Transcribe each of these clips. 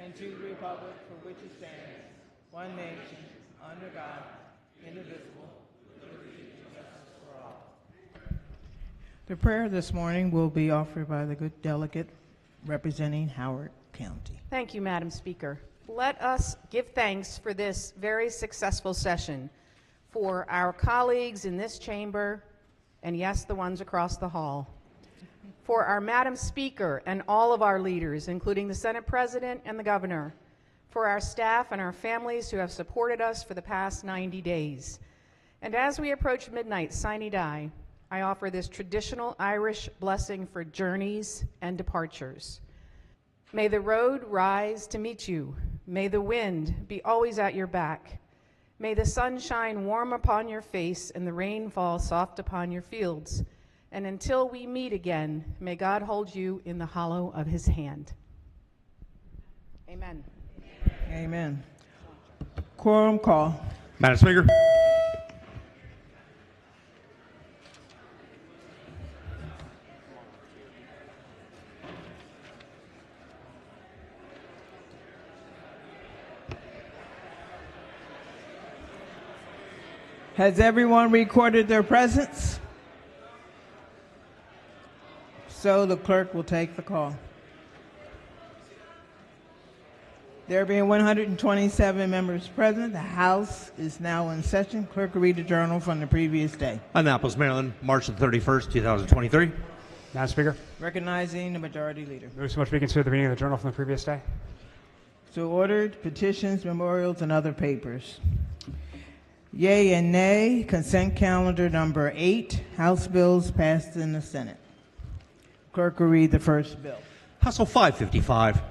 and to the republic for which it stands, one nation, under God, indivisible, with liberty and justice for all. The prayer this morning will be offered by the good delegate representing Howard County. Thank you, Madam Speaker. Let us give thanks for this very successful session for our colleagues in this chamber and, yes, the ones across the hall, for our Madam Speaker and all of our leaders, including the Senate President and the Governor, for our staff and our families who have supported us for the past 90 days. And as we approach midnight, sine die, I offer this traditional Irish blessing for journeys and departures. May the road rise to meet you. May the wind be always at your back. May the sun shine warm upon your face and the rain fall soft upon your fields. And until we meet again, may God hold you in the hollow of his hand. Amen. Amen. Quorum call. Madam Speaker. Has everyone recorded their presence? So the clerk will take the call. There being 127 members present, the House is now in session. Clerk will read the journal from the previous day. Annapolis, Maryland, March the 31st, 2023. Madam Speaker. Recognizing the Majority Leader. Move so much we consider the reading of the journal from the previous day. So ordered. Petitions, memorials, and other papers. Yea and nay. Consent calendar number 8. House bills passed in the Senate. Clerk will read the first bill. House Bill 555.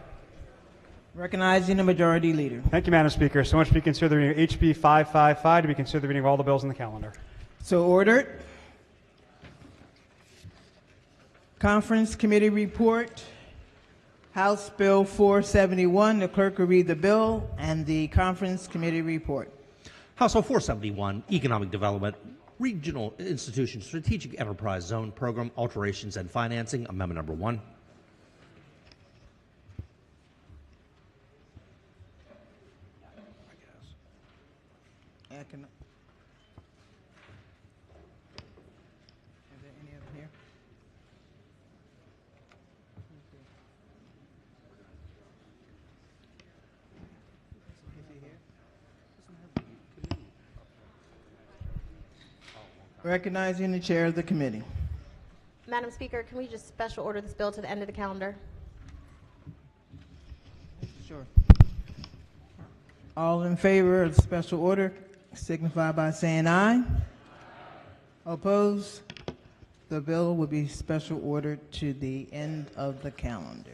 Recognizing the Majority Leader. Thank you, Madam Speaker. So much we consider the reading of HB 555 to be considered the reading of all the bills in the calendar. So ordered. Conference Committee report. House Bill 471. The clerk will read the bill and the Conference Committee report. House Bill 471, Economic Development, Regional Institution Strategic Enterprise Zone Program Alterations and Financing, Amendment Number 1. Is there any other here? Recognizing the chair of the committee. Madam Speaker, can we just special order this bill to the end of the calendar? Sure. All in favor of the special order signify by saying aye. Opposed? The bill will be special ordered to the end of the calendar.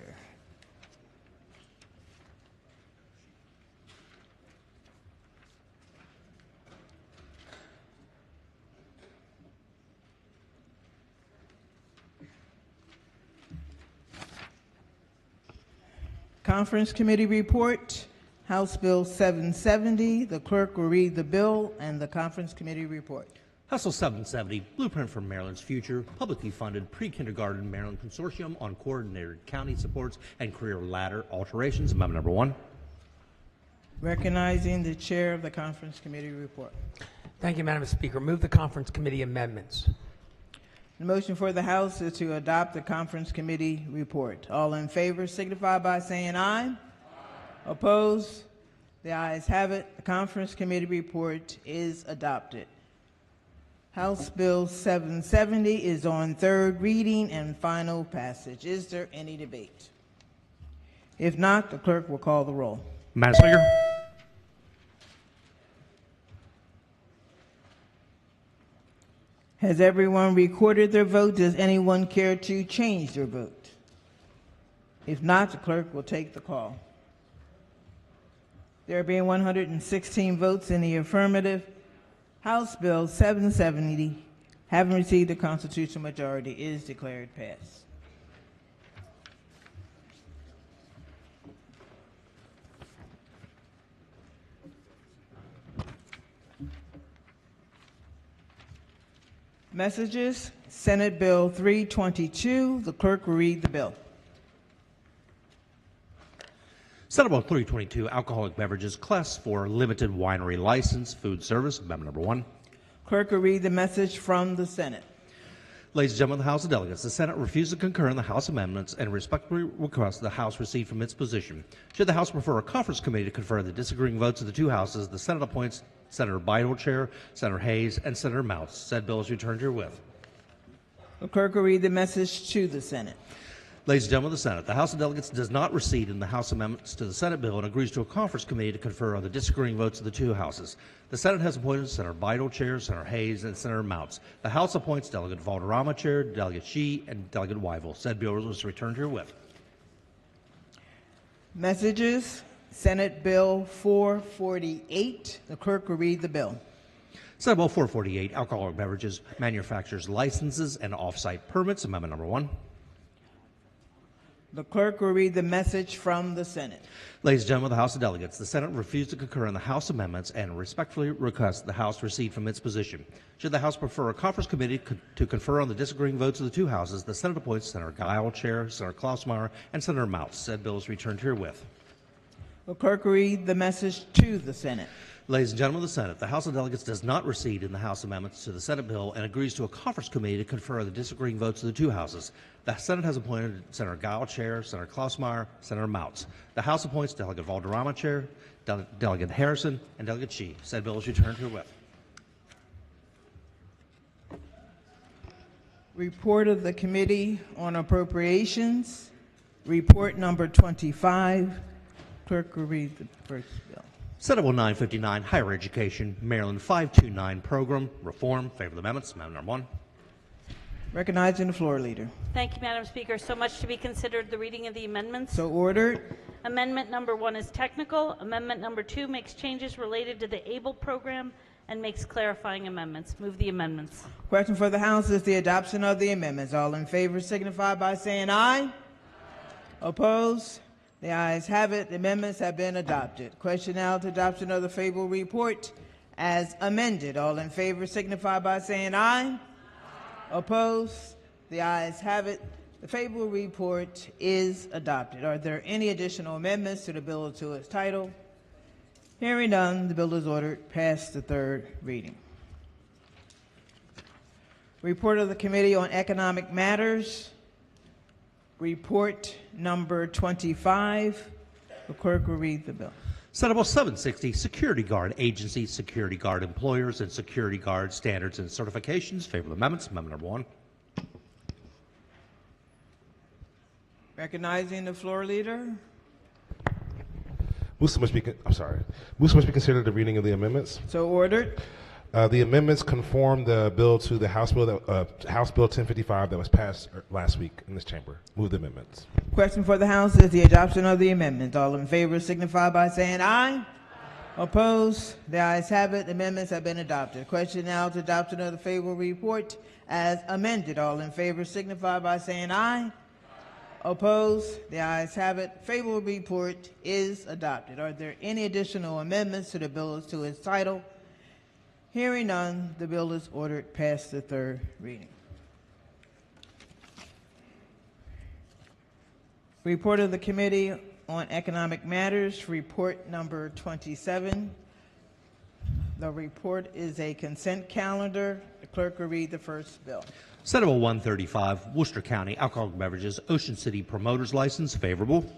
Conference Committee report, House Bill 770. The clerk will read the bill and the Conference Committee report. House Bill 770, Blueprint for Maryland's Future, publicly funded pre-kindergarten Maryland Consortium on Coordinated County Supports and Career Ladder Alterations, Amendment Number 1. Recognizing the chair of the Conference Committee report. Thank you, Madam Speaker. Move the Conference Committee amendments. The motion for the House is to adopt the Conference Committee report. All in favor signify by saying aye. Aye. Opposed? The ayes have it. The Conference Committee report is adopted. House Bill 770 is on third reading and final passage. Is there any debate? If not, the clerk will call the roll. Madam Speaker. Has everyone recorded their vote? Does anyone care to change their vote? If not, the clerk will take the call. There being 116 votes in the affirmative, House Bill 770, having received a constitutional majority, is declared passed. Messages, Senate Bill 322. The clerk will read the bill. Senate Bill 322, alcoholic beverages, Class 4, limited winery license, food service, amendment number 1. Clerk will read the message from the Senate. Ladies and gentlemen of the House of Delegates, the Senate refused to concur in the House amendments and respectfully requests the House recede from its position. Should the House prefer a conference committee to confer the disagreeing votes of the two houses, the Senate appoints Senator Bidle chair, Senator Hayes, and Senator Mouse. Said bill is returned herewith. The clerk will read the message to the Senate. Ladies and gentlemen of the Senate, the House of Delegates does not recede in the House amendments to the Senate bill and agrees to a conference committee to confer on the disagreeing votes of the two houses. The Senate has appointed Senator Bidle chair, Senator Hayes, and Senator Mounts. The House appoints Delegate Valderrama chair, Delegate Shee, and Delegate Weigel. Said bill is returned herewith. Messages. Senate Bill 448. The clerk will read the bill. Senate Bill 448, alcoholic beverages, manufacturers' licenses, and off-site permits, amendment number 1. The clerk will read the message from the Senate. Ladies and gentlemen of the House of Delegates, the Senate refused to concur in the House amendments and respectfully requests the House recede from its position. Should the House prefer a conference committee to confer on the disagreeing votes of the two houses, the Senate appoints Senator Guile chair, Senator Klausmeyer, and Senator Mouse. Said bill is returned herewith. The clerk will read the message to the Senate. Ladies and gentlemen of the Senate, the House of Delegates does not recede in the House amendments to the Senate bill and agrees to a conference committee to confer on the disagreeing votes of the two houses. The Senate has appointed Senator Guile chair, Senator Klausmeyer, Senator Mounts. The House appoints Delegate Valderrama chair, Delegate Harrison, and Delegate Shee. Said bill is returned herewith. Report of the Committee on Appropriations. Report number 25. Clerk will read the first bill. Senate Bill 959, Higher Education, Maryland 529 Program, Reform. Favor the amendments. Amendment number 1. Recognizing the floor leader. Thank you, Madam Speaker. So much to be considered. The reading of the amendments. So ordered. Amendment number 1 is technical. Amendment number 2 makes changes related to the ABLE program and makes clarifying amendments. Move the amendments. Question for the House is the adoption of the amendments. All in favor signify by saying aye. Opposed? The ayes have it. The amendments have been adopted. Question now to adoption of the favorable report as amended. All in favor signify by saying aye. Opposed? The ayes have it. The favorable report is adopted. Are there any additional amendments to the bill or to its title? Hearing none, the bill is ordered past the third reading. Report of the Committee on Economic Matters. Report number 25. The clerk will read the bill. Senate Bill 760, Security Guard Agency, Security Guard Employers, and Security Guard Standards and Certifications. Favor the amendments. Amendment number 1. Recognizing the floor leader. Moves must be considered the reading of the amendments. So ordered. The amendments conform the bill to the House Bill 1055 that was passed last week in this chamber. Move the amendments. Question for the House is the adoption of the amendment. All in favor signify by saying aye. Opposed? The ayes have it. The amendments have been adopted. Question now to adoption of the favorable report as amended. All in favor signify by saying aye. Opposed? The ayes have it. Favorable report is adopted. Are there any additional amendments to the bill or to its title? Hearing none, the bill is ordered past the third reading. Report of the Committee on Economic Matters, report number 27. The report is a consent calendar. The clerk will read the first bill. Senate Bill 135, Worcester County Alcoholic Beverages, Ocean City Promoters License. Favorable.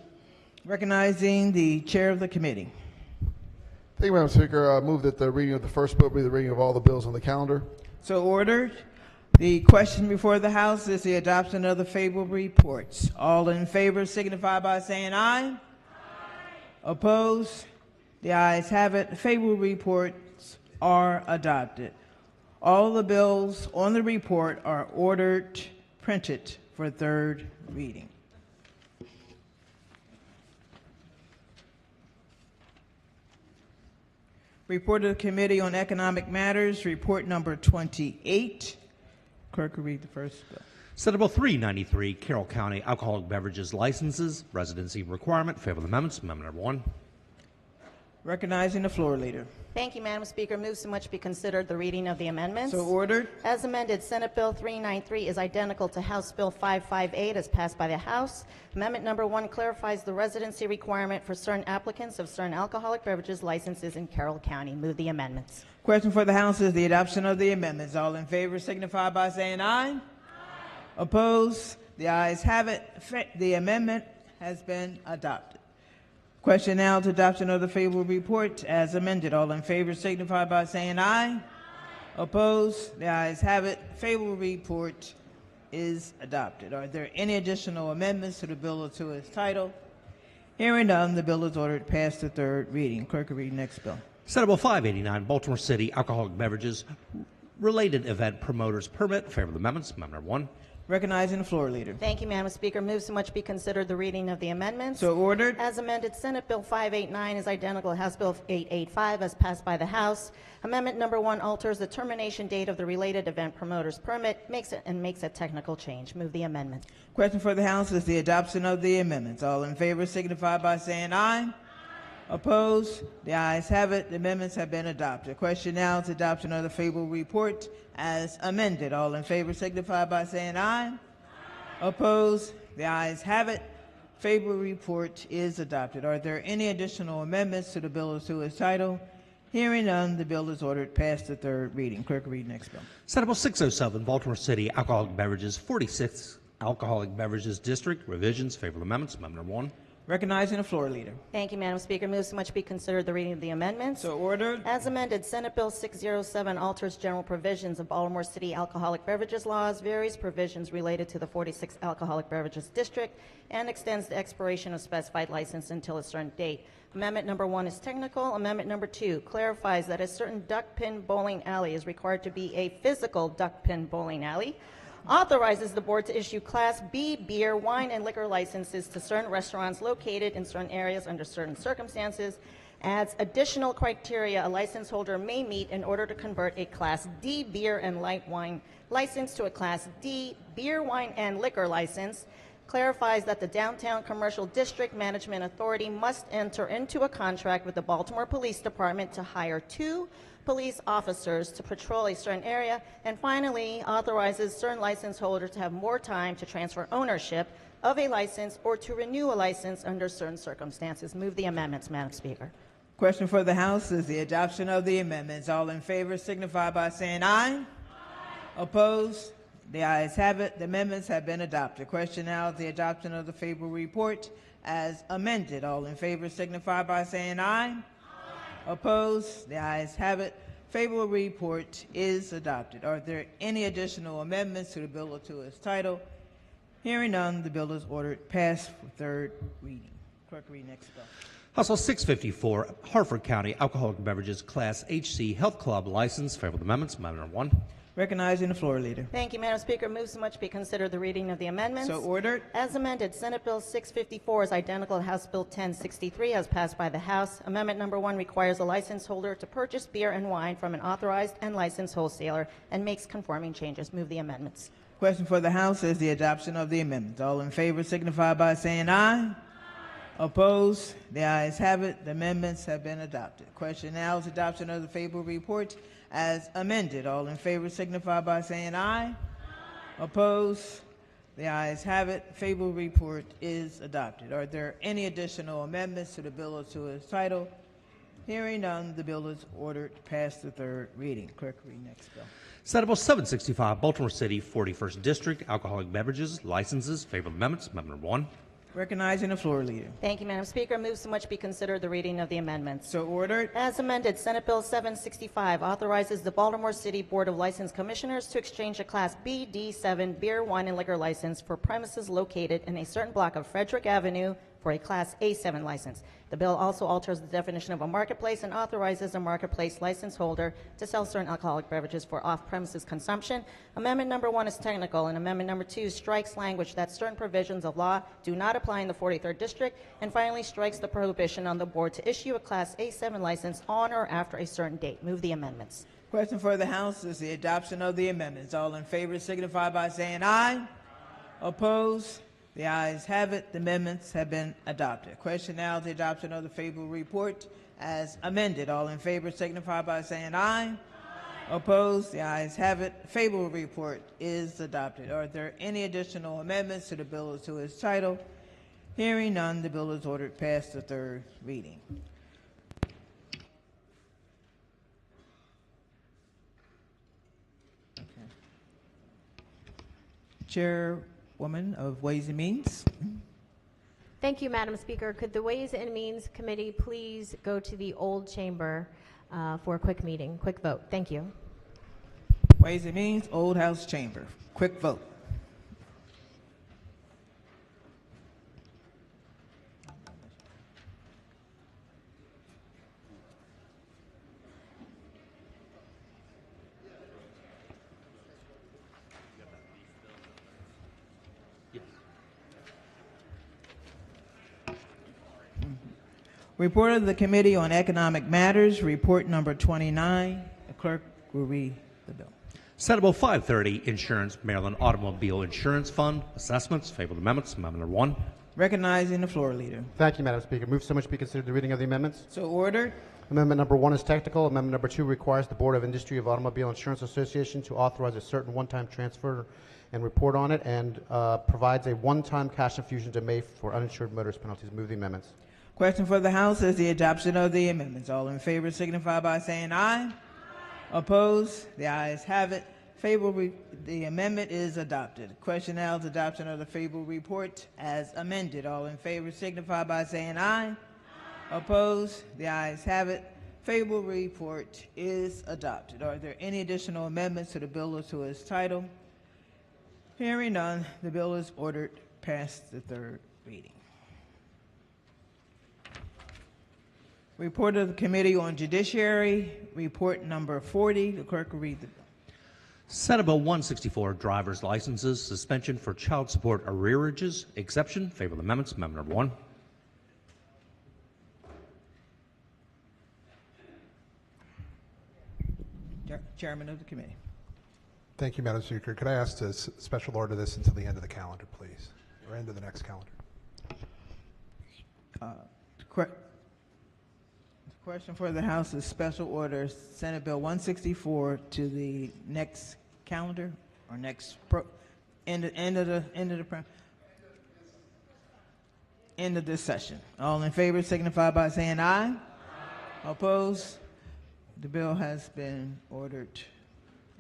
Recognizing the chair of the committee. Thank you, Madam Speaker. I move that the reading of the first bill be the reading of all the bills on the calendar. So ordered. The question before the House is the adoption of the favorable reports. All in favor signify by saying aye. Opposed? The ayes have it. The favorable reports are adopted. All the bills on the report are ordered printed for third reading. Report of the Committee on Economic Matters, report number 28. Clerk will read the first bill. Senate Bill 393, Carroll County Alcoholic Beverages Licenses, Residency Requirement. Favor the amendments. Amendment number 1. Recognizing the floor leader. Thank you, Madam Speaker. Move so much be considered the reading of the amendments. So ordered. As amended, Senate Bill 393 is identical to House Bill 558 as passed by the House. Amendment number 1 clarifies the residency requirement for certain applicants of certain alcoholic beverages licenses in Carroll County. Move the amendments. Question for the House is the adoption of the amendments. All in favor signify by saying aye. Opposed? The ayes have it. The amendment has been adopted. Question now to adoption of the favorable report as amended. All in favor signify by saying aye. Opposed? The ayes have it. Favorable report is adopted. Are there any additional amendments to the bill or to its title? Hearing none, the bill is ordered past the third reading. Clerk will read next bill. Senate Bill 589, Baltimore City Alcoholic Beverages Related Event Promoters Permit. Favorable amendments. Amendment number 1. Recognizing the floor leader. Thank you, Madam Speaker. Move so much be considered the reading of the amendments. So ordered. As amended, Senate Bill 589 is identical to House Bill 885 as passed by the House. Amendment number 1 alters the termination date of the related event promoter's permit, makes a technical change. Move the amendment. Question for the House is the adoption of the amendments. All in favor signify by saying aye. Opposed? The ayes have it. The amendments have been adopted. Question now is adoption of the favorable report as amended. All in favor signify by saying aye. Opposed? The ayes have it. Favorable report is adopted. Are there any additional amendments to the bill or to its title? Hearing none, the bill is ordered past the third reading. Clerk will read next bill. Senate Bill 607, Baltimore City Alcoholic Beverages 46th Alcoholic Beverages District Revisions. Favorable amendments. Amendment number 1. Recognizing the floor leader. Thank you, Madam Speaker. Move so much be considered the reading of the amendments. So ordered. As amended, Senate Bill 607 alters general provisions of Baltimore City alcoholic beverages laws, various provisions related to the 46th Alcoholic Beverages District, and extends the expiration of specified license until a certain date. Amendment number 1 is technical. Amendment number 2 clarifies that a certain duck pin bowling alley is required to be a physical duck pin bowling alley, authorizes the board to issue Class B beer, wine, and liquor licenses to certain restaurants located in certain areas under certain circumstances, adds additional criteria a license holder may meet in order to convert a Class D beer and light wine license to a Class D beer, wine, and liquor license, clarifies that the Downtown Commercial District Management Authority must enter into a contract with the Baltimore Police Department to hire 2 police officers to patrol a certain area, and finally authorizes certain license holders to have more time to transfer ownership of a license or to renew a license under certain circumstances. Move the amendments, Madam Speaker. Question for the House is the adoption of the amendments. All in favor signify by saying aye. Opposed? The ayes have it. The amendments have been adopted. Question now is the adoption of the favorable report as amended. All in favor signify by saying aye. Opposed? The ayes have it. Favorable report is adopted. Are there any additional amendments to the bill or to its title? Hearing none, the bill is ordered passed for third reading. Clerk, read next bill. House Bill 654, Harford County Alcoholic Beverages Class HC Health Club License. Favorable amendments. Amendment number 1. Recognizing the floor leader. Thank you, Madam Speaker. Move so much be considered the reading of the amendments. So ordered. As amended, Senate Bill 654 is identical to House Bill 1063 as passed by the House. Amendment number 1 requires a license holder to purchase beer and wine from an authorized and licensed wholesaler and makes conforming changes. Move the amendments. Question for the House is the adoption of the amendments. All in favor signify by saying aye. Opposed? The ayes have it. The amendments have been adopted. Question now is adoption of the favorable report as amended. All in favor signify by saying aye. Opposed? The ayes have it. Favorable report is adopted. Are there any additional amendments to the bill or to its title? Hearing none, the bill is ordered past the third reading. Clerk, read next bill. Senate Bill 765, Baltimore City 41st District Alcoholic Beverages Licenses. Favorable amendments. Amendment number 1. Recognizing the floor leader. Thank you, Madam Speaker. Move so much be considered the reading of the amendments. So ordered. As amended, Senate Bill 765 authorizes the Baltimore City Board of License Commissioners to exchange a Class B, D7 beer, wine, and liquor license for premises located in a certain block of Frederick Avenue for a Class A7 license. The bill also alters the definition of a marketplace and authorizes a marketplace license holder to sell certain alcoholic beverages for off-premises consumption. Amendment number 1 is technical, and amendment number 2 strikes language that certain provisions of law do not apply in the 43rd District, and finally strikes the prohibition on the board to issue a Class A7 license on or after a certain date. Move the amendments. Question for the House is the adoption of the amendments. All in favor signify by saying aye. Opposed? The ayes have it. The amendments have been adopted. Question now, the adoption of the favorable report as amended. All in favor signify by saying aye. Opposed? The ayes have it. Favorable report is adopted. Are there any additional amendments to the bill or to its title? Hearing none, the bill is ordered past the third reading. Chairwoman of Ways and Means. Thank you, Madam Speaker. Could the Ways and Means Committee please go to the old chamber for a quick meeting, quick vote? Thank you. Ways and Means, Old House Chamber. Quick vote. Report of the Committee on Economic Matters, report number 29. The clerk will read the bill. Senate Bill 530, Insurance, Maryland Automobile Insurance Fund, Assessments, Favorable Amendments, Amendment number 1. Recognizing the floor leader. Thank you, Madam Speaker. Move so much to be considered the reading of the amendments. So ordered. Amendment number 1 is technical. Amendment number 2 requires the Board of Industry of Automobile Insurance Association to authorize a certain one-time transfer and report on it, and provides a one-time cash infusion to May for uninsured motorist penalties. Move the amendments. Question for the House is the adoption of the amendments. All in favor signify by saying aye. Opposed? The ayes have it. Favorable, the amendment is adopted. Question now is adoption of the favorable report as amended. All in favor signify by saying aye. Opposed? The ayes have it. Favorable report is adopted. Are there any additional amendments to the bill or to its title? Hearing none, the bill is ordered past the third reading. Report of the Committee on Judiciary, report number 40. The clerk will read the bill. Senate Bill 164, Driver's Licenses, Suspension for Child Support Arrearages, Exception, Favorable Amendments, Amendment number 1. Chairman of the Committee. Thank you, Madam Speaker. Could I ask to special order this until the end of the calendar, please, or end of the next calendar? Question for the House is special order Senate Bill 164 to the next calendar or next end of this session. All in favor signify by saying aye. Opposed? The bill has been ordered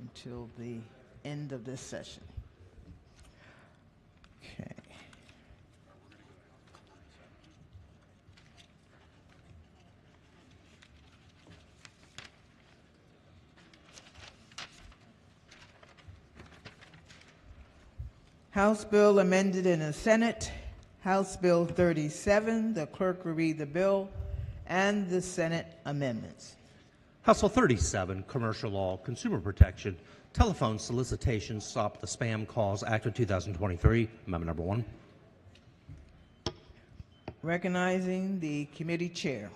until the end of this session. Okay. House Bill amended in the Senate, House Bill 37. The clerk will read the bill and the Senate amendments. House Bill 37, Commercial Law, Consumer Protection, Telephone Solicitation, Stop the Spam Calls Act of 2023, Amendment number 1. Recognizing the committee chair.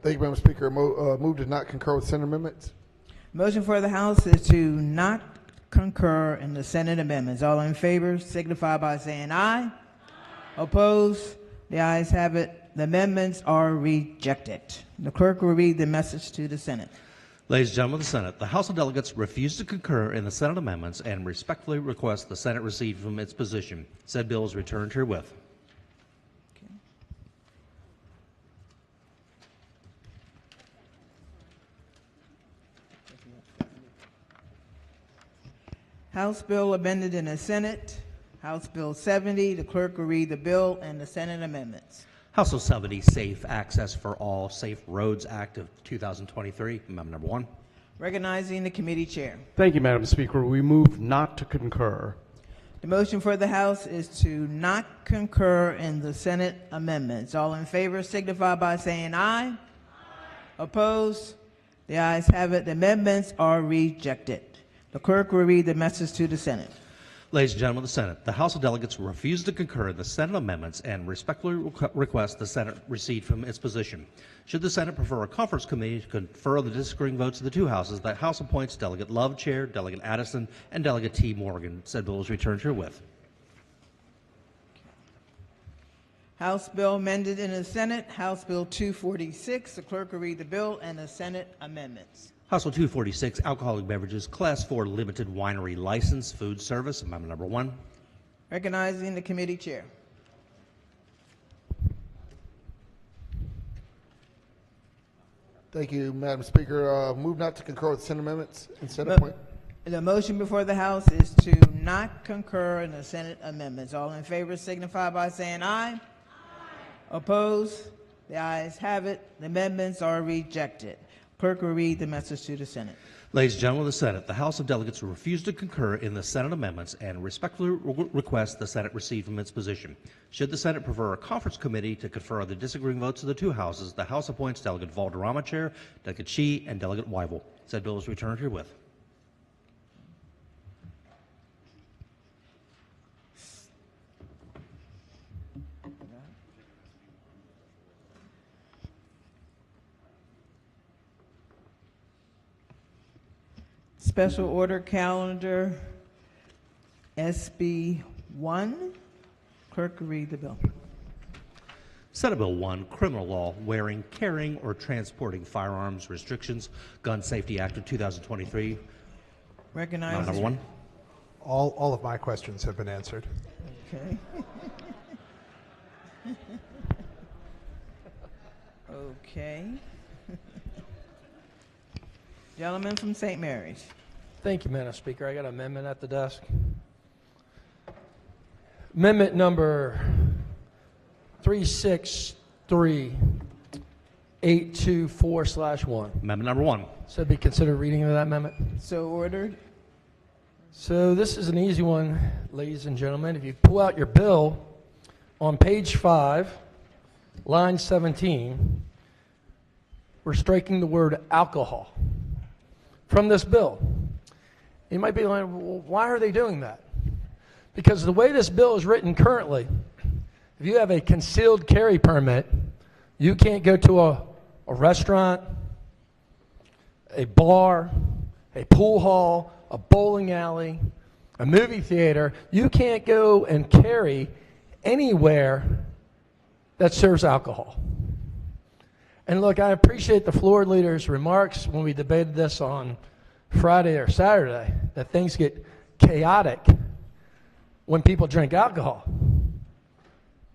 Thank you, Madam Speaker. Move to not concur with Senate amendments. Motion for the House is to not concur in the Senate amendments. All in favor signify by saying aye. Opposed? The ayes have it. The amendments are rejected. The clerk will read the message to the Senate. Ladies and gentlemen of the Senate, the House of Delegates refused to concur in the Senate amendments and respectfully request the Senate recede from its position. Said bill is returned herewith. House Bill amended in the Senate, House Bill 70. The clerk will read the bill and the Senate amendments. House Bill 70, Safe Access for All, Safe Roads Act of 2023, Amendment number 1. Recognizing the committee chair. Thank you, Madam Speaker. We move not to concur. The motion for the House is to not concur in the Senate amendments. All in favor signify by saying aye. Aye. Opposed? The ayes have it. The amendments are rejected. The clerk will read the message to the Senate. Ladies and gentlemen of the Senate, the House of Delegates refused to concur in the Senate amendments and respectfully request the Senate recede from its position. Should the Senate prefer a conference committee to confer the disagreeing votes of the two houses, the House appoints Delegate Love chair, Delegate Addison, and Delegate T. Morgan. Said bill is returned herewith. House bill amended in the Senate, House Bill 246. The clerk will read the bill and the Senate amendments. House Bill 246, Alcoholic Beverages, Class 4 Limited Winery License, Food Service, Amendment number 1. Recognizing the committee chair. Thank you, Madam Speaker. Move not to concur with Senate amendments and Senate point. The motion before the House is to not concur in the Senate amendments. All in favor signify by saying aye. Aye. Opposed? The ayes have it. The amendments are rejected. Clerk will read the message to the Senate. Ladies and gentlemen of the Senate, the House of Delegates refuse to concur in the Senate amendments and respectfully request the Senate recede from its position. Should the Senate prefer a conference committee to confer the disagreeing votes of the two houses, the House appoints Delegate Valderrama chair, Delegate Shi, and Delegate Weibel. Said bill is returned herewith. Special order calendar SB 1. Clerk will read the bill. Senate Bill 1, Criminal Law, Wearing, Carrying, or Transporting Firearms Restrictions, Gun Safety Act of 2023. Recognize Number 1. All of my questions have been answered. Okay. Okay. Gentleman from St. Mary's. Thank you, Madam Speaker. I got an amendment at the desk. Amendment number 363824/1. Amendment number 1. So be considered reading of that amendment. So ordered. So this is an easy one, ladies and gentlemen. If you pull out your bill, on page 5, line 17, we're striking the word alcohol from this bill. You might be like, well, why are they doing that? Because the way this bill is written currently, if you have a concealed carry permit, you can't go to a restaurant, a bar, a pool hall, a bowling alley, a movie theater. You can't go and carry anywhere that serves alcohol. And look, I appreciate the floor leader's remarks when we debated this on Friday or Saturday, that things get chaotic when people drink alcohol.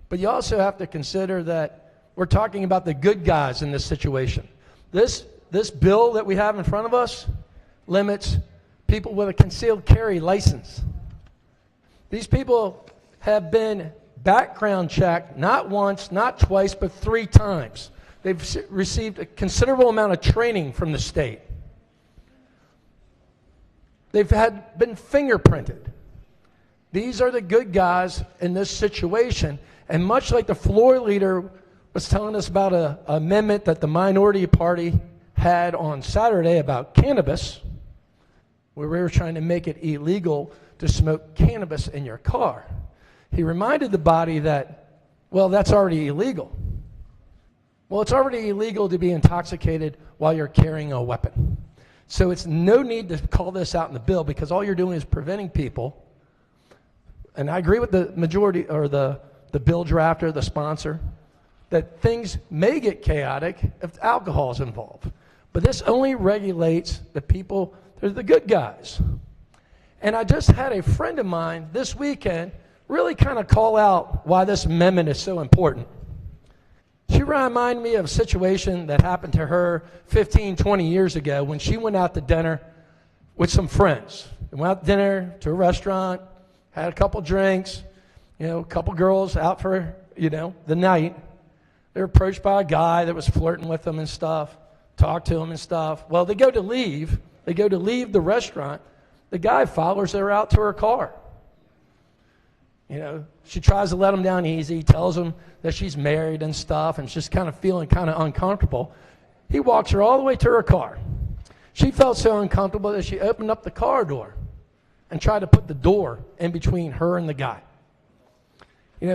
But you also have to consider that we're talking about the good guys in this situation. This bill that we have in front of us limits people with a concealed carry license. These people have been background checked not once, not twice, but 3 times. They've received a considerable amount of training from the state. They've been fingerprinted. These are the good guys in this situation. And much like the floor leader was telling us about an amendment that the minority party had on Saturday about cannabis, where we were trying to make it illegal to smoke cannabis in your car. He reminded the body that, well, that's already illegal. Well, it's already illegal to be intoxicated while you're carrying a weapon. So it's no need to call this out in the bill, because all you're doing is preventing people. And I agree with the majority, or the bill drafter, the sponsor, that things may get chaotic if alcohol is involved. But this only regulates the people, they're the good guys. And I just had a friend of mine this weekend really kind of call out why this amendment is so important. She reminded me of a situation that happened to her 15, 20 years ago when she went out to dinner with some friends. They went out to dinner to a restaurant, had a couple drinks, a couple girls out for, the night. They were approached by a guy that was flirting with them and stuff, talked to them and stuff. Well, they go to leave the restaurant. The guy follows her out to her car. She tries to let him down easy, tells him that she's married and stuff, and she's kind of feeling kind of uncomfortable. He walks her all the way to her car. She felt so uncomfortable that she opened up the car door. and tried to put the door in between her and the guy.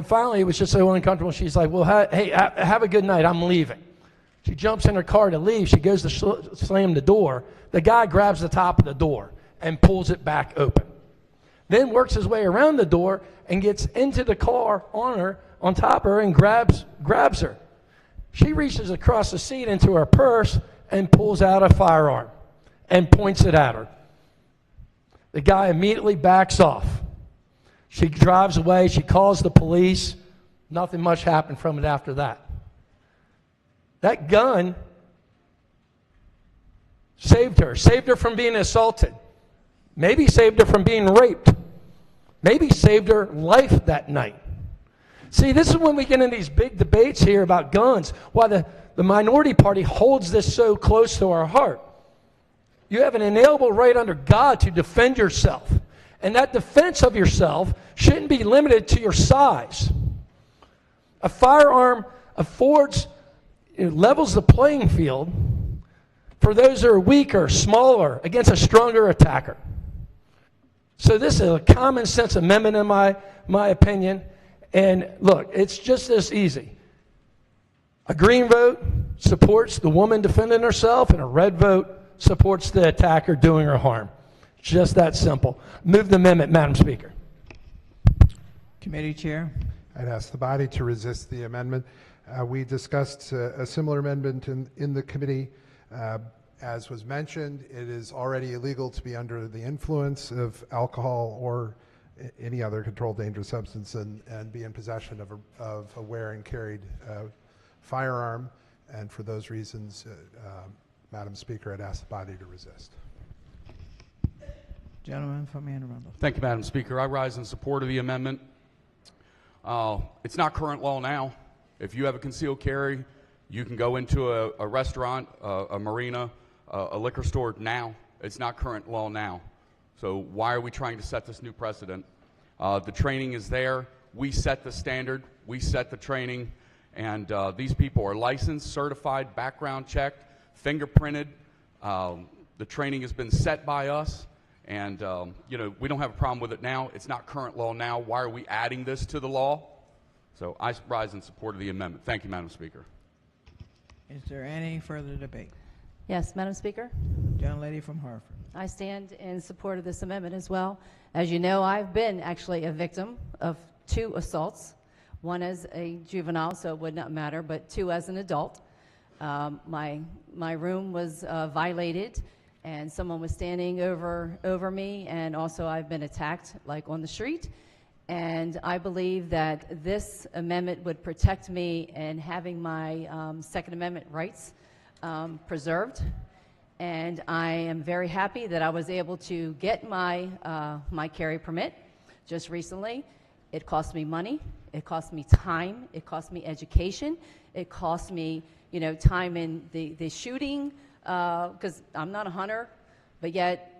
Finally, it was just so uncomfortable. She's like, well, hey, have a good night. I'm leaving. She jumps in her car to leave. She goes to slam the door. The guy grabs the top of the door and pulls it back open. Then works his way around the door and gets into the car on top of her, and grabs her. She reaches across the seat into her purse and pulls out a firearm and points it at her. The guy immediately backs off. She drives away. She calls the police. Nothing much happened from it after that. That gun saved her from being assaulted. Maybe saved her from being raped. Maybe saved her life that night. See, this is when we get into these big debates here about guns, why the minority party holds this so close to our heart. You have an inalienable right under God to defend yourself. And that defense of yourself shouldn't be limited to your size. A firearm levels the playing field for those that are weaker, smaller, against a stronger attacker. So this is a common sense amendment in my opinion. And look, it's just this easy. A green vote supports the woman defending herself, and a red vote supports the attacker doing her harm. It's just that simple. Move the amendment, Madam Speaker. Committee Chair. I'd ask the body to resist the amendment. We discussed a similar amendment in the committee. As was mentioned, it is already illegal to be under the influence of alcohol or any other controlled dangerous substance and be in possession of a wear and carried firearm. And for those reasons, Madam Speaker, I'd ask the body to resist. Gentleman from Anne Arundel. Thank you, Madam Speaker. I rise in support of the amendment. It's not current law now. If you have a concealed carry, you can go into a restaurant, a marina, a liquor store now. It's not current law now. So why are we trying to set this new precedent? The training is there. We set the standard. We set the training. And these people are licensed, certified, background checked, fingerprinted. The training has been set by us. And, we don't have a problem with it now. It's not current law now. Why are we adding this to the law? So I rise in support of the amendment. Thank you, Madam Speaker. Is there any further debate? Yes, Madam Speaker. Gentlelady from Hartford. I stand in support of this amendment as well. As you know, I've been actually a victim of 2 assaults, one as a juvenile, so it would not matter, but 2 as an adult. My room was violated, and someone was standing over me, and also I've been attacked like on the street. And I believe that this amendment would protect me in having my Second Amendment rights preserved. And I am very happy that I was able to get my carry permit just recently. It cost me money, it cost me time, it cost me education, it cost me time in the shooting, because I'm not a hunter, but yet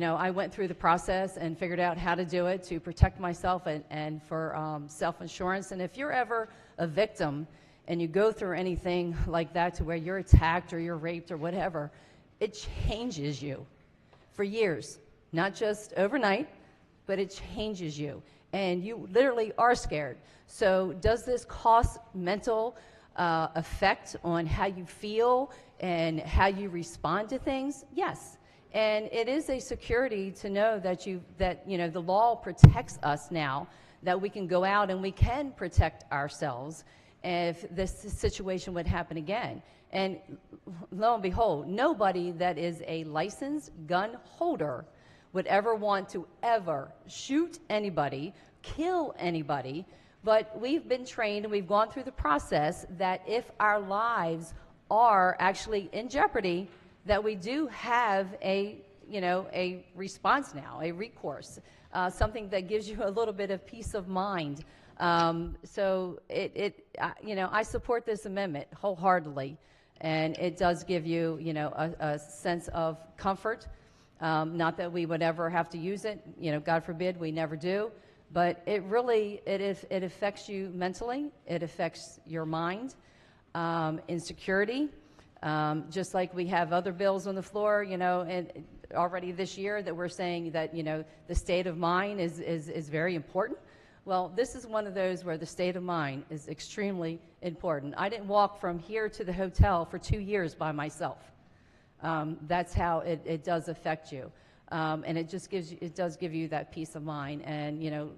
I went through the process and figured out how to do it to protect myself and for self-insurance. And if you're ever a victim and you go through anything like that to where you're attacked or you're raped or whatever, it changes you for years, not just overnight, but it changes you. And you literally are scared. So does this cause mental effect on how you feel and how you respond to things? Yes. And it is a security to know that the law protects us now, that we can go out and we can protect ourselves if this situation would happen again. And lo and behold, nobody that is a licensed gun holder would ever want to ever shoot anybody, kill anybody. But we've been trained and we've gone through the process that if our lives are actually in jeopardy, that we do have a response now, a recourse, something that gives you a little bit of peace of mind. So I support this amendment wholeheartedly, and it does give you, a sense of comfort. Not that we would ever have to use it, God forbid we never do, but it really, it affects you mentally, it affects your mind, insecurity. Just like we have other bills on the floor, and already this year that we're saying that, the state of mind is very important. Well, this is one of those where the state of mind is extremely important. I didn't walk from here to the hotel for 2 years by myself. That's how it does affect you. And it does give you that peace of mind. And,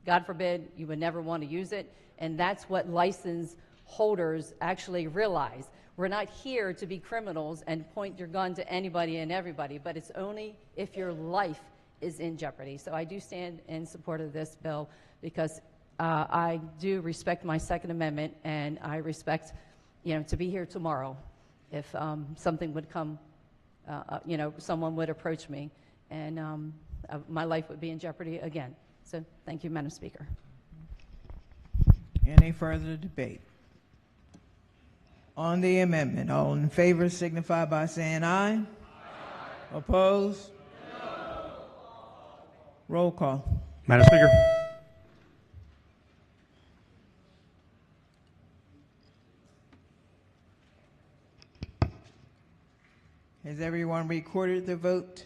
God forbid you would never want to use it. And that's what license holders actually realize. We're not here to be criminals and point your gun to anybody and everybody, but it's only if your life is in jeopardy. So I do stand in support of this bill because I do respect my Second Amendment, and I respect, to be here tomorrow if something would come, someone would approach me, and my life would be in jeopardy again. So thank you, Madam Speaker. Any further debate? On the amendment, all in favor signify by saying aye. Aye. Opposed? No. Roll call. Madam Speaker. Has everyone recorded their vote?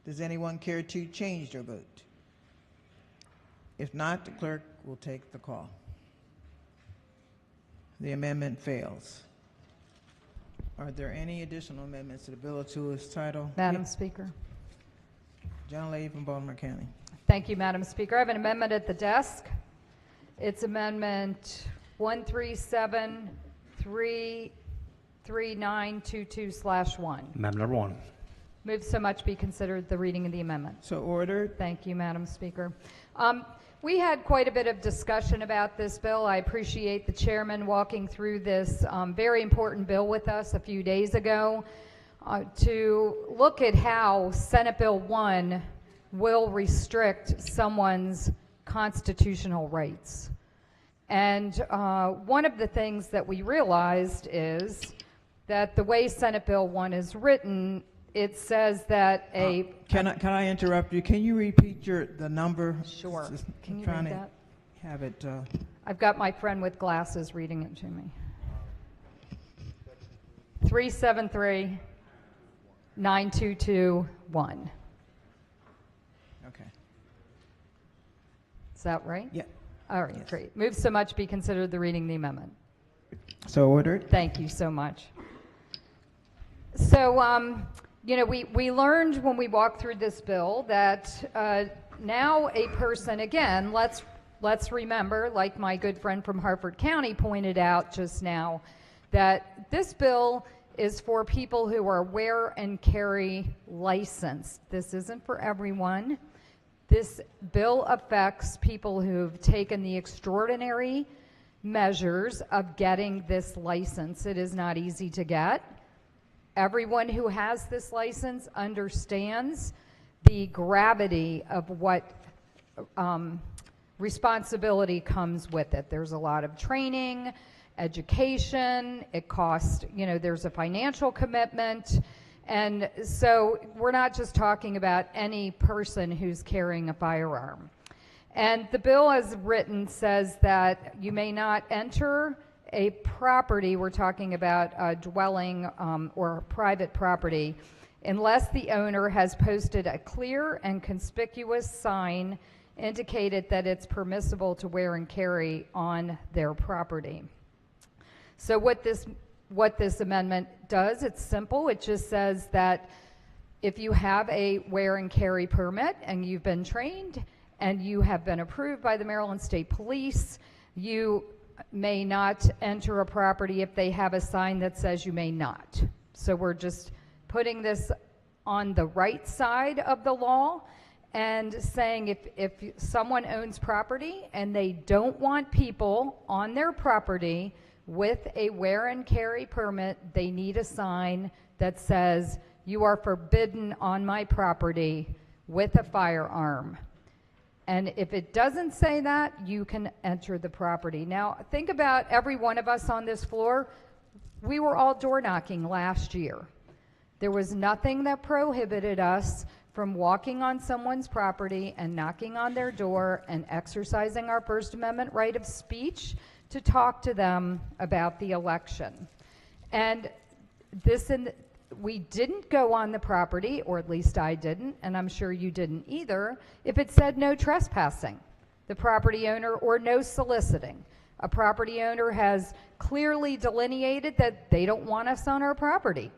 Does anyone care to change their vote? If not, the clerk will take the call. The amendment fails. Are there any additional amendments to the bill to its title? Madam Speaker. John Lady from Baltimore County. Thank you, Madam Speaker. I have an amendment at the desk. It's Amendment 137-33922/1. Amendment number 1. Move so much be considered the reading of the amendment. So ordered. Thank you, Madam Speaker. We had quite a bit of discussion about this bill. I appreciate the chairman walking through this very important bill with us a few days ago to look at how Senate Bill 1 will restrict someone's constitutional rights. And one of the things that we realized is that the way Senate Bill 1 is written, it says that a... Can I interrupt you? Can you repeat the number? Sure. Can you trying read to that? Have it. I've got my friend with glasses reading it to me. 373-9221. Okay. Is that right? Yeah. All right, Yes. great. Move so much be considered the reading of the amendment. So ordered. Thank you so much. So, we learned when we walked through this bill that now a person, again, let's remember, like my good friend from Harford County pointed out just now, that this bill is for people who are wear and carry licensed. This isn't for everyone. This bill affects people who've taken the extraordinary measures of getting this license. It is not easy to get. Everyone who has this license understands the gravity of what responsibility comes with it. There's a lot of training, education, it costs, there's a financial commitment. And so we're not just talking about any person who's carrying a firearm. And the bill as written says that you may not enter a property, we're talking about a dwelling or private property, unless the owner has posted a clear and conspicuous sign indicated that it's permissible to wear and carry on their property. So what this amendment does, it's simple. It just says that if you have a wear and carry permit and you've been trained and you have been approved by the Maryland State Police, you may not enter a property if they have a sign that says you may not. So we're just putting this on the right side of the law and saying if someone owns property and they don't want people on their property with a wear and carry permit, they need a sign that says you are forbidden on my property with a firearm. And if it doesn't say that, you can enter the property. Now, think about every one of us on this floor. We were all door knocking last year. There was nothing that prohibited us from walking on someone's property and knocking on their door and exercising our First Amendment right of speech to talk to them about the election. And we didn't go on the property, or at least I didn't, and I'm sure you didn't either, if it said no trespassing, the property owner, or no soliciting. A property owner has clearly delineated that they don't want us on our property.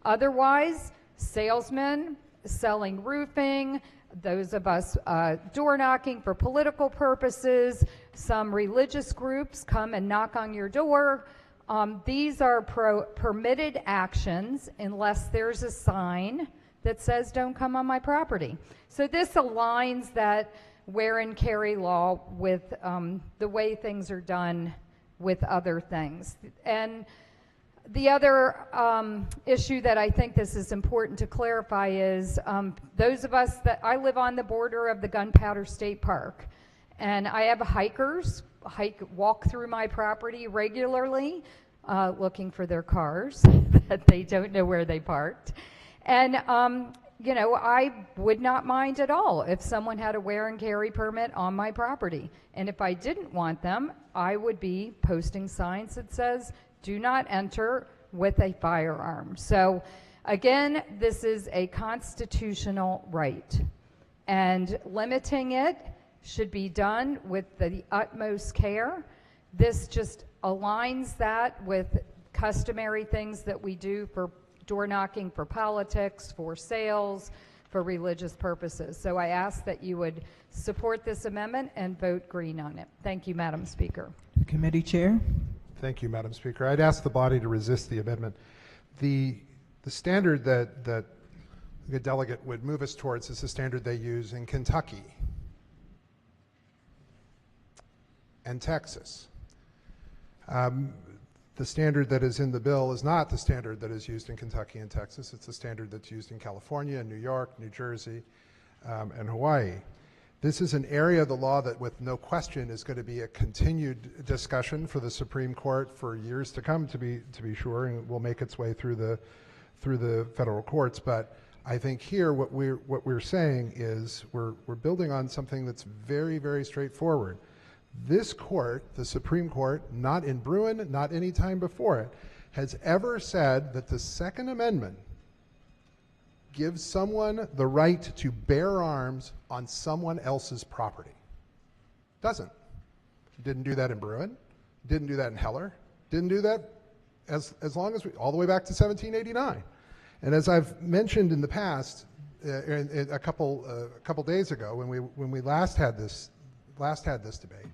Otherwise, salesmen selling roofing, those of us door knocking for political purposes, some religious groups come and knock on your door. These are permitted actions unless there's a sign that says don't come on my property. So this aligns that wear and carry law with the way things are done with other things. And the other issue that I think this is important to clarify is those of us that I live on the border of the Gunpowder State Park, and I have hikers walk through my property regularly looking for their cars that they don't know where they parked. And you know, I would not mind at all if someone had a wear and carry permit on my property. And if I didn't want them, I would be posting signs that says, do not enter with a firearm. So again, this is a constitutional right. And limiting it should be done with the utmost care. This just aligns that with customary things that we do for door knocking, for politics, for sales, for religious purposes. So I ask that you would support this amendment and vote green on it. Thank you, Madam Speaker. Committee Chair. Thank you, Madam Speaker. I'd ask the body to resist the amendment. The standard that the delegate would move us towards is the standard they use in Kentucky and Texas. The standard that is in the bill is not the standard that is used in Kentucky and Texas. It's the standard that's used in California, New York, New Jersey, and Hawaii. This is an area of the law that, with no question, is going to be a continued discussion for the Supreme Court for years to come, to be sure, and will make its way through the federal courts. But I think here what we're saying is we're building on something that's very, very straightforward. This court, the Supreme Court, not in Bruin, not any time before it, has ever said that the Second Amendment gives someone the right to bear arms on someone else's property. Doesn't. Didn't do that in Bruin. Didn't do that in Heller. Didn't do that as long as all the way back to 1789. And as I've mentioned in the past, a couple days ago when we last had this debate,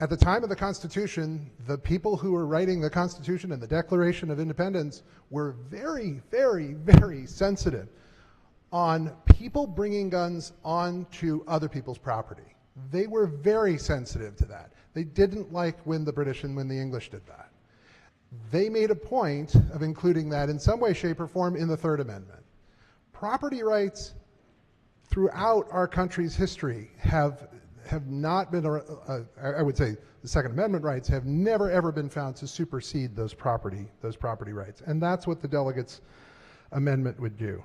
at the time of the Constitution, the people who were writing the Constitution and the Declaration of Independence were very, very, very sensitive on people bringing guns onto other people's property. They were very sensitive to that. They didn't like when the British and when the English did that. They made a point of including that in some way, shape, or form in the Third Amendment. Property rights throughout our country's history have not been, I would say the Second Amendment rights have never ever been found to supersede those property rights. And that's what the delegates' amendment would do.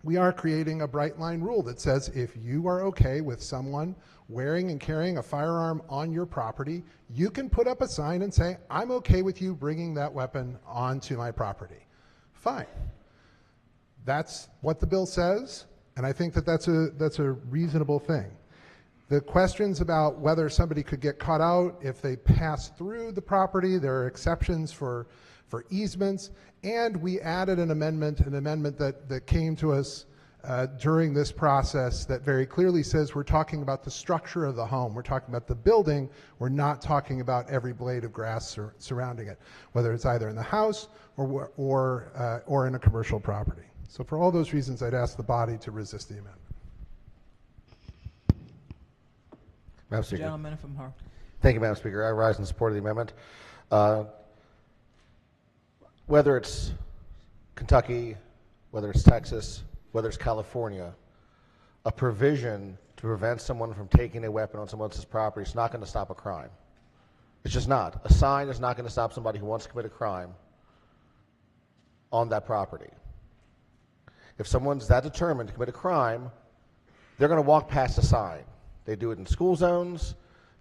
We are creating a bright line rule that says if you are okay with someone wearing and carrying a firearm on your property, you can put up a sign and say, I'm okay with you bringing that weapon onto my property. Fine. That's what the bill says, and I think that that's a reasonable thing. The questions about whether somebody could get caught out if they pass through the property, there are exceptions for easements, and we added an amendment that came to us during this process that very clearly says we're talking about the structure of the home. We're talking about the building. We're not talking about every blade of grass surrounding it, whether it's either in the house or in a commercial property. So for all those reasons, I'd ask the body to resist the amendment. Madam Speaker. Gentleman from Harper. Thank you, Madam Speaker. I rise in support of the amendment. Whether it's Kentucky, whether it's Texas, whether it's California, a provision to prevent someone from taking a weapon on someone else's property is not going to stop a crime. It's just not. A sign is not going to stop somebody who wants to commit a crime on that property. If someone's that determined to commit a crime, they're going to walk past a sign. They do it in school zones.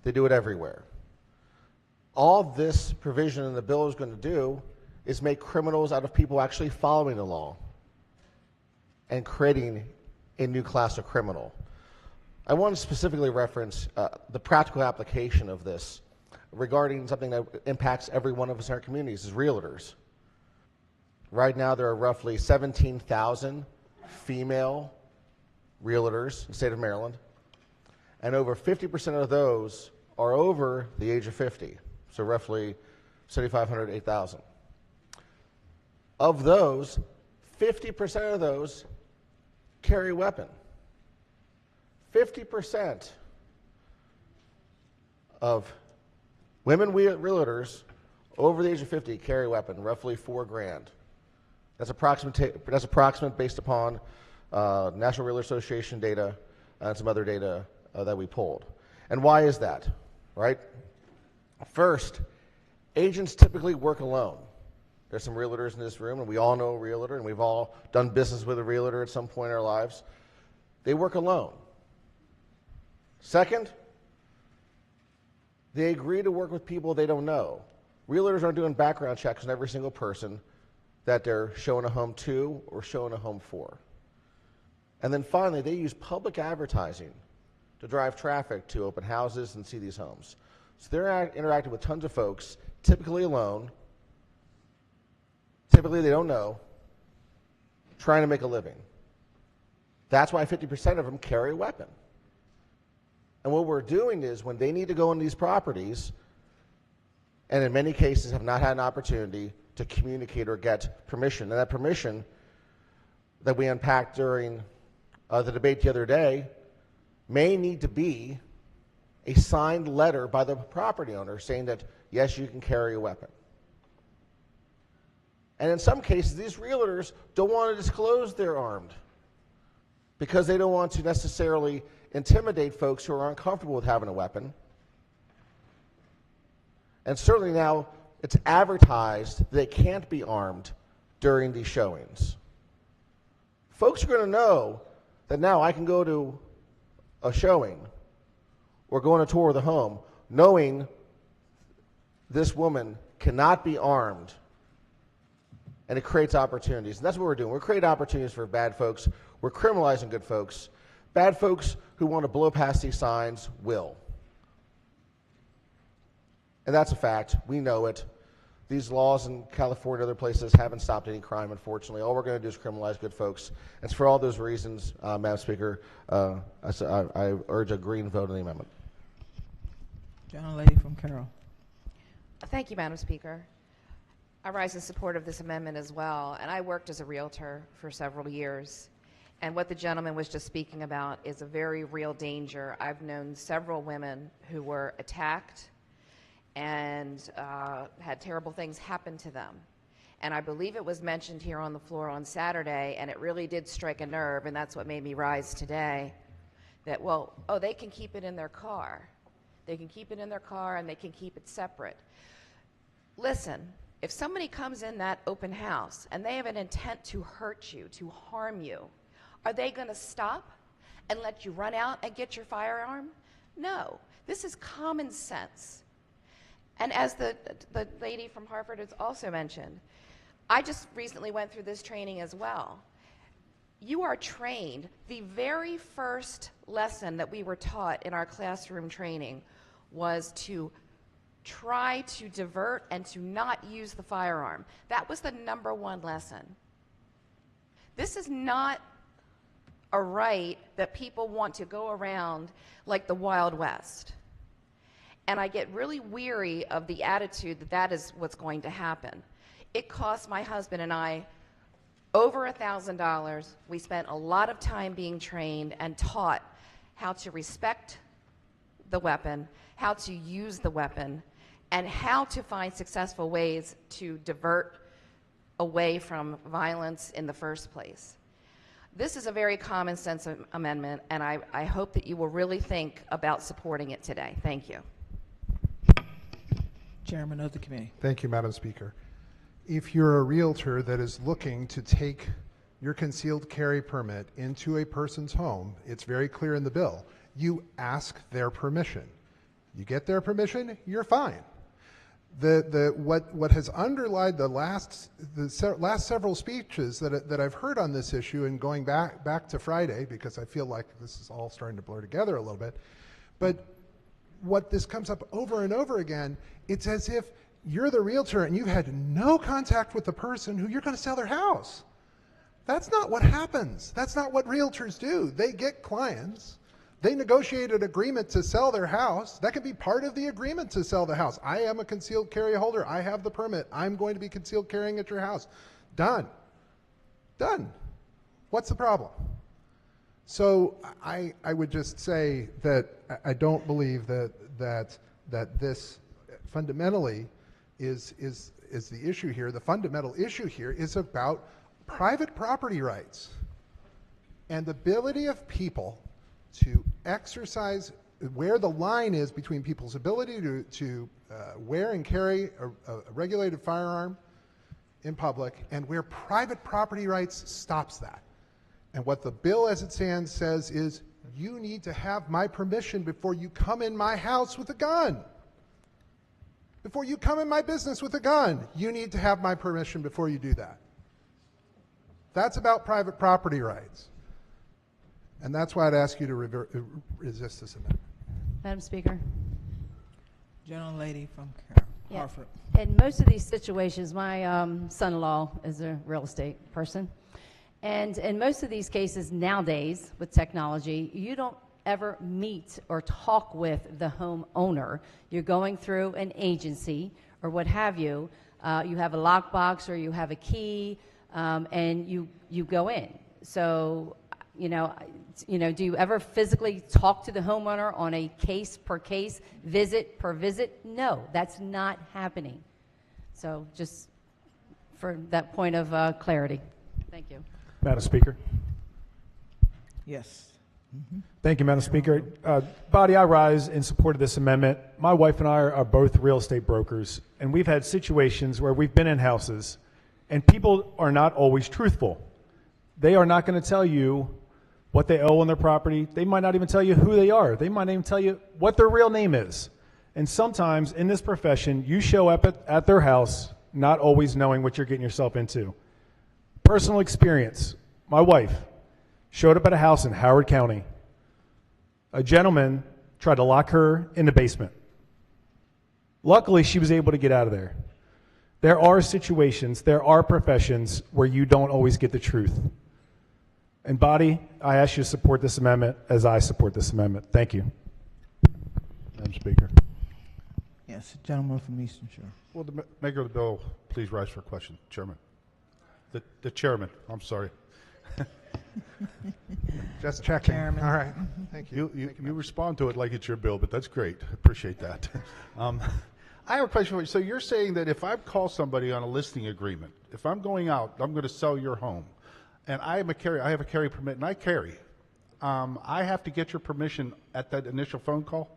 They do it everywhere. All this provision in the bill is going to do is make criminals out of people actually following the law and creating a new class of criminal. I want to specifically reference the practical application of this regarding something that impacts every one of us in our communities, is realtors. Right now, there are roughly 17,000 female realtors in the state of Maryland, and over 50% of those are over the age of 50, so roughly 7,500 to 8,000. Of those, 50% of those carry a weapon. 50% of women realtors over the age of 50 carry a weapon, roughly $4,000. That's approximate based upon National Realtor Association data and some other data that we pulled. And why is that, right? First, agents typically work alone. There's some realtors in this room, and we all know a realtor, and we've all done business with a realtor at some point in our lives. They work alone. Second, they agree to work with people they don't know. Realtors aren't doing background checks on every single person that they're showing a home to or showing a home for. And then finally, they use public advertising to drive traffic to open houses and see these homes. So they're interacting with tons of folks, typically alone, typically they don't know, trying to make a living. That's why 50% of them carry a weapon. And what we're doing is when they need to go on these properties, and in many cases have not had an opportunity to communicate or get permission, and that permission that we unpacked during the debate the other day may need to be a signed letter by the property owner saying that, yes, you can carry a weapon. And in some cases, these realtors don't want to disclose they're armed because they don't want to necessarily intimidate folks who are uncomfortable with having a weapon. And certainly now it's advertised they can't be armed during these showings. Folks are going to know that now I can go to a showing or go on a tour of the home knowing this woman cannot be armed, and it creates opportunities. And that's what we're doing. We're creating opportunities for bad folks. We're criminalizing good folks. Bad folks who want to blow past these signs will. And that's a fact. We know it. These laws in California and other places haven't stopped any crime, unfortunately. All we're going to do is criminalize good folks. And for all those reasons, Madam Speaker, I urge a green vote on the amendment. Gentlelady from Carroll. Thank you, Madam Speaker. I rise in support of this amendment as well, and I worked as a realtor for several years. And what the gentleman was just speaking about is a very real danger. I've known several women who were attacked and had terrible things happen to them. And I believe it was mentioned here on the floor on Saturday, and it really did strike a nerve, and that's what made me rise today, that, well, oh, they can keep it in their car. They can keep it in their car, and they can keep it separate. Listen, if somebody comes in that open house and they have an intent to hurt you, to harm you, are they going to stop and let you run out and get your firearm? No. This is common sense. And as the lady from Harvard has also mentioned, I just recently went through this training as well. You are trained. The very first lesson that we were taught in our classroom training was to try to divert and to not use the firearm. That was the #1 lesson. This is not a right that people want to go around like the Wild West. And I get really weary of the attitude that that is what's going to happen. It cost my husband and I over $1,000. We spent a lot of time being trained and taught how to respect the weapon, how to use the weapon, and how to find successful ways to divert away from violence in the first place. This is a very common sense amendment, and I hope that you will really think about supporting it today. Thank you. Chairman of the committee. Thank you, Madam Speaker. If you're a realtor that is looking to take your concealed carry permit into a person's home, it's very clear in the bill. You ask their permission. You get their permission, you're fine. What has underlined the last several speeches that I've heard on this issue, and going back to Friday, because I feel like this is all starting to blur together a little bit, but what this comes up over and over again, it's as if you're the realtor and you've had no contact with the person who you're going to sell their house. That's not what happens. That's not what realtors do. They get clients. They negotiate an agreement to sell their house. That can be part of the agreement to sell the house. I am a concealed carry holder. I have the permit. I'm going to be concealed carrying at your house. Done. Done. What's the problem? So I would just say that I don't believe that this fundamentally is the issue here. The fundamental issue here is about private property rights and the ability of people to exercise where the line is between people's ability to wear and carry a regulated firearm in public and where private property rights stops that. And what the bill as it stands says is, you need to have my permission before you come in my house with a gun. Before you come in my business with a gun, you need to have my permission before you do that. That's about private property rights. And that's why I'd ask you to resist this amendment. Madam Speaker. Gentlelady from Yeah. Hartford. In most of these situations, my son-in-law is a real estate person. And in most of these cases nowadays with technology, you don't ever meet or talk with the homeowner. You're going through an agency or what have you. You have a lockbox or you have a key, and you go in. So, do you ever physically talk to the homeowner on a case per case, visit per visit? No, that's not happening. So just for that point of clarity. Thank you. Madam Speaker. Yes. Thank you, Madam Speaker. Body, I rise in support of this amendment. My wife and I are both real estate brokers, and we've had situations where we've been in houses, and people are not always truthful. They are not going to tell you what they owe on their property. They might not even tell you who they are. They might not even tell you what their real name is. And sometimes in this profession, you show up at their house not always knowing what you're getting yourself into. Personal experience. My wife showed up at a house in Howard County. A gentleman tried to lock her in the basement. Luckily, she was able to get out of there. There are situations, there are professions where you don't always get the truth. And body, I ask you to support this amendment as I support this amendment. Thank you. Madam Speaker. Yes, gentleman from Eastern Shore. Will the maker of the bill please rise for a question, Chairman? The chairman, I'm sorry. Just checking. Chairman. All right. Thank you. You respond to it like it's your bill, but that's great. I appreciate that. I have a question for you. So you're saying that if I call somebody on a listing agreement, if I'm going out, I'm going to sell your home, and I have a carry permit, and I carry, I have to get your permission at that initial phone call?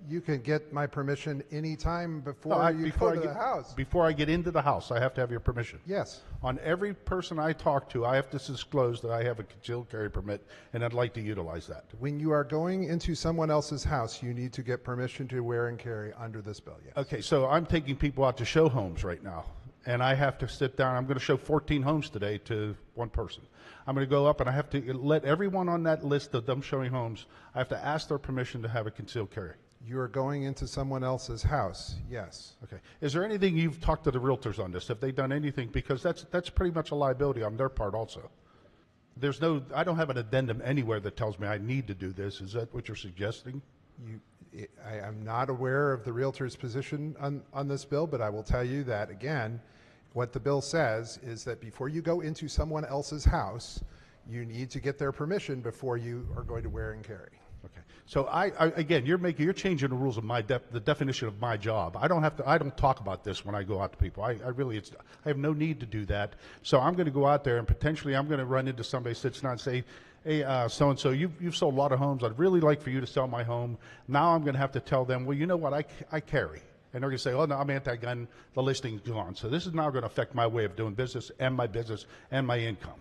You can get my permission anytime before you go to the house. Before I get into the house, I have to have your permission? Yes. On every person I talk to, I have to disclose that I have a concealed carry permit, and I'd like to utilize that. When you are going into someone else's house, you need to get permission to wear and carry under this bill, yes. Okay, so I'm taking people out to show homes right now, and I have to sit down. I'm going to show 14 homes today to one person. I'm going to go up, and I have to let everyone on that list of them showing homes, I have to ask their permission to have a concealed carry. You are going into someone else's house, yes. Okay. Is there anything you've talked to the realtors on this? Have they done anything? Because that's pretty much a liability on their part also. I don't have an addendum anywhere that tells me I need to do this. Is that what you're suggesting? I am not aware of the realtor's position on this bill, but I will tell you that, again, what the bill says is that before you go into someone else's house, you need to get their permission before you are going to wear and carry. Okay. So again, you're changing the rules of the definition of my job. I don't talk about this when I go out to people. I have no need to do that. So I'm going to go out there and potentially I'm going to run into somebody who sits down and say, hey, so-and-so, you've sold a lot of homes. I'd really like for you to sell my home. Now I'm going to have to tell them, well, you know what, I carry. And they're going to say, oh, no, I'm anti-gun. The listing's gone. So this is now going to affect my way of doing business and my income.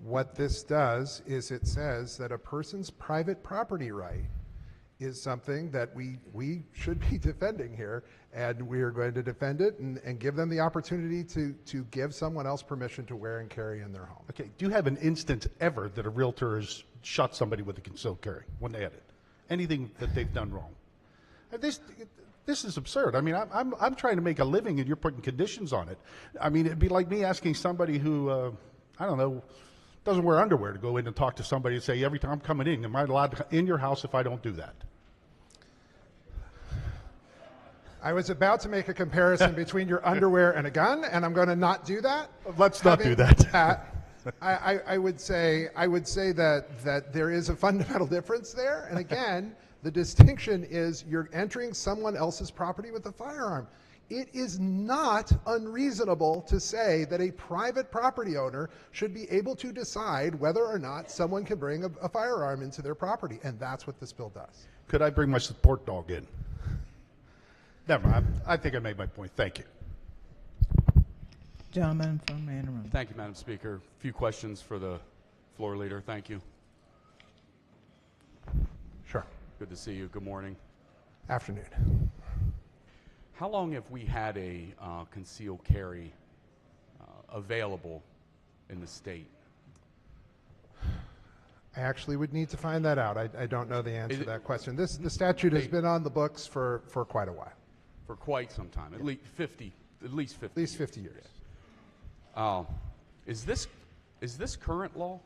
What this does is it says that a person's private property right is something that we should be defending here, and we are going to defend it and give them the opportunity to give someone else permission to wear and carry in their home. Okay, do you have an instance ever that a realtor has shot somebody with a concealed carry when they had it? Anything that they've done wrong? This is absurd. I mean, I'm trying to make a living, and you're putting conditions on it. I mean, it'd be like me asking somebody who, I don't know, doesn't wear underwear to go in and talk to somebody and say, every time I'm coming in, am I allowed to in your house if I don't do that? I was about to make a comparison between your underwear and a gun, and I'm going to not do that. Let's not do that. I would say that there is a fundamental difference there, and again, the distinction is you're entering someone else's property with a firearm. It is not unreasonable to say that a private property owner should be able to decide whether or not someone can bring a firearm into their property, and that's what this bill does. Could I bring my support dog in? Never mind. I think I made my point. Thank you. Gentleman from Anne Arundel. Thank you, Madam Speaker. A few questions for the floor leader. Thank you. Sure. Good to see you. Good morning. Afternoon. How long have we had a concealed carry available in the state? I actually would need to find that out. I don't know the answer to that question. The statute has been on the books for quite a while. For quite some time, at least 50 At least 50 years. Is this current law?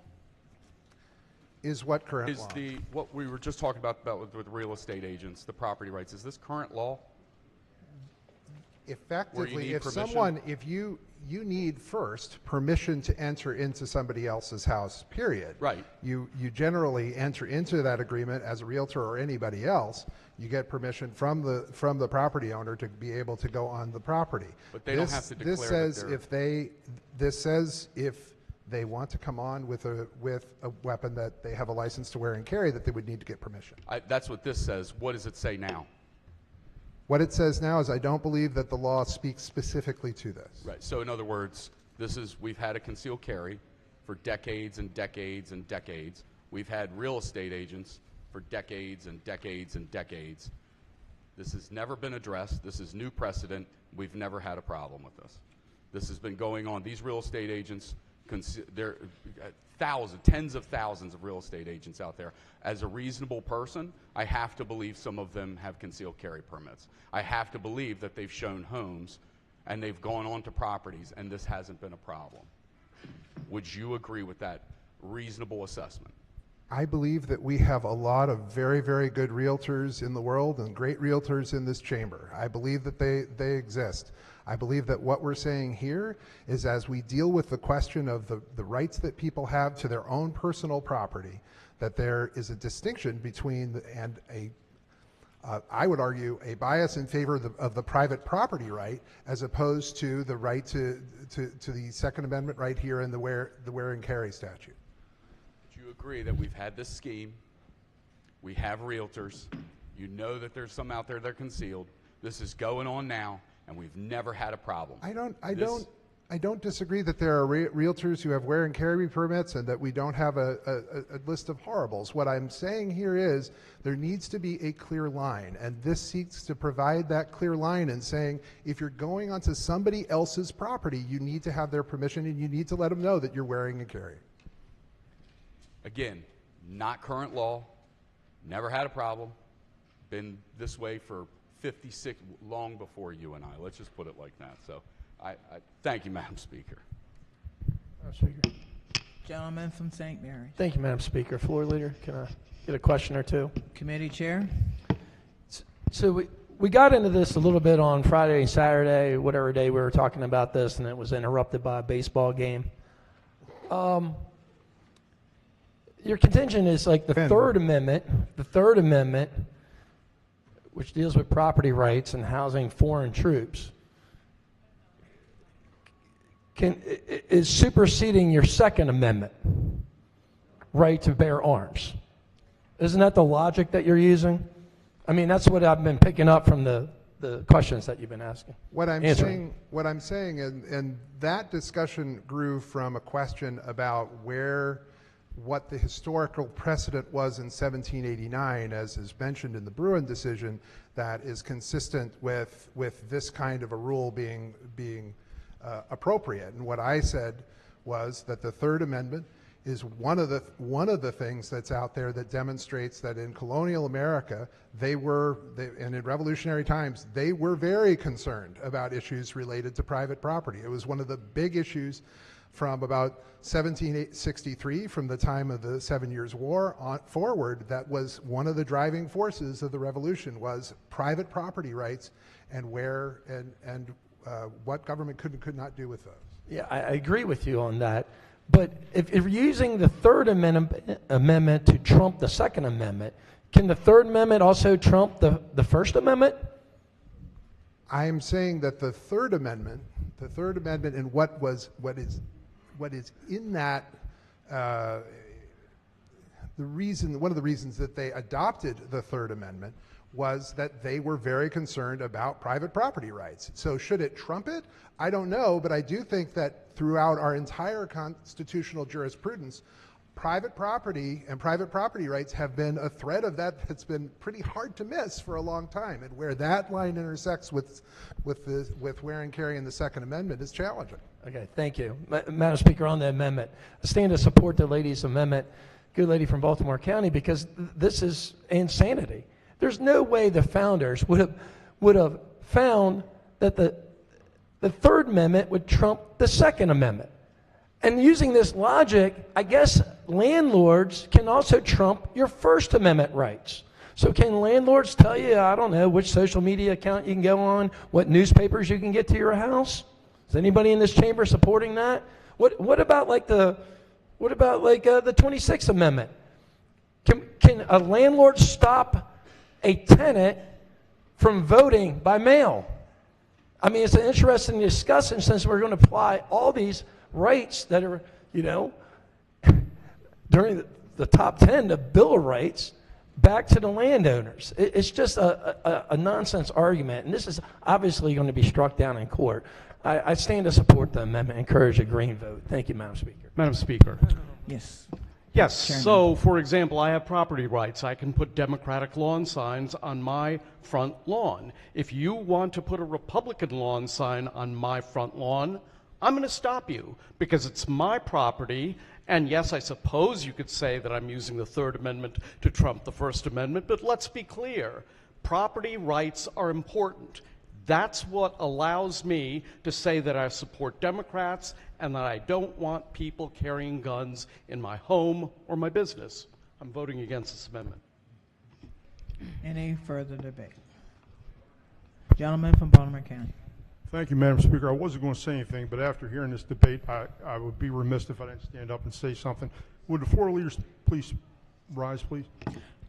Is what current Is law? What we were just talking about with real estate agents, the property rights, is this current law? Effectively, if permission? someone, if you need first permission to enter into somebody else's house, period. Right. You generally enter into that agreement as a realtor or anybody else. You get permission from the property owner to be able to go on the property. But they don't have to declare This says that they're... this says if they want to come on with a weapon that they have a license to wear and carry, that they would need to get permission. That's what this says. What does it say now? What it says now is I don't believe that the law speaks specifically to this. Right. So in other words, we've had a concealed carry for decades and decades and decades. We've had real estate agents for decades and decades and decades. This has never been addressed. This is new precedent. We've never had a problem with this. This has been going on. These real estate agents, there are tens of thousands of real estate agents out there. As a reasonable person, I have to believe some of them have concealed carry permits. I have to believe that they've shown homes and they've gone on to properties and this hasn't been a problem. Would you agree with that reasonable assessment? I believe that we have a lot of very, very good realtors in the world and great realtors in this chamber. I believe that they exist. I believe that what we're saying here is as we deal with the question of the rights that people have to their own personal property, that there is a distinction between, I would argue, a bias in favor of the private property right as opposed to the right to the Second Amendment right here in the wear and carry statute. Would you agree that we've had this scheme, we have realtors, you know that there's some out there that are concealed, this is going on now, and we've never had a problem? I don't disagree that there are realtors who have wear and carry permits and that we don't have a list of horribles. What I'm saying here is there needs to be a clear line, and this seeks to provide that clear line in saying if you're going onto somebody else's property, you need to have their permission and you need to let them know that you're wearing and carrying. Again, not current law, never had a problem, been this way for 56, long before you and I. Let's just put it like that. So I thank you, Madam Speaker. Madam Speaker. Gentleman from St. Mary's. Thank you, Madam Speaker. Floor leader, can I get a question or two? Committee chair. So we got into this a little bit on Friday and Saturday, whatever day we were talking about this, and it was interrupted by a baseball game. Your contention is like the Third Amendment, which deals with property rights and housing foreign troops, is superseding your Second Amendment right to bear arms. Isn't that the logic that you're using? I mean, that's what I've been picking up from the questions that you've been asking. What I'm saying, and that discussion grew from a question about where what the historical precedent was in 1789, as is mentioned in the Bruin decision, that is consistent with this kind of a rule being appropriate. And what I said was that the Third Amendment is one of the things that's out there that demonstrates that in colonial America, and in revolutionary times, they were very concerned about issues related to private property. It was one of the big issues from about 1763, from the time of the 7 Years' War on forward. That was one of the driving forces of the revolution, was private property rights and what government could and could not do with those. Yeah, I agree with you on that. But if you're using the Third Amendment to trump the Second Amendment, can the Third Amendment also trump the First Amendment? I am saying that the Third Amendment and what is in that, one of the reasons that they adopted the Third Amendment was that they were very concerned about private property rights. So should it trump it? I don't know, but I do think that throughout our entire constitutional jurisprudence, private property and private property rights have been a thread of that that's been pretty hard to miss for a long time. And where that line intersects with where and carry in the Second Amendment is challenging. Okay, thank you. Madam Speaker, on the amendment, I stand to support the lady's amendment, good lady from Baltimore County, because this is insanity. There's no way the founders would have found that the Third Amendment would trump the Second Amendment. And using this logic, I guess landlords can also trump your First Amendment rights. So can landlords tell you, I don't know, which social media account you can go on, what newspapers you can get to your house? Is anybody in this chamber supporting that? What about the 26th Amendment? Can a landlord stop a tenant from voting by mail? I mean, it's an interesting discussion, since we're going to apply all these rights that are, during the top 10, the Bill of Rights, back to the landowners. It's just a nonsense argument, and this is obviously going to be struck down in court. I stand to support the amendment and encourage a green vote. Thank you, Madam Speaker. Madam Speaker. Yes. Yes, Chairman. so for example, I have property rights. I can put Democratic lawn signs on my front lawn. If you want to put a Republican lawn sign on my front lawn, I'm going to stop you, because it's my property. And yes, I suppose you could say that I'm using the Third Amendment to trump the First Amendment, but let's be clear. Property rights are important. That's what allows me to say that I support Democrats and that I don't want people carrying guns in my home or my business. I'm voting against this amendment. Any further debate? Gentleman from Baltimore County. Thank you, Madam Speaker. I wasn't going to say anything, but after hearing this debate, I would be remiss if I didn't stand up and say something. Would the floor leaders please rise, please?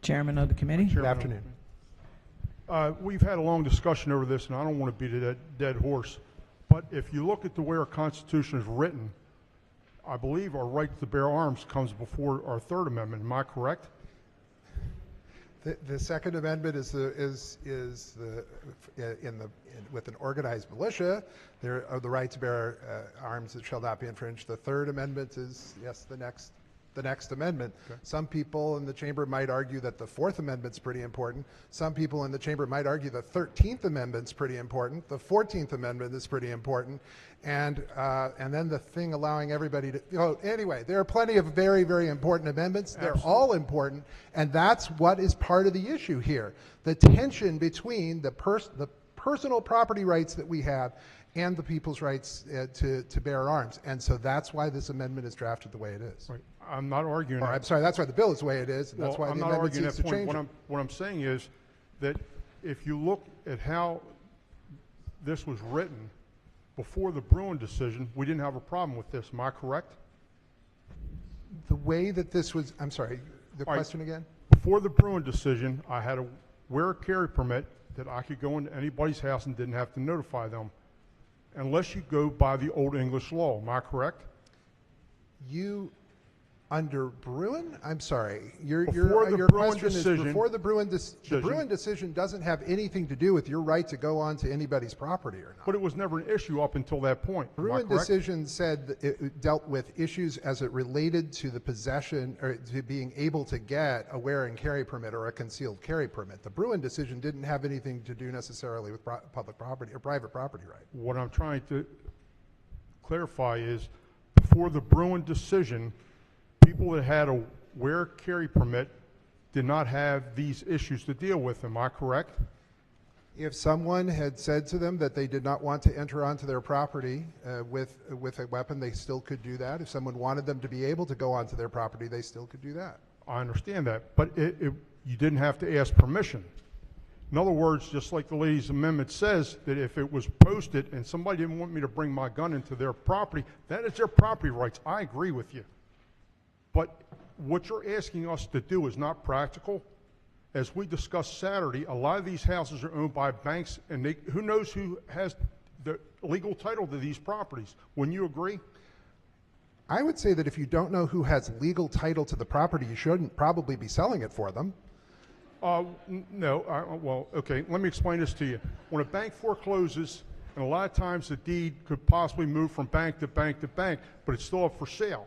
Chairman of the committee. Good afternoon. We've had a long discussion over this, and I don't want to beat a dead horse. But if you look at the way our Constitution is written, I believe our right to bear arms comes before our Third Amendment. Am I correct? The Second Amendment is with an organized militia, there are the right to bear arms that shall not be infringed. The Third Amendment is, yes, the next amendment. Okay. Some people in the chamber might argue that the Fourth Amendment's pretty important. Some people in the chamber might argue the 13th Amendment's pretty important. The 14th Amendment is pretty important. And then the thing allowing everybody to vote. Anyway, there are plenty of very, very important amendments. They're all important. And that's what is part of the issue here. The tension between the personal property rights that we have and the people's rights to bear arms. And so that's why this amendment is drafted the way it is. Right. I'm not arguing. I'm sorry, that's why the bill is the way it is. And that's why I'm the not amendment arguing seeks that to change point. it. What I'm saying is that if you look at how this was written before the Bruin decision, we didn't have a problem with this. Am I correct? The way that this was, I'm sorry, the question again? Before the Bruin decision, I had a wear a carry permit that I could go into anybody's house and didn't have to notify them, unless you go by the Old English law. Am I correct? Under Bruin? I'm sorry. Your Before the your Bruin question is decision- before the Bruin the Bruin decision doesn't have anything to do with your right to go onto anybody's property or not. But it was never an issue up until that point. Am I Bruin correct? decision said that it dealt with issues as it related to the possession or to being able to get a wear and carry permit or a concealed carry permit. The Bruin decision didn't have anything to do necessarily with public property or private property right. What I'm trying to clarify is, before the Bruin decision, people that had a wear carry permit did not have these issues to deal with. Am I correct? If someone had said to them that they did not want to enter onto their property with a weapon, they still could do that. If someone wanted them to be able to go onto their property, they still could do that. I understand that, but you didn't have to ask permission. In other words, just like the lady's amendment says, that if it was posted and somebody didn't want me to bring my gun into their property, that is their property rights. I agree with you. But what you're asking us to do is not practical. As we discussed Saturday, a lot of these houses are owned by banks, and who knows who has the legal title to these properties. Wouldn't you agree? I would say that if you don't know who has legal title to the property, you shouldn't probably be selling it for them. No. Well, okay, let me explain this to you. When a bank forecloses, and a lot of times the deed could possibly move from bank to bank to bank, but it's still up for sale.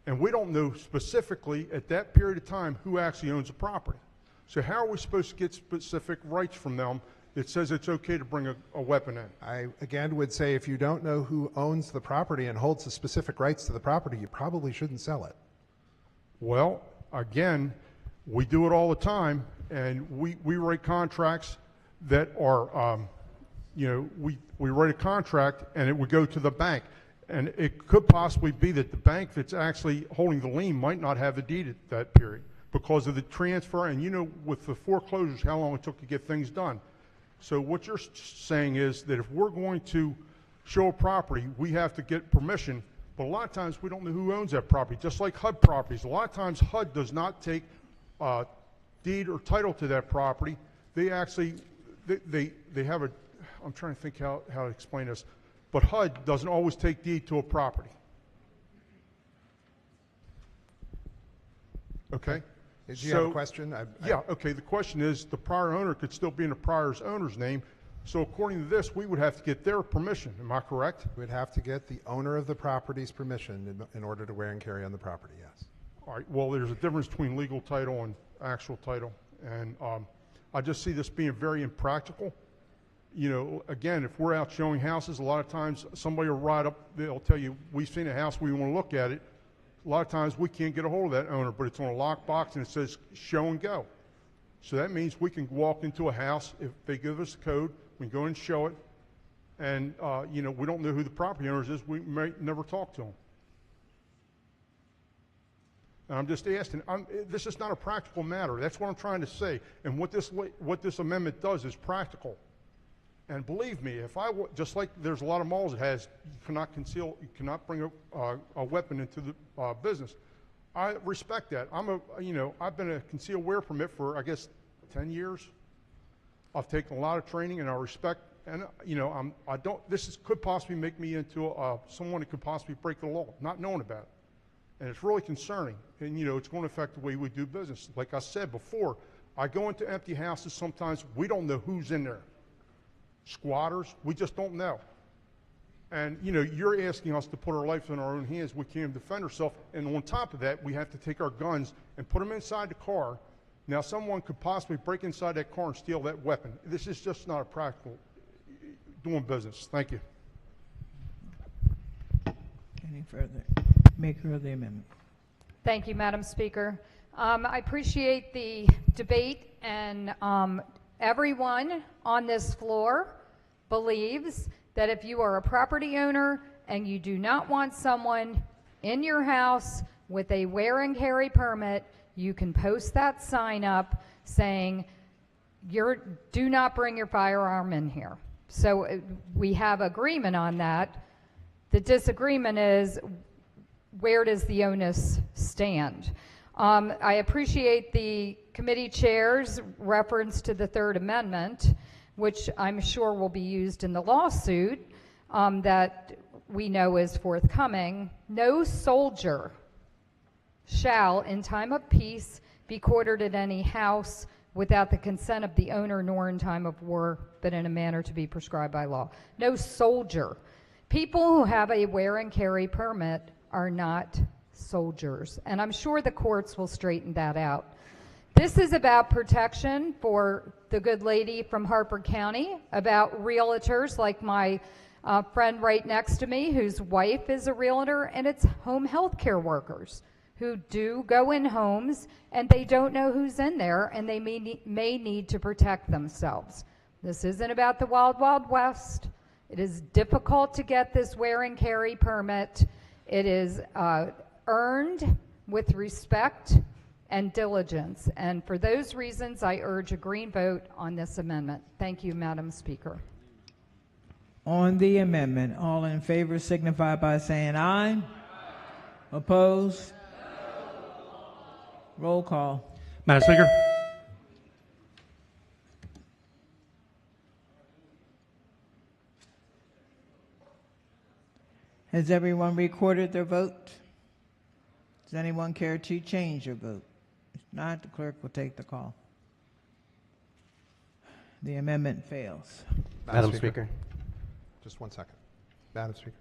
And we don't know specifically at that period of time who actually owns the property. So how are we supposed to get specific rights from them that says it's okay to bring a weapon in? I, again, would say if you don't know who owns the property and holds the specific rights to the property, you probably shouldn't sell it. Well, again, we do it all the time, and we write contracts that are, we write a contract and it would go to the bank. And it could possibly be that the bank that's actually holding the lien might not have a deed at that period because of the transfer. And with the foreclosures, how long it took to get things done. So what you're saying is that if we're going to show a property, we have to get permission. But a lot of times we don't know who owns that property, just like HUD properties. A lot of times HUD does not take deed or title to that property. They actually, they have a, I'm trying to think how to explain this. But HUD doesn't always take deed to a property. Okay? Do you have a question? Yeah, okay. The question is, the prior owner could still be in the prior owner's name. So according to this, we would have to get their permission. Am I correct? We'd have to get the owner of the property's permission in order to wear and carry on the property, yes. All right. Well, there's a difference between legal title and actual title. And I just see this being very impractical. Again, if we're out showing houses, a lot of times somebody will ride up, they'll tell you, we've seen a house, we want to look at it. A lot of times we can't get a hold of that owner, but it's on a lockbox and it says show and go. So that means we can walk into a house, if they give us the code, we can go and show it, and we don't know who the property owner is, we may never talk to them. And I'm just asking, this is not a practical matter. That's what I'm trying to say. And what this amendment does is practical. And believe me, just like there's a lot of malls that has, you cannot bring a weapon into the business. I respect that. I've been a concealed wear permit for, I guess, 10 years. I've taken a lot of training, and I respect, and could possibly make me into someone that could possibly break the law, not knowing about it. And it's really concerning, and it's going to affect the way we do business. Like I said before, I go into empty houses sometimes, we don't know who's in there. Squatters, we just don't know. And you're asking us to put our life in our own hands. We can't defend ourselves. And on top of that, we have to take our guns and put them inside the car. Now, someone could possibly break inside that car and steal that weapon. This is just not a practical doing business. Thank you. Any further? Maker of the amendment. Thank you, Madam Speaker. I appreciate the debate, and everyone on this floor believes that if you are a property owner and you do not want someone in your house with a wear and carry permit, you can post that sign up saying, do not bring your firearm in here. So we have agreement on that. The disagreement is, where does the onus stand? I appreciate the committee chair's reference to the Third Amendment, which I'm sure will be used in the lawsuit that we know is forthcoming. No soldier shall, in time of peace, be quartered at any house without the consent of the owner, nor in time of war, but in a manner to be prescribed by law. No soldier. People who have a wear and carry permit are not soldiers, and I'm sure the courts will straighten that out. This is about protection for the good lady from Harper County, about realtors like my friend right next to me whose wife is a realtor, and it's home health care workers who do go in homes and they don't know who's in there, and they may need to protect themselves. This isn't about the Wild Wild West. It is difficult to get this wear and carry permit. It is earned with respect and diligence, and for those reasons I urge a green vote on this amendment. Thank you, Madam Speaker. On the amendment, all in favor signify by saying aye. Opposed? Roll call. Madam Speaker. Has everyone recorded their vote? Does anyone care to change your vote? If not, the clerk will take the call. The amendment fails. Madam Speaker. Just 1 second. Madam Speaker.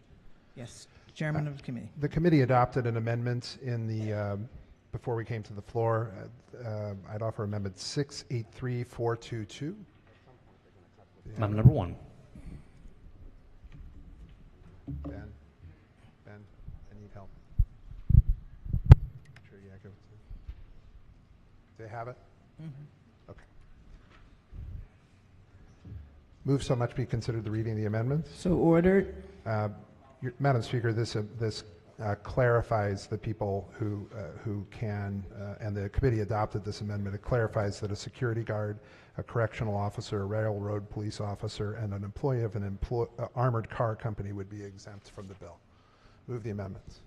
Yes, Chairman of the committee. The committee adopted an amendment in the, before we came to the floor. I'd offer amendment 683422. Amendment number 1. Ben, I need help. Sure you echo. Do they have it? Okay. Move so much be considered the reading of the amendment. So ordered. Madam Speaker, this clarifies the people who can, and the committee adopted this amendment. It clarifies that a security guard, a correctional officer, a railroad police officer, and an employee of an armored car company would be exempt from the bill. Move the amendments.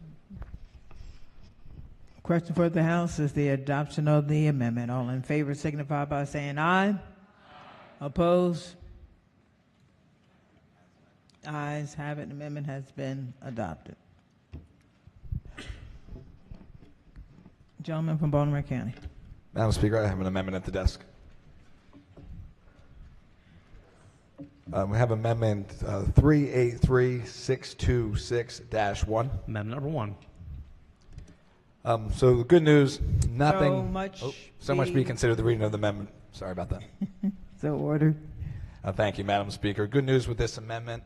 Question for the House is the adoption of the amendment. All in favor signify by saying aye. Opposed? Ayes have it. The amendment has been adopted. Gentleman from Baltimore County. Madam Speaker, I have an amendment at the desk. We have amendment 383626-1. Amendment number 1. So the good news, nothing. So much be considered the reading of the amendment. Sorry about that. So ordered. Thank you, Madam Speaker. Good news with this amendment.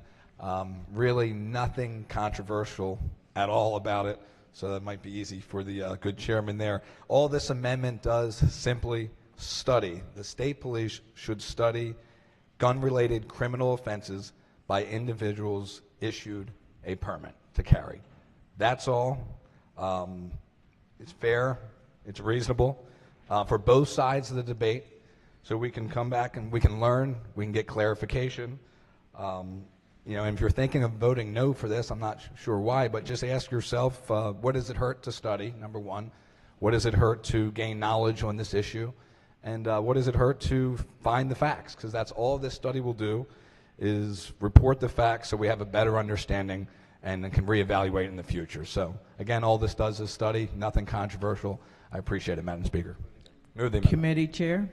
Really nothing controversial at all about it, so that might be easy for the good chairman there. All this amendment does simply study. The state police should study gun-related criminal offenses by individuals issued a permit to carry. That's all. It's fair. It's reasonable for both sides of the debate, so we can come back and we can learn, we can get clarification. You know, and if you're thinking of voting no for this, I'm not sure why, but just ask yourself, what does it hurt to study, number one? What does it hurt to gain knowledge on this issue? And what does it hurt to find the facts? Because that's all this study will do, is report the facts so we have a better understanding and then can reevaluate in the future. So, again, all this does is study, nothing controversial. I appreciate it, Madam Speaker. Move the amendment. Committee Chair.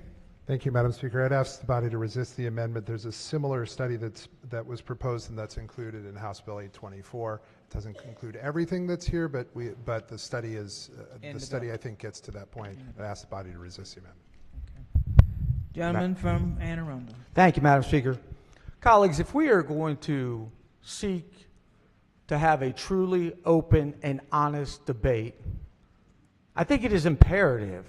Thank you, Madam Speaker. I'd ask the body to resist the amendment. There's a similar study that was proposed and that's included in House Bill 824. It doesn't include everything that's here, but the study is I think gets to that point. I ask the body to resist the amendment. Gentleman from Anne Arundel. Thank you, Madam Speaker. Colleagues, if we are going to seek to have a truly open and honest debate, I think it is imperative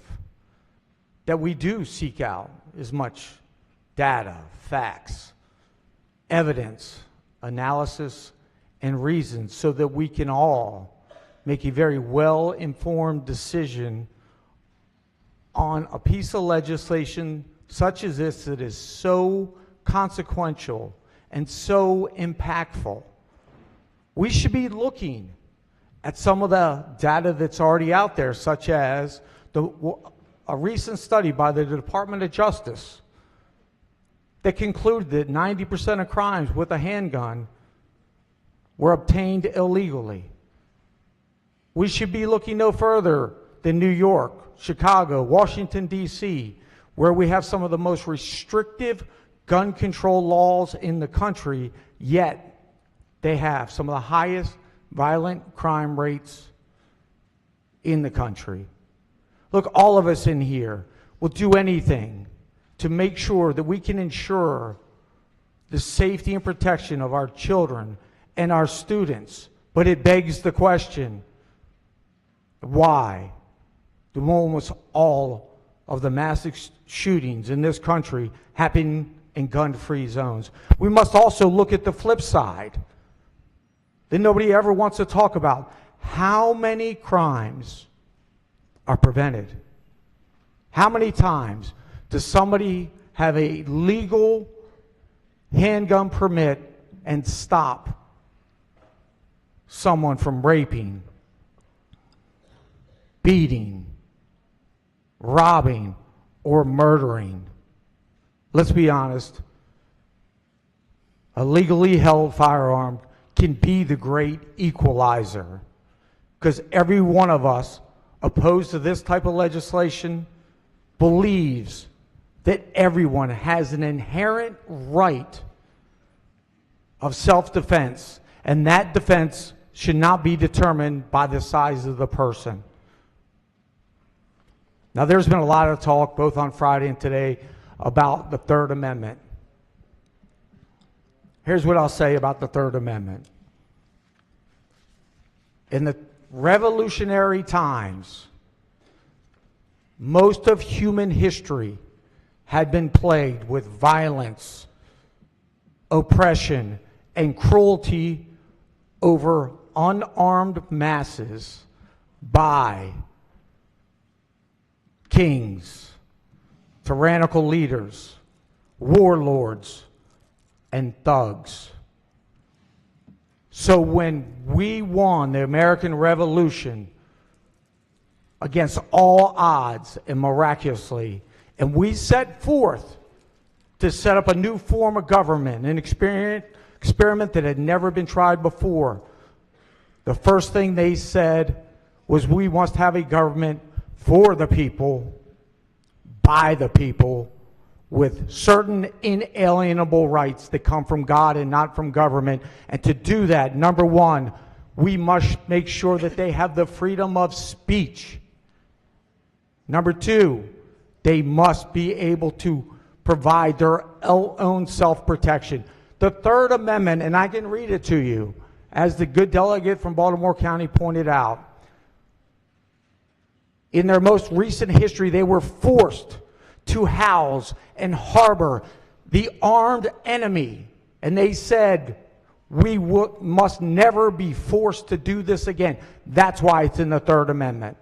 that we do seek out as much data, facts, evidence, analysis, and reasons so that we can all make a very well-informed decision on a piece of legislation such as this that is so consequential and so impactful. We should be looking at some of the data that's already out there, such as a recent study by the Department of Justice that concluded that 90% of crimes with a handgun were obtained illegally. We should be looking no further than New York, Chicago, Washington, D.C., where we have some of the most restrictive gun control laws in the country, yet they have some of the highest violent crime rates in the country. Look, all of us in here will do anything to make sure that we can ensure the safety and protection of our children and our students. But it begs the question, why do almost all of the massive shootings in this country happen in gun-free zones? We must also look at the flip side that nobody ever wants to talk about. How many crimes are prevented? How many times does somebody have a legal handgun permit and stop someone from raping, beating, robbing, or murdering? Let's be honest. A legally held firearm can be the great equalizer, because every one of us opposed to this type of legislation believes that everyone has an inherent right of self-defense, and that defense should not be determined by the size of the person. Now, there's been a lot of talk, both on Friday and today, about the Third Amendment. Here's what I'll say about the Third Amendment. In the revolutionary times, most of human history had been plagued with violence, oppression, and cruelty over unarmed masses by kings, tyrannical leaders, warlords, and thugs. So when we won the American Revolution against all odds and miraculously, and we set forth to set up a new form of government, an experiment that had never been tried before, the first thing they said was, we must have a government for the people, by the people, with certain inalienable rights that come from God and not from government. And to do that, number one, we must make sure that they have the freedom of speech. Number two, they must be able to provide their own self-protection. The Third Amendment, and I can read it to you, as the good delegate from Baltimore County pointed out, in their most recent history, they were forced to house and harbor the armed enemy. And they said, we must never be forced to do this again. That's why it's in the Third Amendment.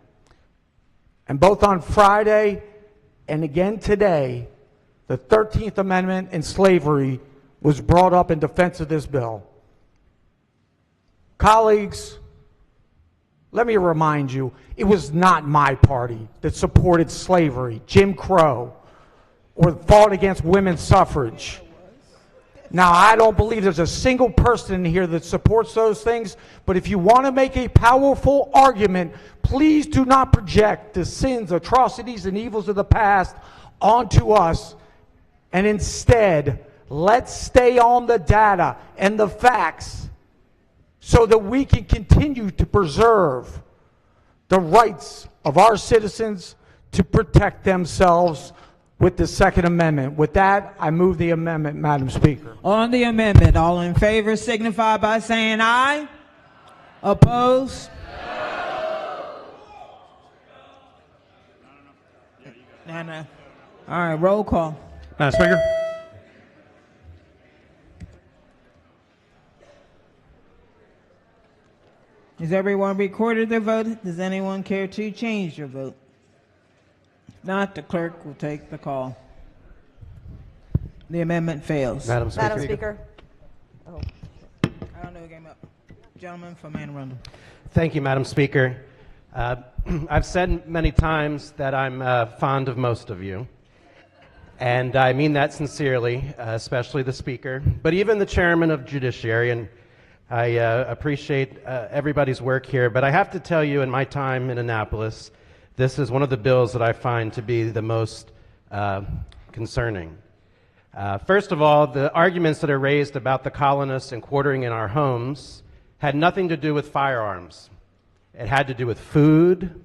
And both on Friday and again today, the 13th Amendment and slavery was brought up in defense of this bill. Colleagues, let me remind you, it was not my party that supported slavery, Jim Crow, or fought against women's suffrage. Now, I don't believe there's a single person in here that supports those things, but if you want to make a powerful argument, please do not project the sins, atrocities, and evils of the past onto us, and instead, let's stay on the data and the facts so that we can continue to preserve the rights of our citizens to protect themselves with the Second Amendment. With that, I move the amendment, Madam Speaker. On the amendment, all in favor signify by saying aye. Opposed? No. All right, roll call. Madam Speaker. Has everyone recorded their vote? Does anyone care to change their vote? If not, the clerk will take the call. The amendment fails. Madam Speaker. Madam Speaker. Oh. I don't know who came up. Gentleman from Anne Arundel. Thank you, Madam Speaker. I've said many times that I'm fond of most of you, and I mean that sincerely, especially the Speaker, but even the Chairman of Judiciary, and I appreciate everybody's work here, but I have to tell you, in my time in Annapolis, this is one of the bills that I find to be the most concerning. First of all, the arguments that are raised about the colonists and quartering in our homes had nothing to do with firearms. It had to do with food.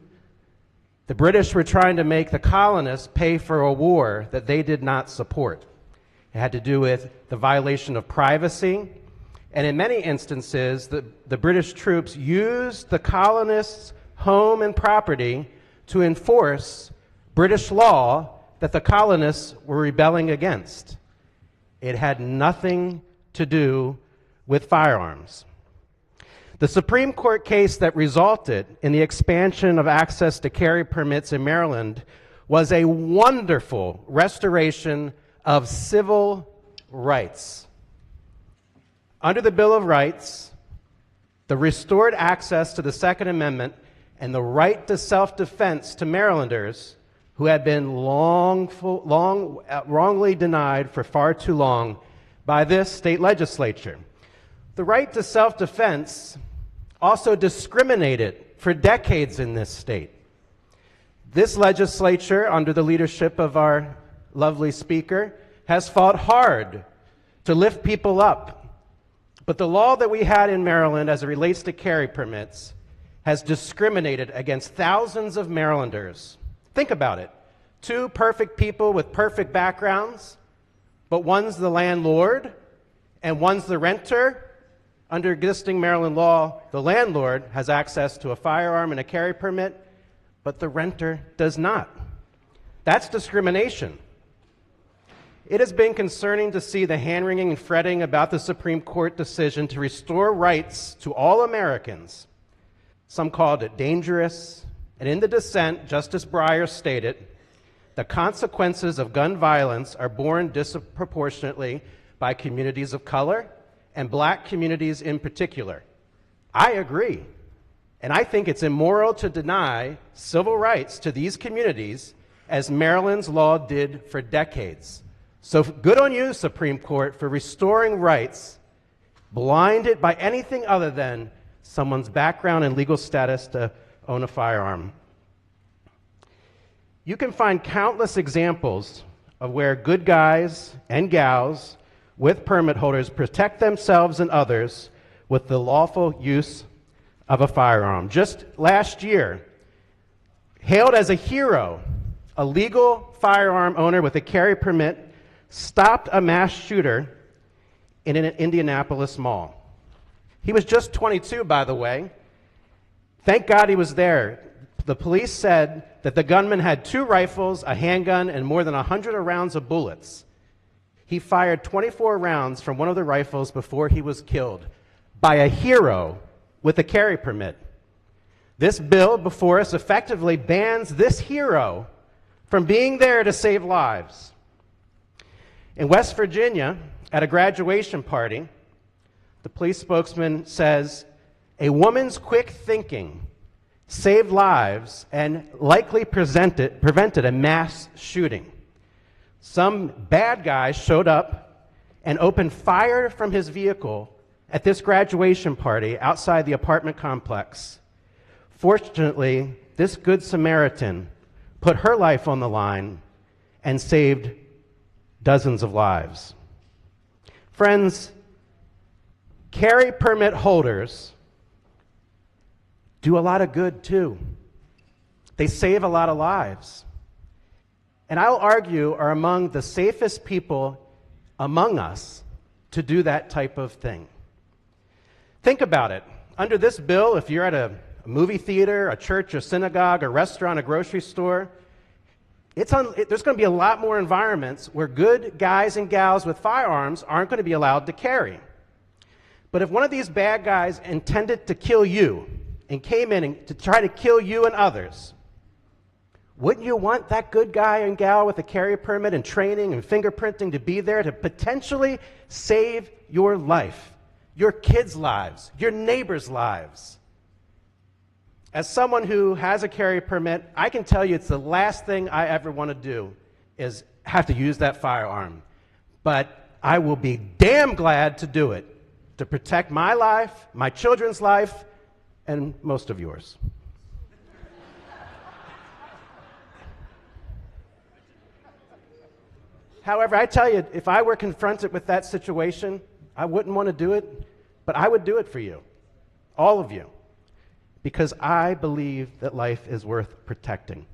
The British were trying to make the colonists pay for a war that they did not support. It had to do with the violation of privacy. And in many instances, the British troops used the colonists' home and property to enforce British law that the colonists were rebelling against. It had nothing to do with firearms. The Supreme Court case that resulted in the expansion of access to carry permits in Maryland was a wonderful restoration of civil rights. Under the Bill of Rights, the restored access to the Second Amendment and the right to self-defense to Marylanders who had been wrongly denied for far too long by this state legislature. The right to self-defense also discriminated for decades in this state. This legislature, under the leadership of our lovely speaker, has fought hard to lift people up. But the law that we had in Maryland as it relates to carry permits has discriminated against thousands of Marylanders. Think about it. Two perfect people with perfect backgrounds, but one's the landlord and one's the renter. Under existing Maryland law, the landlord has access to a firearm and a carry permit, but the renter does not. That's discrimination. It has been concerning to see the hand-wringing and fretting about the Supreme Court decision to restore rights to all Americans. Some called it dangerous, and in the dissent, Justice Breyer stated, the consequences of gun violence are borne disproportionately by communities of color, and black communities in particular. I agree. And I think it's immoral to deny civil rights to these communities as Maryland's law did for decades. So good on you, Supreme Court, for restoring rights blinded by anything other than someone's background and legal status to own a firearm. You can find countless examples of where good guys and gals with permit holders protect themselves and others with the lawful use of a firearm. Just last year, hailed as a hero, a legal firearm owner with a carry permit stopped a mass shooter in an Indianapolis mall. He was just 22, by the way. Thank God he was there. The police said that the gunman had 2 rifles, a handgun, and more than 100 rounds of bullets. He fired 24 rounds from one of the rifles before he was killed by a hero with a carry permit. This bill before us effectively bans this hero from being there to save lives. In West Virginia, at a graduation party, the police spokesman says, a woman's quick thinking saved lives and likely prevented a mass shooting. Some bad guy showed up and opened fire from his vehicle at this graduation party outside the apartment complex. Fortunately, this Good Samaritan put her life on the line and saved dozens of lives. Friends, carry permit holders do a lot of good too. They save a lot of lives. And I'll argue are among the safest people among us to do that type of thing. Think about it. Under this bill, if you're at a movie theater, a church, a synagogue, a restaurant, a grocery store, there's going to be a lot more environments where good guys and gals with firearms aren't going to be allowed to carry. But if one of these bad guys intended to kill you and came in to try to kill you and others, wouldn't you want that good guy and gal with a carry permit and training and fingerprinting to be there to potentially save your life, your kids' lives, your neighbors' lives? As someone who has a carry permit, I can tell you it's the last thing I ever want to do is have to use that firearm. But I will be damn glad to do it to protect my life, my children's life, and most of yours. However, I tell you, if I were confronted with that situation, I wouldn't want to do it, but I would do it for you, all of you, because I believe that life is worth protecting.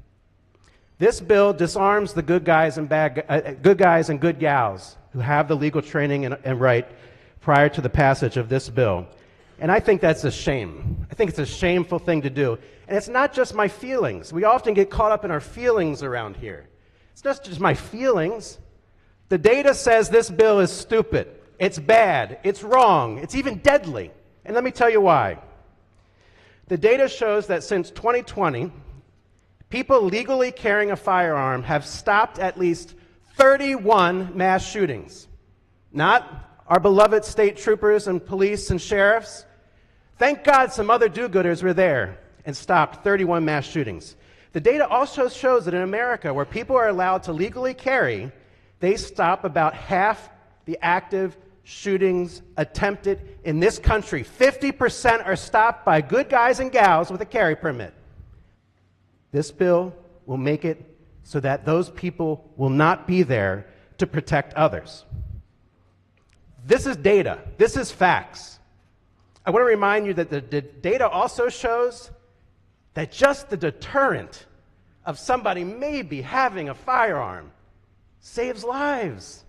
This bill disarms the good guys and good gals who have the legal training and right prior to the passage of this bill. And I think that's a shame. I think it's a shameful thing to do. And it's not just my feelings. We often get caught up in our feelings around here. It's not just my feelings. The data says this bill is stupid. It's bad. It's wrong. It's even deadly. And let me tell you why. The data shows that since 2020, people legally carrying a firearm have stopped at least 31 mass shootings. Not our beloved state troopers and police and sheriffs. Thank God some other do-gooders were there and stopped 31 mass shootings. The data also shows that in America, where people are allowed to legally carry, they stop about half the active shootings attempted in this country. 50% are stopped by good guys and gals with a carry permit. This bill will make it so that those people will not be there to protect others. This is data. This is facts. I want to remind you that the data also shows that just the deterrent of somebody maybe having a firearm saves lives.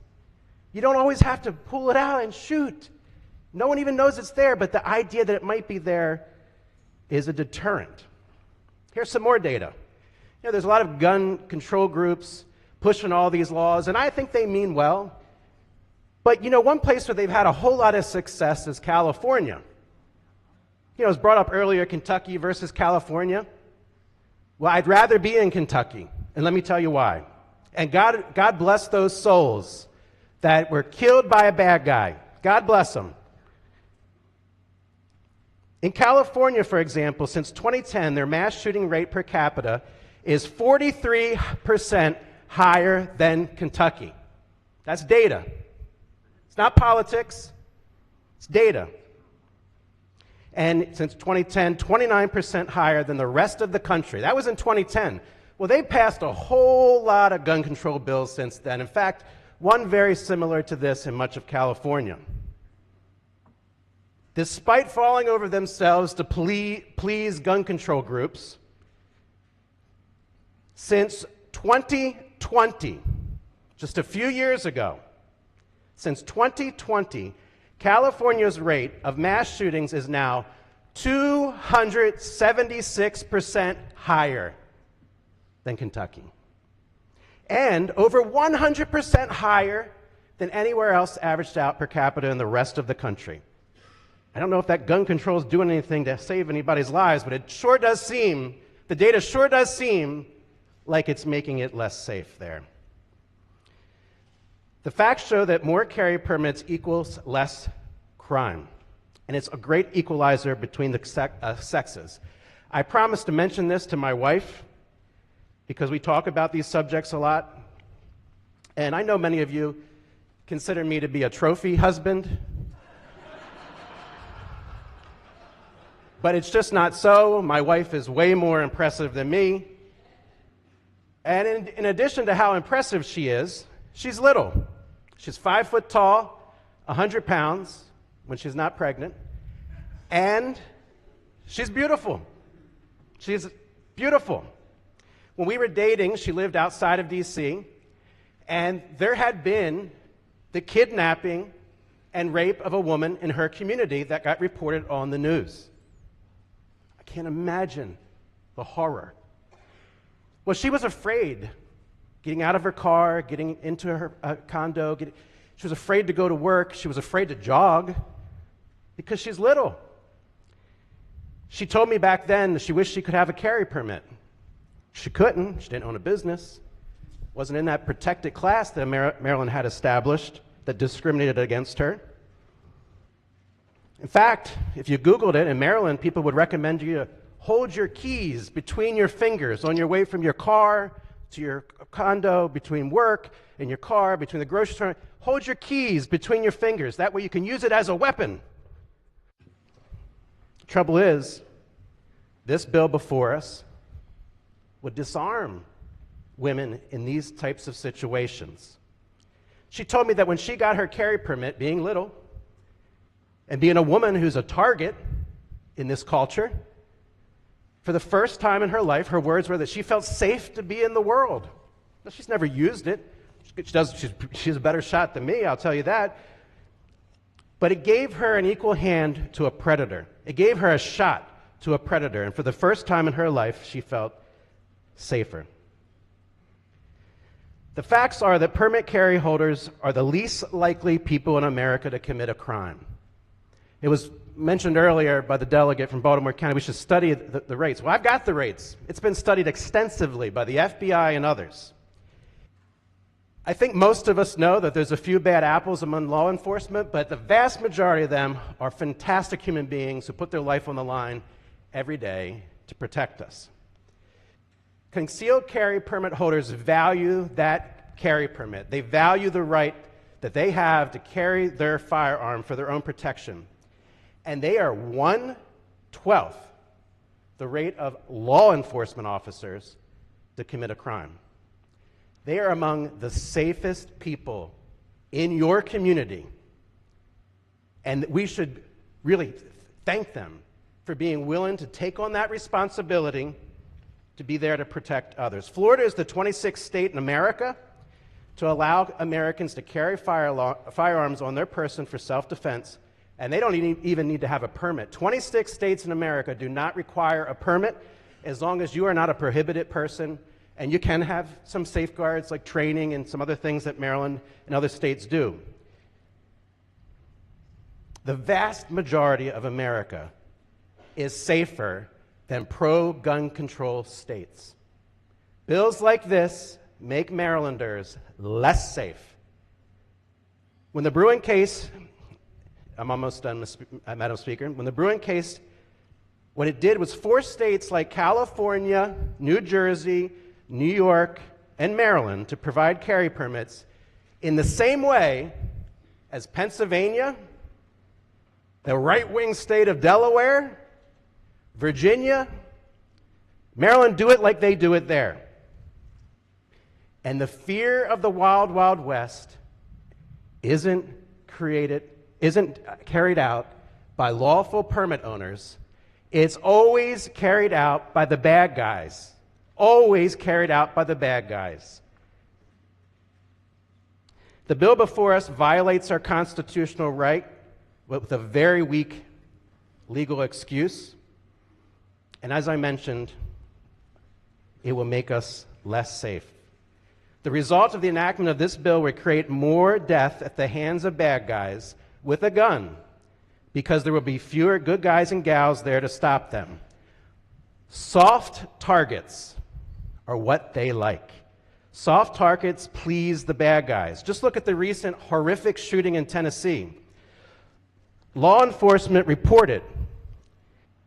You don't always have to pull it out and shoot. No one even knows it's there, but the idea that it might be there is a deterrent. Here's some more data. You know, there's a lot of gun control groups pushing all these laws, and I think they mean well. But, you know, one place where they've had a whole lot of success is California. You know, it was brought up earlier, Kentucky versus California. Well, I'd rather be in Kentucky, and let me tell you why. And God bless those souls that were killed by a bad guy. God bless them. In California, for example, since 2010, their mass shooting rate per capita is 43% higher than Kentucky. That's data. It's not politics, it's data. And since 2010, 29% higher than the rest of the country. That was in 2010. Well, they passed a whole lot of gun control bills since then. In fact, one very similar to this in much of California. Despite falling over themselves to please gun control groups, since 2020, just a few years ago, since 2020, California's rate of mass shootings is now 276% higher than Kentucky, and over 100% higher than anywhere else averaged out per capita in the rest of the country. I don't know if that gun control is doing anything to save anybody's lives, but it sure does seem, the data sure does seem like it's making it less safe there. The facts show that more carry permits equals less crime, and it's a great equalizer between the sexes. I promised to mention this to my wife because we talk about these subjects a lot, and I know many of you consider me to be a trophy husband, but it's just not so. My wife is way more impressive than me, and in addition to how impressive she is, she's little. She's 5 foot tall, 100 pounds when she's not pregnant, and she's beautiful. She's beautiful. When we were dating, she lived outside of D.C., and there had been the kidnapping and rape of a woman in her community that got reported on the news. I can't imagine the horror. Well, she was afraid getting out of her car, getting into her condo. She was afraid to go to work. She was afraid to jog because she's little. She told me back then that she wished she could have a carry permit. She couldn't. She didn't own a business. Wasn't in that protected class that Maryland had established that discriminated against her. In fact, if you Googled it, in Maryland, people would recommend you to hold your keys between your fingers on your way from your car to your condo, between work and your car, between the grocery store. Hold your keys between your fingers. That way you can use it as a weapon. The trouble is, this bill before us would disarm women in these types of situations. She told me that when she got her carry permit, being little, and being a woman who's a target in this culture, for the first time in her life, her words were that she felt safe to be in the world. Now, she's never used it. She's a better shot than me, I'll tell you that. But it gave her an equal hand to a predator. It gave her a shot to a predator. And for the first time in her life, she felt safer. The facts are that permit carry holders are the least likely people in America to commit a crime. It was mentioned earlier by the delegate from Baltimore County, we should study the rates. Well, I've got the rates. It's been studied extensively by the FBI and others. I think most of us know that there's a few bad apples among law enforcement, but the vast majority of them are fantastic human beings who put their life on the line every day to protect us. Concealed carry permit holders value that carry permit. They value the right that they have to carry their firearm for their own protection. And they are 1/12 the rate of law enforcement officers to commit a crime. They are among the safest people in your community. And we should really thank them for being willing to take on that responsibility to be there to protect others. Florida is the 26th state in America to allow Americans to carry firearms on their person for self-defense, and they don't even need to have a permit. 26 states in America do not require a permit as long as you are not a prohibited person, and you can have some safeguards like training and some other things that Maryland and other states do. The vast majority of America is safer than pro-gun control states. Bills like this make Marylanders less safe. When the Bruen case, I'm almost done, Madam Speaker. When the Bruen case, what it did was force states like California, New Jersey, New York, and Maryland to provide carry permits in the same way as Pennsylvania, the right-wing state of Delaware, Virginia, Maryland do it like they do it there. And the fear of the wild, wild west isn't carried out by lawful permit owners. It's always carried out by the bad guys. Always carried out by the bad guys. The bill before us violates our constitutional right with a very weak legal excuse. And as I mentioned, it will make us less safe. The result of the enactment of this bill will create more death at the hands of bad guys with a gun because there will be fewer good guys and gals there to stop them. Soft targets are what they like. Soft targets please the bad guys. Just look at the recent horrific shooting in Tennessee. Law enforcement reported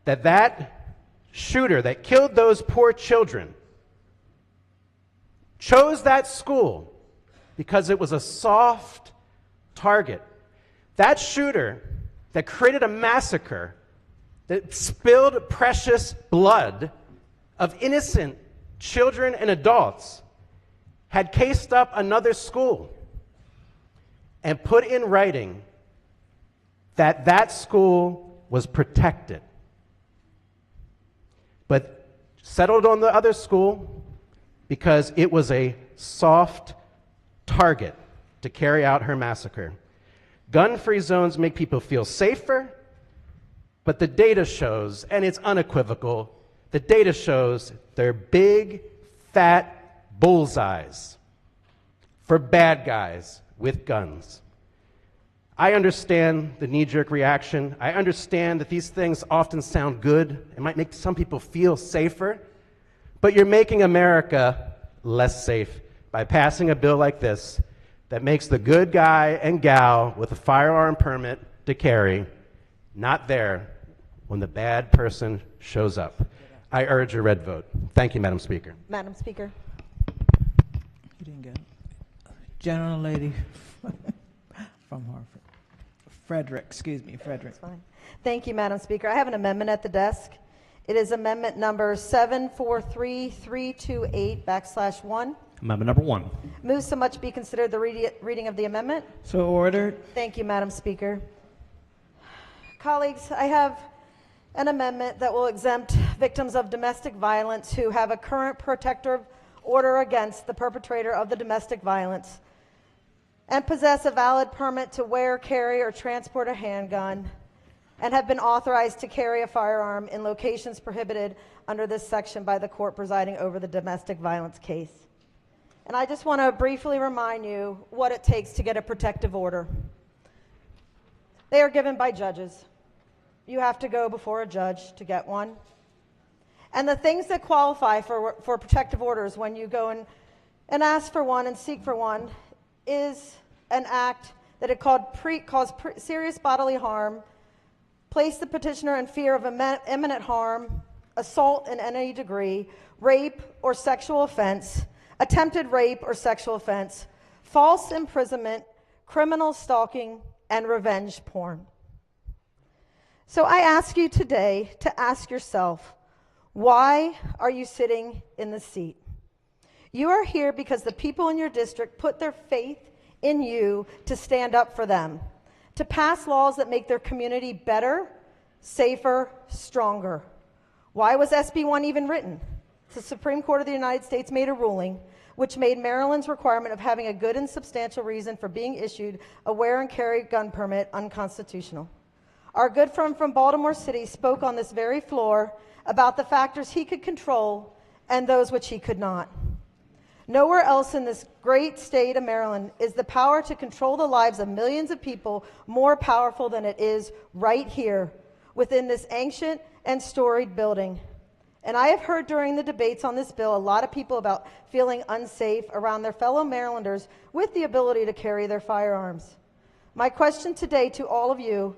that shooter that killed those poor children chose that school because it was a soft target. That shooter that created a massacre that spilled precious blood of innocent children and adults had cased up another school and put in writing that that school was protected, but settled on the other school because it was a soft target to carry out her massacre. Gun-free zones make people feel safer, but the data shows, and it's unequivocal, the data shows they're big, fat bullseyes for bad guys with guns. I understand the knee-jerk reaction. I understand that these things often sound good. It might make some people feel safer, but you're making America less safe by passing a bill like this that makes the good guy and gal with a firearm permit to carry not there when the bad person shows up. I urge a red vote. Thank you, Madam Speaker. Madam Speaker. You didn't get it. Gentlelady from Hartford. Frederick. That's fine. Thank you, Madam Speaker. I have an amendment at the desk. It is amendment number 743328/1. Amendment number 1. Move so much be considered the reading of the amendment. So ordered. Thank you, Madam Speaker. Colleagues, I have an amendment that will exempt victims of domestic violence who have a current protective order against the perpetrator of the domestic violence and possess a valid permit to wear, carry, or transport a handgun and have been authorized to carry a firearm in locations prohibited under this section by the court presiding over the domestic violence case. And I just want to briefly remind you what it takes to get a protective order. They are given by judges. You have to go before a judge to get one. And the things that qualify for protective orders when you go and ask for one and seek for one is an act that it cause serious bodily harm, place the petitioner in fear of imminent harm, assault in any degree, rape or sexual offense, attempted rape or sexual offense, false imprisonment, criminal stalking, and revenge porn. So I ask you today to ask yourself, why are you sitting in the seat? You are here because the people in your district put their faith in you to stand up for them, to pass laws that make their community better, safer, stronger. Why was SB 1 even written? The Supreme Court of the United States made a ruling which made Maryland's requirement of having a good and substantial reason for being issued a wear and carry gun permit unconstitutional. Our good friend from Baltimore City spoke on this very floor about the factors he could control and those which he could not. Nowhere else in this great state of Maryland is the power to control the lives of millions of people more powerful than it is right here within this ancient and storied building. And I have heard during the debates on this bill a lot of people about feeling unsafe around their fellow Marylanders with the ability to carry their firearms. My question today to all of you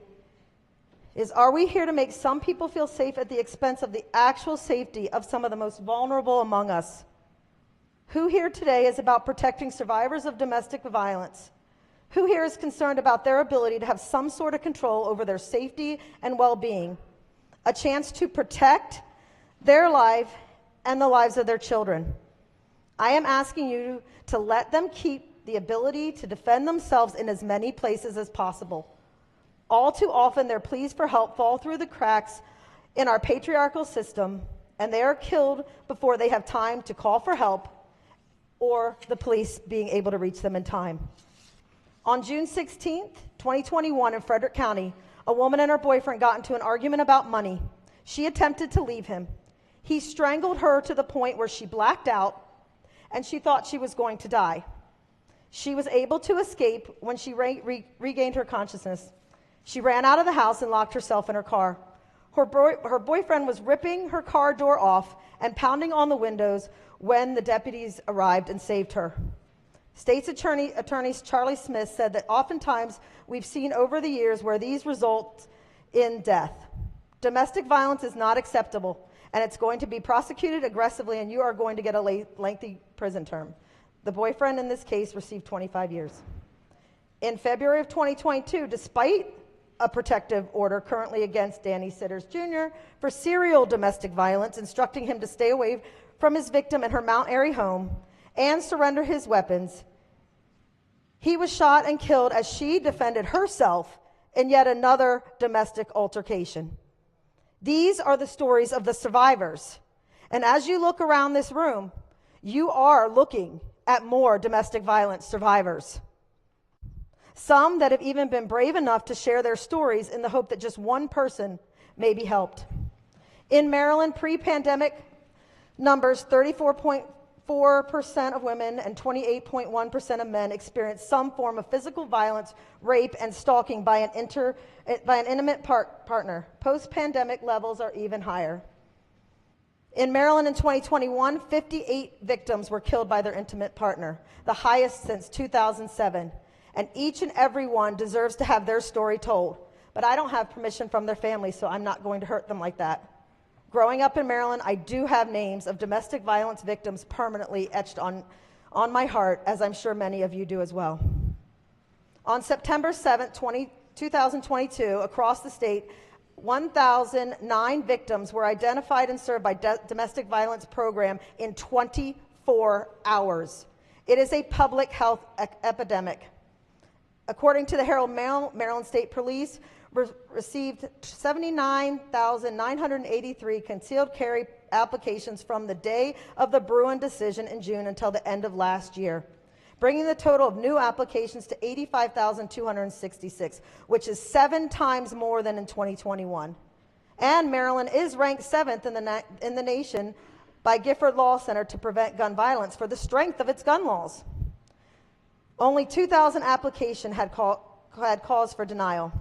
is, are we here to make some people feel safe at the expense of the actual safety of some of the most vulnerable among us? Who here today is about protecting survivors of domestic violence? Who here is concerned about their ability to have some sort of control over their safety and well-being? A chance to protect their life and the lives of their children. I am asking you to let them keep the ability to defend themselves in as many places as possible. All too often, their pleas for help fall through the cracks in our patriarchal system, and they are killed before they have time to call for help or the police being able to reach them in time. On June 16th, 2021, in Frederick County, a woman and her boyfriend got into an argument about money. She attempted to leave him. He strangled her to the point where she blacked out, and she thought she was going to die. She was able to escape when she regained her consciousness. She ran out of the house and locked herself in her car. Her boyfriend was ripping her car door off and pounding on the windows when the deputies arrived and saved her. State's attorney Charlie Smith said that oftentimes we've seen over the years where these result in death. Domestic violence is not acceptable, and it's going to be prosecuted aggressively, and you are going to get a lengthy prison term. The boyfriend in this case received 25 years. In February of 2022, despite a protective order currently against Danny Sitters Jr. for serial domestic violence, instructing him to stay away from his victim in her Mount Airy home and surrender his weapons, he was shot and killed as she defended herself in yet another domestic altercation. These are the stories of the survivors. And as you look around this room, you are looking at more domestic violence survivors. Some that have even been brave enough to share their stories in the hope that just one person may be helped. In Maryland, pre-pandemic numbers, 34.4% of women and 28.1% of men experienced some form of physical violence, rape, and stalking by an intimate partner. Post-pandemic levels are even higher. In Maryland in 2021, 58 victims were killed by their intimate partner, the highest since 2007. And each and every one deserves to have their story told. But I don't have permission from their family, so I'm not going to hurt them like that. Growing up in Maryland, I do have names of domestic violence victims permanently etched on my heart, as I'm sure many of you do as well. On September 7th, 2022, across the state, 1,009 victims were identified and served by domestic violence program in 24 hours. It is a public health epidemic. According to the Herald Mail, Maryland State Police received 79,983 concealed carry applications from the day of the Bruin decision in June until the end of last year, bringing the total of new applications to 85,266, which is 7 times more than in 2021. And Maryland is ranked 7th in the nation by Gifford Law Center to prevent gun violence for the strength of its gun laws. Only 2,000 applications had cause for denial.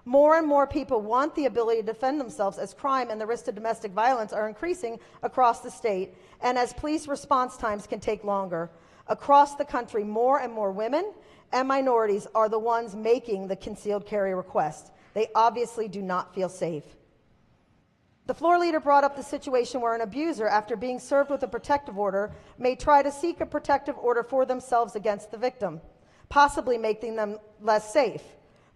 More and more people want the ability to defend themselves as crime and the risk of domestic violence are increasing across the state, and as police response times can take longer. Across the country, more and more women and minorities are the ones making the concealed carry request. They obviously do not feel safe. The floor leader brought up the situation where an abuser, after being served with a protective order, may try to seek a protective order for themselves against the victim, possibly making them less safe.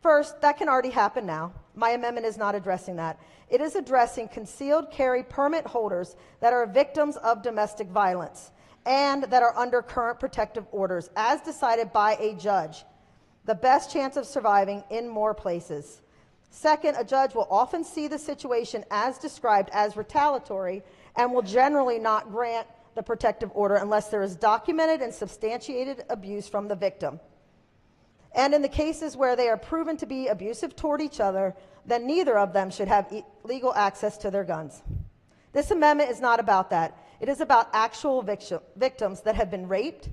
First, that can already happen now. My amendment is not addressing that. It is addressing concealed carry permit holders that are victims of domestic violence and that are under current protective orders, as decided by a judge. The best chance of surviving in more places. Second, a judge will often see the situation as described as retaliatory and will generally not grant the protective order unless there is documented and substantiated abuse from the victim. And in the cases where they are proven to be abusive toward each other, then neither of them should have legal access to their guns. This amendment is not about that. It is about actual victims that have been raped,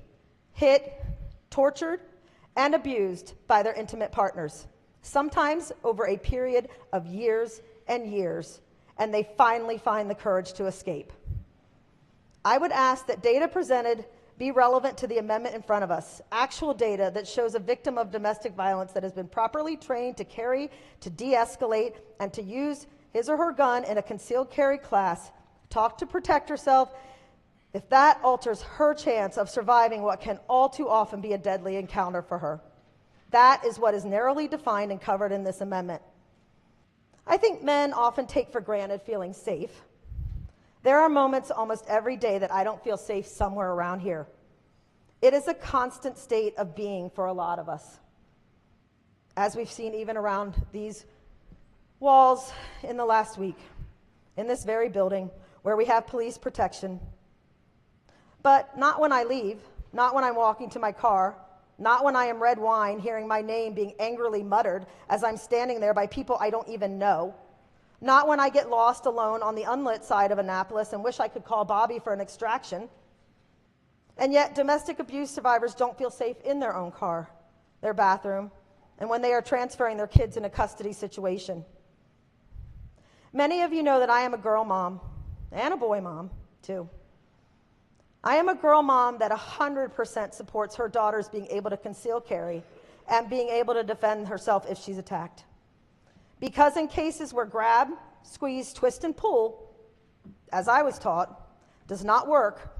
hit, tortured, and abused by their intimate partners, sometimes over a period of years and years, and they finally find the courage to escape. I would ask that data presented be relevant to the amendment in front of us. Actual data that shows a victim of domestic violence that has been properly trained to carry, to de-escalate, and to use his or her gun in a concealed carry class, talk to protect herself, if that alters her chance of surviving what can all too often be a deadly encounter for her. That is what is narrowly defined and covered in this amendment. I think men often take for granted feeling safe. There are moments almost every day that I don't feel safe somewhere around here. It is a constant state of being for a lot of us, as we've seen even around these walls in the last week, in this very building where we have police protection. But not when I leave, not when I'm walking to my car, not when I am red wine hearing my name being angrily muttered as I'm standing there by people I don't even know. Not when I get lost alone on the unlit side of Annapolis and wish I could call Bobby for an extraction. And yet domestic abuse survivors don't feel safe in their own car, their bathroom, and when they are transferring their kids in a custody situation. Many of you know that I am a girl mom and a boy mom too. I am a girl mom that 100% supports her daughters being able to conceal carry and being able to defend herself if she's attacked. Because in cases where grab, squeeze, twist, and pull, as I was taught, does not work,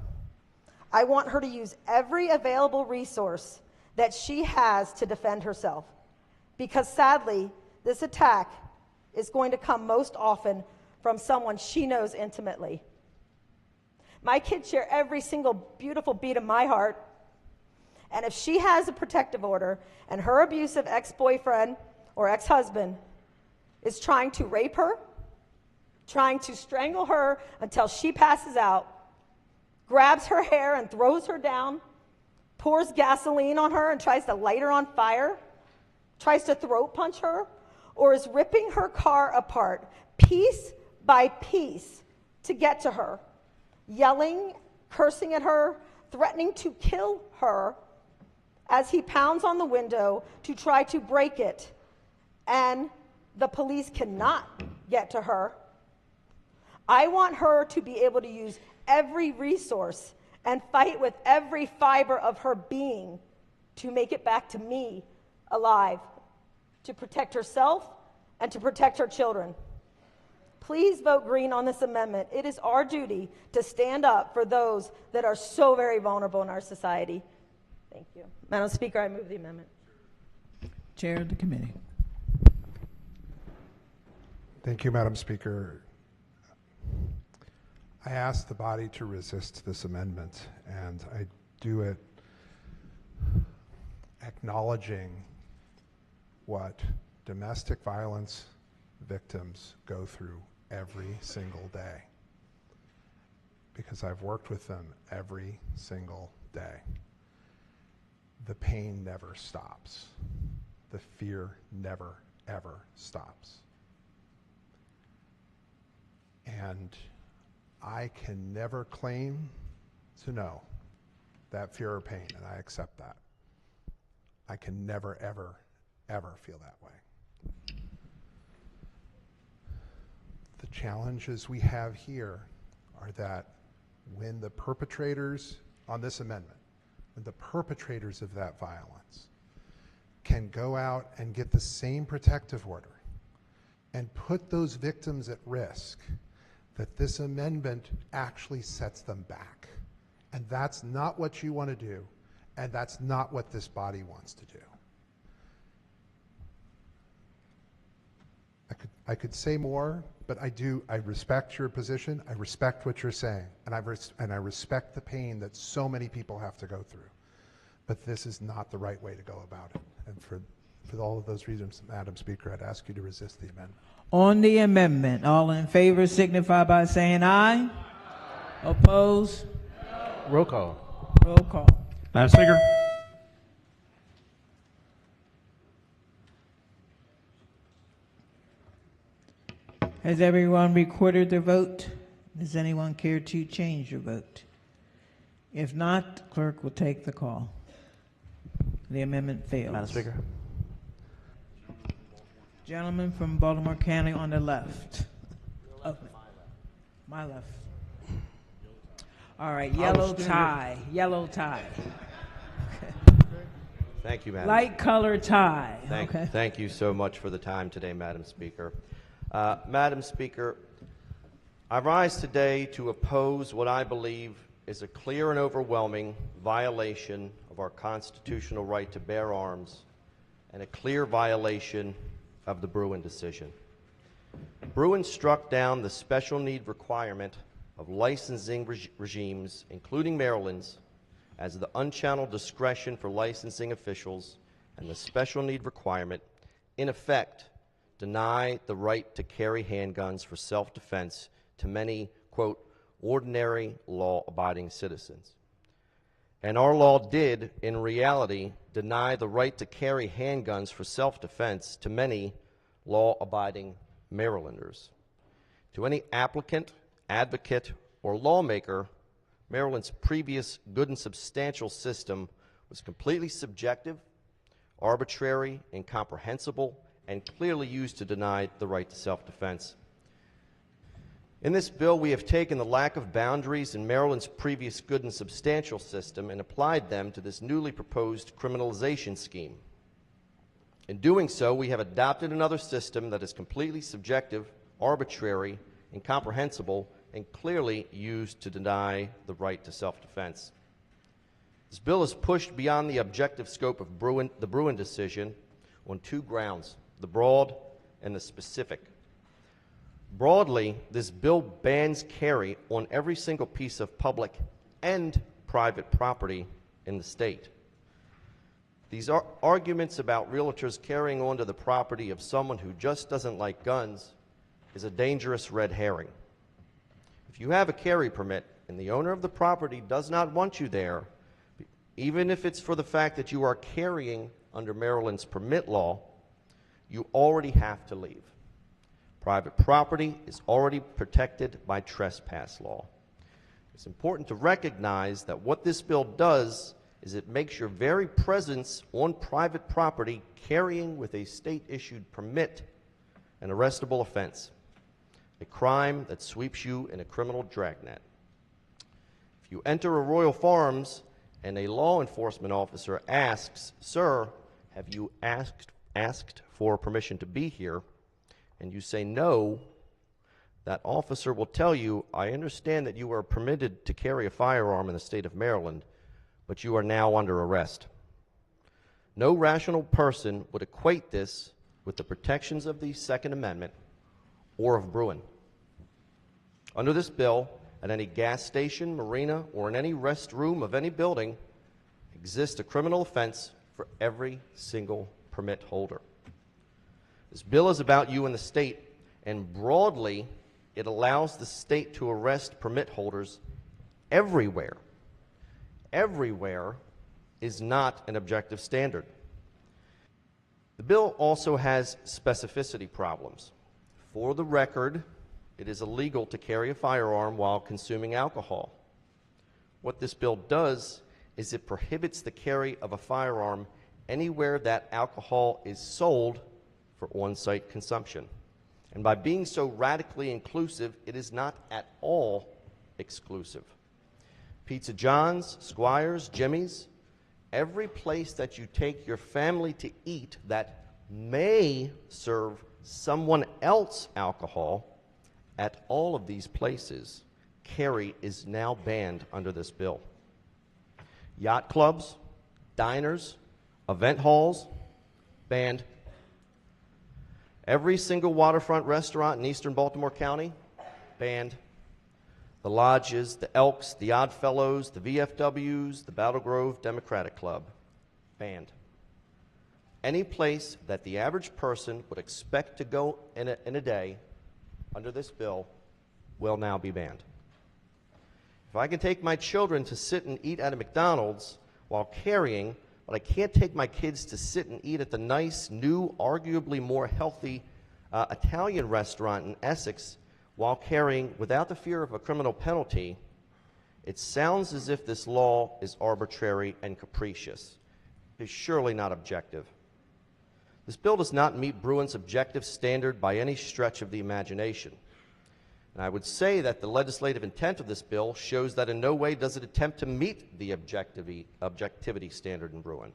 I want her to use every available resource that she has to defend herself. Because sadly, this attack is going to come most often from someone she knows intimately. My kids share every single beautiful beat of my heart, and if she has a protective order and her abusive ex-boyfriend or ex-husband is trying to rape her, trying to strangle her until she passes out, grabs her hair and throws her down, pours gasoline on her and tries to light her on fire, tries to throat punch her, or is ripping her car apart piece by piece to get to her, yelling, cursing at her, threatening to kill her as he pounds on the window to try to break it, and the police cannot get to her. I want her to be able to use every resource and fight with every fiber of her being to make it back to me alive, to protect herself and to protect her children. Please vote green on this amendment. It is our duty to stand up for those that are so very vulnerable in our society. Thank you. Madam Speaker, I move the amendment. Chair of the committee. Thank you, Madam Speaker. I ask the body to resist this amendment, and I do it acknowledging what domestic violence victims go through every single day, because I've worked with them every single day. The pain never stops. The fear never, ever stops. And I can never claim to know that fear or pain, and I accept that. I can never, ever, ever feel that way. The challenges we have here are that when the perpetrators on this amendment, when the perpetrators of that violence can go out and get the same protective order and put those victims at risk, that this amendment actually sets them back. And that's not what you want to do, and that's not what this body wants to do. I could say more, but I respect your position, I respect what you're saying, and I respect the pain that so many people have to go through. But this is not the right way to go about it. And for all of those reasons, Madam Speaker, I'd ask you to resist the amendment. On the amendment, all in favor signify by saying aye. Oppose? Roll call. Roll call. Madam Speaker. Has everyone recorded their vote? Does anyone care to change your vote? If not, clerk will take the call. The amendment fails. Madam Speaker. Gentleman from Baltimore County on the left. Oh, my left. All right, yellow tie. Yellow tie. Thank you, Madam. Light color tie. Thank you so much for the time today, Madam Speaker. Madam Speaker, I rise today to oppose what I believe is a clear and overwhelming violation of our constitutional right to bear arms and a clear violation of the Bruen decision. Bruen struck down the special need requirement of licensing regimes, including Maryland's, as the unchanneled discretion for licensing officials, and the special need requirement, in effect, deny the right to carry handguns for self-defense to many, quote, ordinary law-abiding citizens. And our law did, in reality, deny the right to carry handguns for self-defense to many law-abiding Marylanders. To any applicant, advocate, or lawmaker, Maryland's previous good and substantial system was completely subjective, arbitrary, incomprehensible, and clearly used to deny the right to self-defense. In this bill, we have taken the lack of boundaries in Maryland's previous good and substantial system and applied them to this newly proposed criminalization scheme. In doing so, we have adopted another system that is completely subjective, arbitrary, incomprehensible, and clearly used to deny the right to self-defense. This bill is pushed beyond the objective scope of the Bruen decision on two grounds: the broad and the specific. Broadly, this bill bans carry on every single piece of public and private property in the state. These arguments about realtors carrying onto the property of someone who just doesn't like guns is a dangerous red herring. If you have a carry permit and the owner of the property does not want you there, even if it's for the fact that you are carrying under Maryland's permit law, you already have to leave. Private property is already protected by trespass law. It's important to recognize that what this bill does is it makes your very presence on private property carrying with a state-issued permit an arrestable offense, a crime that sweeps you in a criminal dragnet. If you enter a Royal Farms and a law enforcement officer asks, "Sir, have you asked for permission to be here?" and you say no, that officer will tell you, "I understand that you are permitted to carry a firearm in the state of Maryland, but you are now under arrest." No rational person would equate this with the protections of the Second Amendment or of Bruin. Under this bill, at any gas station, marina, or in any restroom of any building, exists a criminal offense for every single permit holder. This bill is about you and the state, and broadly, it allows the state to arrest permit holders everywhere. Everywhere is not an objective standard. The bill also has specificity problems. For the record, it is illegal to carry a firearm while consuming alcohol. What this bill does is it prohibits the carry of a firearm anywhere that alcohol is sold for on-site consumption. And by being so radically inclusive, it is not at all exclusive. Pizza John's, Squire's, Jimmy's, every place that you take your family to eat that may serve someone else alcohol, at all of these places, carry is now banned under this bill. Yacht clubs, diners, event halls, banned. Every single waterfront restaurant in eastern Baltimore County, banned. The lodges, the Elks, the Oddfellows, the VFWs, the Battle Grove Democratic Club, banned. Any place that the average person would expect to go in a day under this bill will now be banned. If I can take my children to sit and eat at a McDonald's while carrying, but I can't take my kids to sit and eat at the nice, new, arguably more healthy Italian restaurant in Essex while carrying without the fear of a criminal penalty, it sounds as if this law is arbitrary and capricious. It is surely not objective. This bill does not meet Bruin's objective standard by any stretch of the imagination. And I would say that the legislative intent of this bill shows that in no way does it attempt to meet the objectivity standard in Bruin.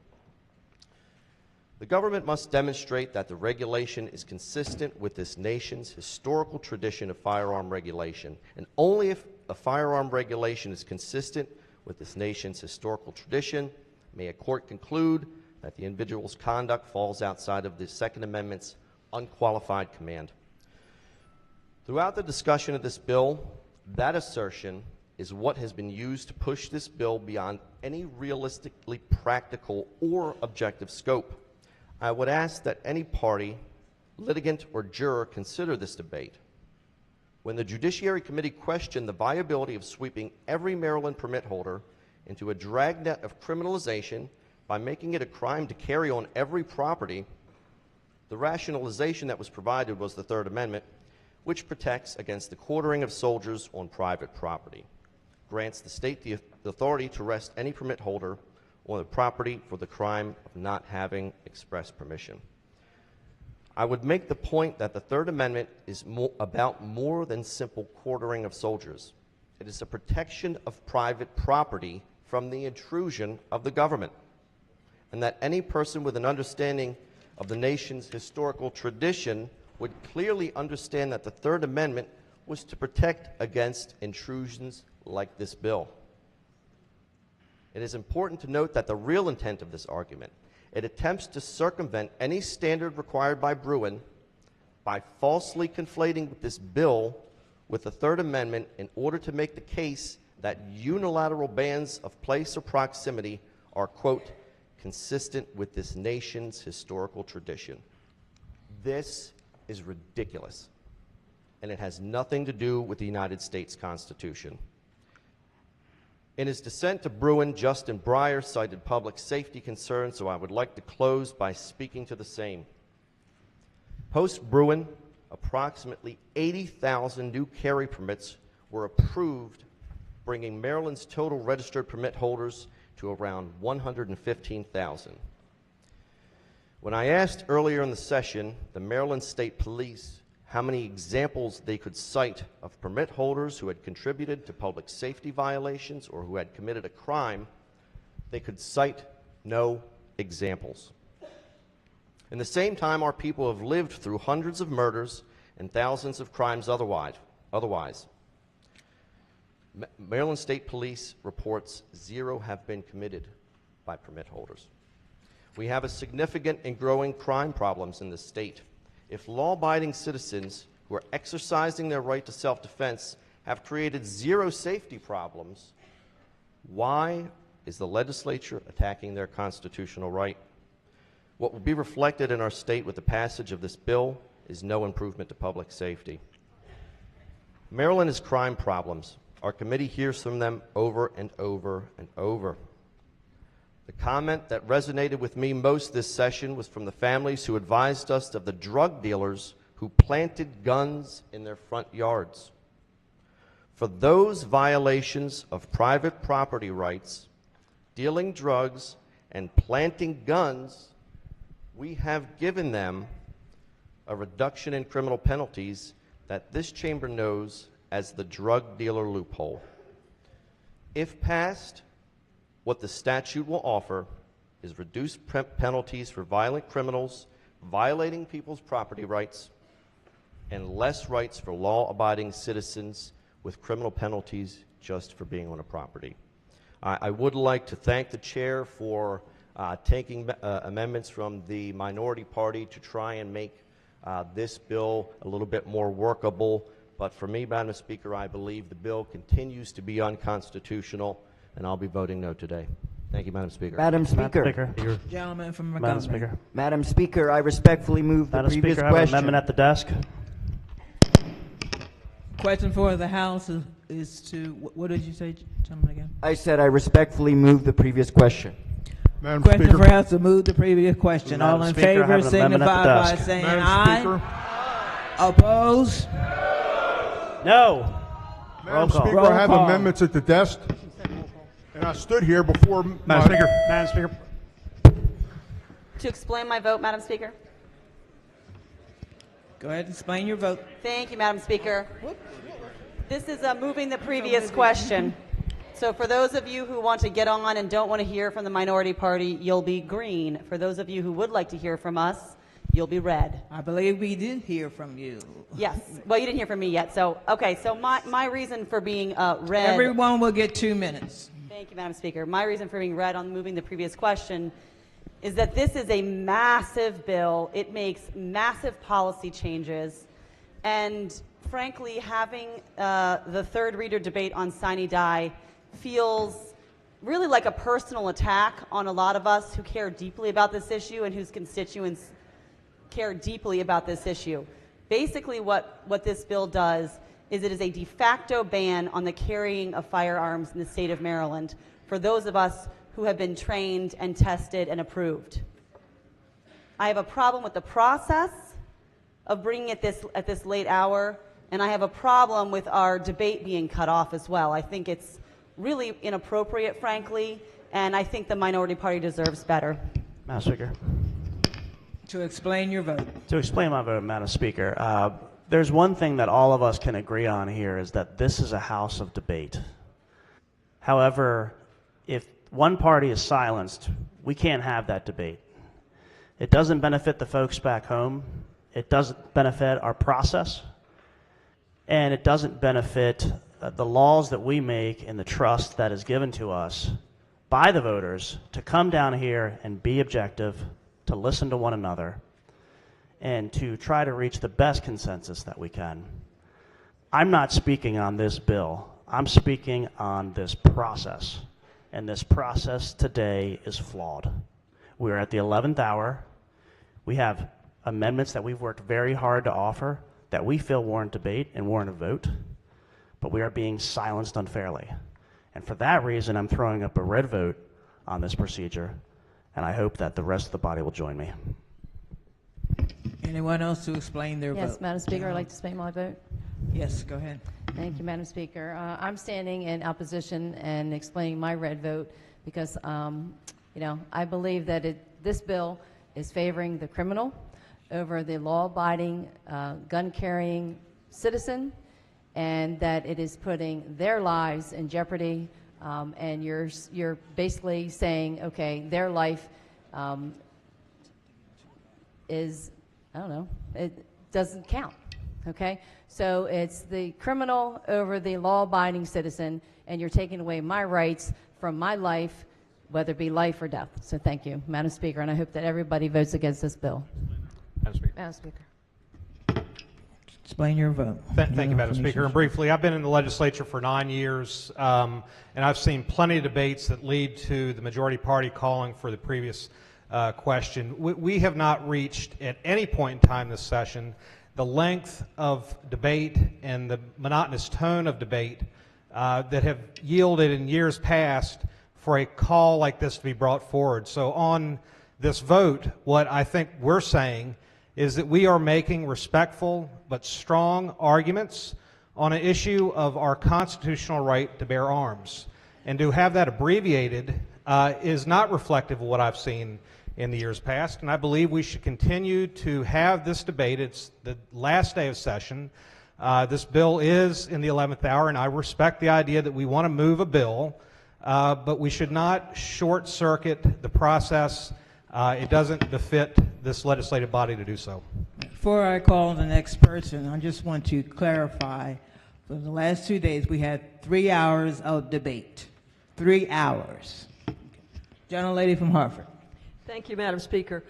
The government must demonstrate that the regulation is consistent with this nation's historical tradition of firearm regulation, and only if a firearm regulation is consistent with this nation's historical tradition may a court conclude that the individual's conduct falls outside of the Second Amendment's unqualified command. Throughout the discussion of this bill, that assertion is what has been used to push this bill beyond any realistically practical or objective scope. I would ask that any party, litigant, or juror consider this debate. When the Judiciary Committee questioned the viability of sweeping every Maryland permit holder into a dragnet of criminalization by making it a crime to carry on every property, the rationalization that was provided was the Third Amendment, which protects against the quartering of soldiers on private property, grants the state the authority to arrest any permit holder on the property for the crime of not having express permission. I would make the point that the Third Amendment is about more than simple quartering of soldiers. It is a protection of private property from the intrusion of the government, and that any person with an understanding of the nation's historical tradition would clearly understand that the Third Amendment was to protect against intrusions like this bill. It is important to note that the real intent of this argument, it attempts to circumvent any standard required by Bruin by falsely conflating this bill with the Third Amendment in order to make the case that unilateral bans of place or proximity are, quote, consistent with this nation's historical tradition. This is ridiculous, and it has nothing to do with the United States Constitution. In his dissent to Bruin, Justin Breyer cited public safety concerns, so I would like to close by speaking to the same. Post-Bruin, approximately 80,000 new carry permits were approved, bringing Maryland's total registered permit holders to around 115,000. When I asked earlier in the session the Maryland State Police how many examples they could cite of permit holders who had contributed to public safety violations or who had committed a crime, they could cite no examples. In the same time, our people have lived through hundreds of murders and thousands of crimes otherwise. Maryland State Police reports 0 have been committed by permit holders. We have a significant and growing crime problems in the state. If law-abiding citizens who are exercising their right to self-defense have created zero safety problems, why is the legislature attacking their constitutional right? What will be reflected in our state with the passage of this bill is no improvement to public safety. Maryland has crime problems. Our committee hears from them over and over and over. The comment that resonated with me most this session was from the families who advised us of the drug dealers who planted guns in their front yards. For those violations of private property rights, dealing drugs, and planting guns, we have given them a reduction in criminal penalties that this chamber knows as the drug dealer loophole. If passed, what the statute will offer is reduced penalties for violent criminals violating people's property rights and less rights for law-abiding citizens with criminal penalties just for being on a property. I would like to thank the chair for taking amendments from the minority party to try and make this bill a little bit more workable. But for me, Madam Speaker, I believe the bill continues to be unconstitutional, and I'll be voting no today. Thank you, Madam Speaker. Madam Speaker. Gentleman from Madam Montgomery. Speaker. Madam Speaker, I respectfully move the Madam previous Speaker, I have an question. amendment at the desk. Question for the House is to, what did you say, gentleman, again? I said I respectfully move the previous question. Madam Question Speaker. for House to move the previous question. Madam All in Speaker, I favor have an amendment at the signify by desk. saying Madam aye. Speaker. Oppose? No. Madam Speaker, Roll I have call. amendments at the desk, and I stood here before. Madam Speaker. Madam Speaker. To explain my vote, Madam Speaker. Go ahead and explain your vote. Thank you, Madam Speaker. This is moving the previous question. So for those of you who want to get on and don't want to hear from the minority party, you'll be green. For those of you who would like to hear from us, you'll be red. I believe we did hear from you. Yes. Well, you didn't hear from me yet. So, okay. So my reason for being red. Everyone will get 2 minutes. Thank you, Madam Speaker. My reason for being red on moving the previous question is that this is a massive bill. It makes massive policy changes. And frankly, having the third reader debate on sine die feels really like a personal attack on a lot of us who care deeply about this issue and whose constituents care deeply about this issue. Basically, what this bill does is it is a de facto ban on the carrying of firearms in the state of Maryland for those of us who have been trained and tested and approved. I have a problem with the process of bringing it at this late hour, and I have a problem with our debate being cut off as well. I think it's really inappropriate, frankly, and I think the minority party deserves better. Madam Speaker. To explain your vote. To explain my vote, Madam Speaker, there's one thing that all of us can agree on here is that this is a house of debate. However, if one party is silenced, we can't have that debate. It doesn't benefit the folks back home. It doesn't benefit our process. And it doesn't benefit the laws that we make and the trust that is given to us by the voters to come down here and be objective, to listen to one another, and to try to reach the best consensus that we can. I'm not speaking on this bill. I'm speaking on this process. And this process today is flawed. We're at the 11th hour. We have amendments that we've worked very hard to offer that we feel warrant debate and warrant a vote, but we are being silenced unfairly. And for that reason, I'm throwing up a red vote on this procedure, and I hope that the rest of the body will join me. Anyone else to explain their vote? Yes, Madam Speaker, I'd like to explain my vote. Yes, go ahead. Thank you, Madam Speaker. I'm standing in opposition and explaining my red vote because, I believe that this bill is favoring the criminal over the law-abiding, gun-carrying citizen, and that it is putting their lives in jeopardy. And you're basically saying, okay, their life is, I don't know, it doesn't count. Okay, so it's the criminal over the law-abiding citizen, and you're taking away my rights from my life, whether it be life or death. So thank you, Madam Speaker, and I hope that everybody votes against this bill. Madam Speaker. Madam Speaker. Explain your vote. Thank you, Madam Speaker. And briefly, I've been in the legislature for 9 years, and I've seen plenty of debates that lead to the majority party calling for the previous question. We have not reached at any point in time this session the length of debate and the monotonous tone of debate that have yielded in years past for a call like this to be brought forward. So on this vote, what I think we're saying is that we are making respectful but strong arguments on an issue of our constitutional right to bear arms. And to have that abbreviated is not reflective of what I've seen in the years past, and I believe we should continue to have this debate. It's the last day of session. This bill is in the 11th hour, and I respect the idea that we want to move a bill, but we should not short-circuit the process. It doesn't befit this legislative body to do so. Before I call the next person, I just want to clarify, for the last 2 days, we had 3 hours of debate. 3 hours. Gentlelady from Hartford. Thank you, Madam Speaker.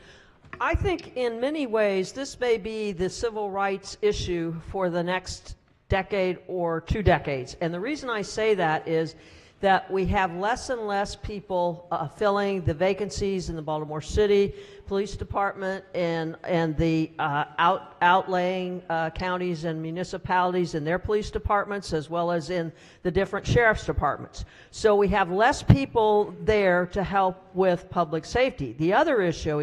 I think in many ways this may be the civil rights issue for the next decade or 2 decades. And the reason I say that is that we have less and less people filling the vacancies in the Baltimore City Police Department and the outlying counties and municipalities and their police departments, as well as in the different sheriff's departments. So we have less people there to help with public safety. The other issue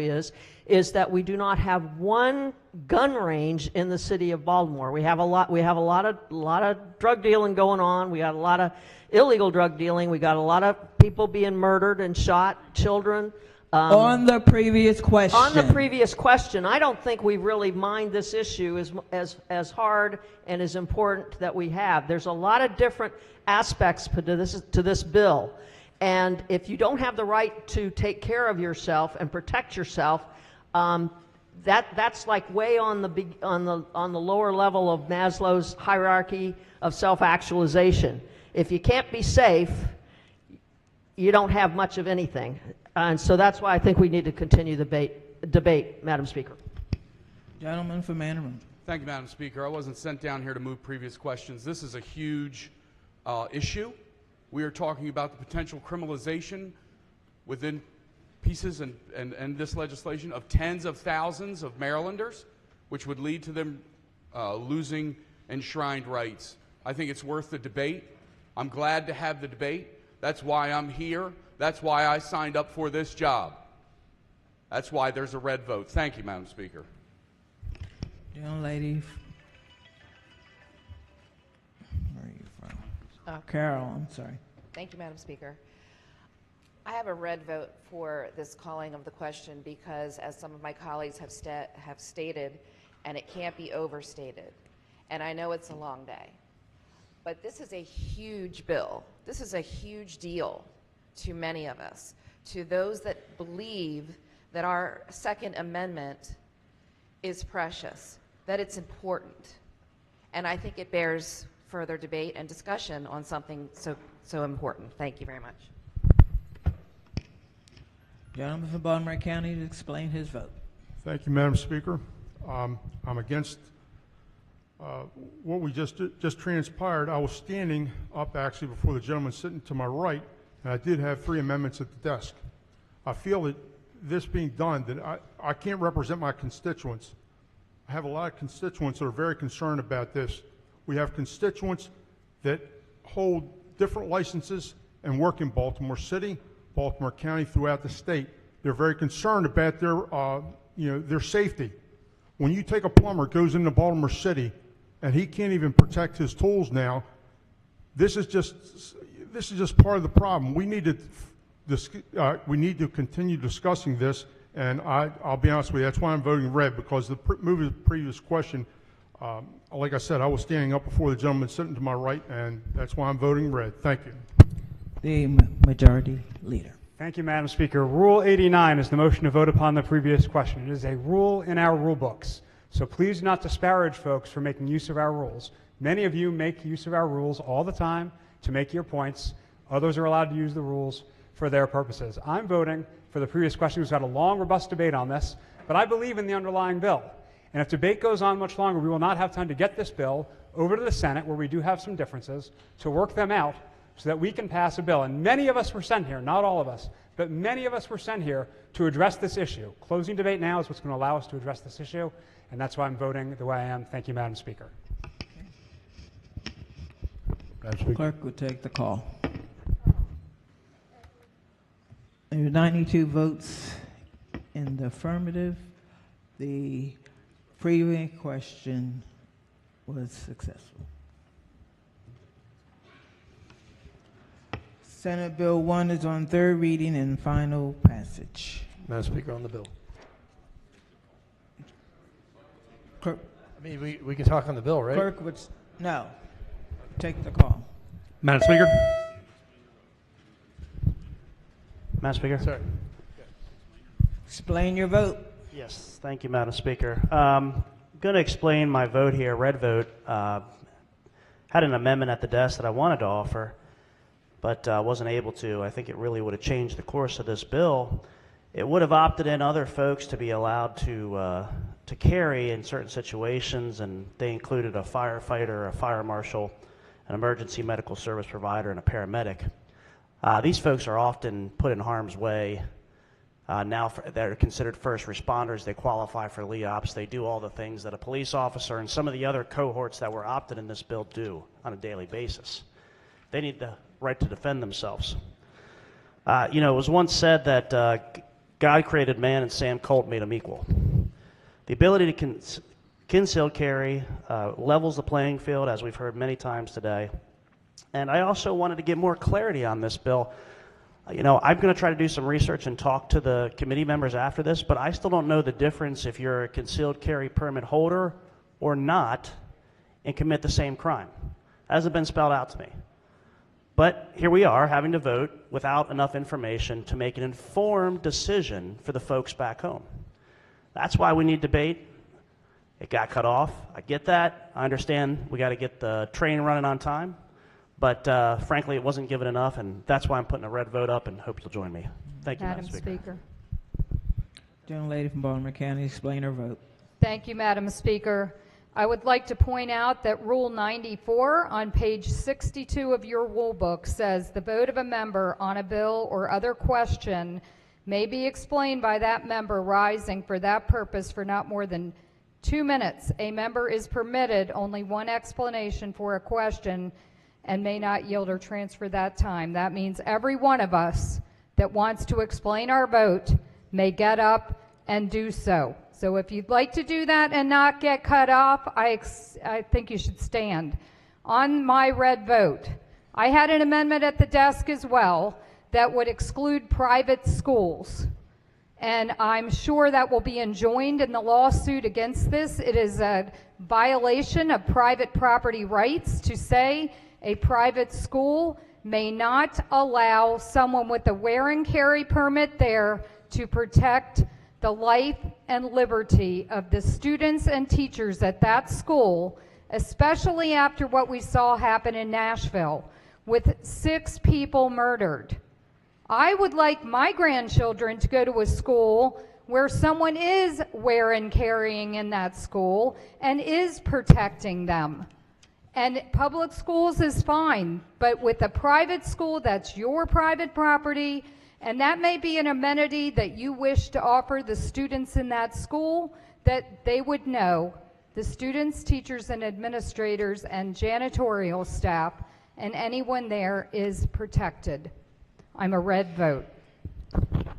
is that we do not have one gun range in the city of Baltimore. We have a lot of drug dealing going on. We got a lot of illegal drug dealing. We got a lot of people being murdered and shot, children. On the previous question. On the previous question, I don't think we really mind this issue as hard and as important that we have. There's a lot of different aspects to this bill, and if you don't have the right to take care of yourself and protect yourself, that's like way on the lower level of Maslow's hierarchy of self-actualization. If you can't be safe, you don't have much of anything. And so that's why I think we need to continue the debate, Madam Speaker. Gentleman from Anne Arundel. Thank you, Madam Speaker. I wasn't sent down here to move previous questions. This is a huge issue. We are talking about the potential criminalization within pieces and this legislation of tens of thousands of Marylanders, which would lead to them losing enshrined rights. I think it's worth the debate. I'm glad to have the debate. That's why I'm here. That's why I signed up for this job. That's why there's a red vote. Thank you, Madam Speaker. Young lady. Where are you from? Carol, I'm sorry. Thank you, Madam Speaker. I have a red vote for this calling of the question because, as some of my colleagues have stated, and it can't be overstated, and I know it's a long day, but this is a huge bill. This is a huge deal to many of us, to those that believe that our Second Amendment is precious, that it's important. And I think it bears further debate and discussion on something so important. Thank you very much. Gentleman from Baltimore County to explain his vote. Thank you, Madam Speaker. I'm against what we just transpired. I was standing up actually before the gentleman sitting to my right, and I did have 3 amendments at the desk. I feel that this being done, that I can't represent my constituents. I have a lot of constituents that are very concerned about this. We have constituents that hold different licenses and work in Baltimore City, Baltimore County, throughout the state. They're very concerned about their safety. When you take a plumber, goes into Baltimore City, and he can't even protect his tools now, this is just part of the problem. We need to continue discussing this, and I'll be honest with you, that's why I'm voting red, because the previous question, like I said, I was standing up before the gentleman sitting to my right, and that's why I'm voting red. Thank you. The majority leader. Thank you, Madam Speaker. Rule 89 is the motion to vote upon the previous question. It is a rule in our rule books. So please do not disparage folks for making use of our rules. Many of you make use of our rules all the time to make your points. Others are allowed to use the rules for their purposes. I'm voting for the previous question. We've got a long, robust debate on this, but I believe in the underlying bill. And if debate goes on much longer, we will not have time to get this bill over to the Senate, where we do have some differences, to work them out so that we can pass a bill. And many of us were sent here, not all of us, but many of us were sent here to address this issue. Closing debate now is what's going to allow us to address this issue, and that's why I'm voting the way I am. Thank you, Madam Speaker. Clerk will take the call. There are 92 votes in the affirmative. The previous question was successful. Senate Bill 1 is on third reading and final passage. Madam Speaker, on the bill. Clerk, I mean, we can talk on the bill, right? Clerk would, no, take the call. Madam Speaker. Madam Speaker. Sorry. Explain your vote. Yes, thank you, Madam Speaker. I'm going to explain my vote here, red vote. Had an amendment at the desk that I wanted to offer, but wasn't able to. I think it really would have changed the course of this bill. It would have opted in other folks to be allowed to carry in certain situations, and they included a firefighter, a fire marshal, an emergency medical service provider, and a paramedic. These folks are often put in harm's way. They're considered first responders. They qualify for LEOPS. They do all the things that a police officer and some of the other cohorts that were opted in this bill do on a daily basis. They need the right to defend themselves. It was once said that God created man and Sam Colt made him equal. The ability to concealed carry levels the playing field, as we've heard many times today. And I also wanted to get more clarity on this bill. I'm going to try to do some research and talk to the committee members after this, but I still don't know the difference if you're a concealed carry permit holder or not and commit the same crime. That hasn't been spelled out to me. But here we are having to vote without enough information to make an informed decision for the folks back home. That's why we need debate. It got cut off. I get that. I understand we got to get the train running on time. But frankly, it wasn't given enough, and that's why I'm putting a red vote up and hope you'll join me. Thank you, Madam Speaker. Gentlelady from Baltimore County, explain her vote. Thank you, Madam Speaker. I would like to point out that Rule 94 on page 62 of your rule book says the vote of a member on a bill or other question may be explained by that member rising for that purpose for not more than 2 minutes. A member is permitted only one explanation for a question and may not yield or transfer that time. That means every one of us that wants to explain our vote may get up and do so. So if you'd like to do that and not get cut off, I think you should stand. On my red vote, I had an amendment at the desk as well that would exclude private schools. And I'm sure that will be enjoined in the lawsuit against this. It is a violation of private property rights to say a private school may not allow someone with a wear and carry permit there to protect the life and liberty of the students and teachers at that school, especially after what we saw happen in Nashville with 6 people murdered. I would like my grandchildren to go to a school where someone is wear and carrying in that school and is protecting them. And public schools is fine, but with a private school, that's your private property, and that may be an amenity that you wish to offer the students in that school, that they would know, the students, teachers, and administrators, and janitorial staff, and anyone there is protected. I'm a red vote.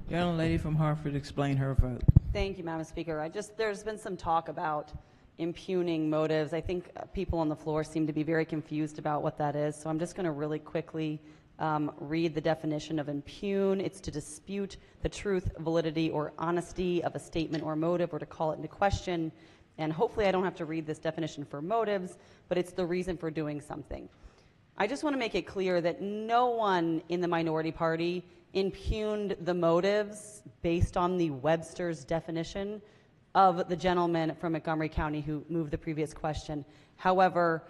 Gentlelady from Hartford, explain her vote. Thank you, Madam Speaker. There's been some talk about impugning motives. I think people on the floor seem to be very confused about what that is. So I'm just going to really quickly read the definition of impugn. It's to dispute the truth, validity, or honesty of a statement or motive, or to call it into question. And hopefully I don't have to read this definition for motives, but it's the reason for doing something. I just want to make it clear that no one in the minority party impugned the motives based on the Webster's definition of the gentleman from Montgomery County who moved the previous question. However,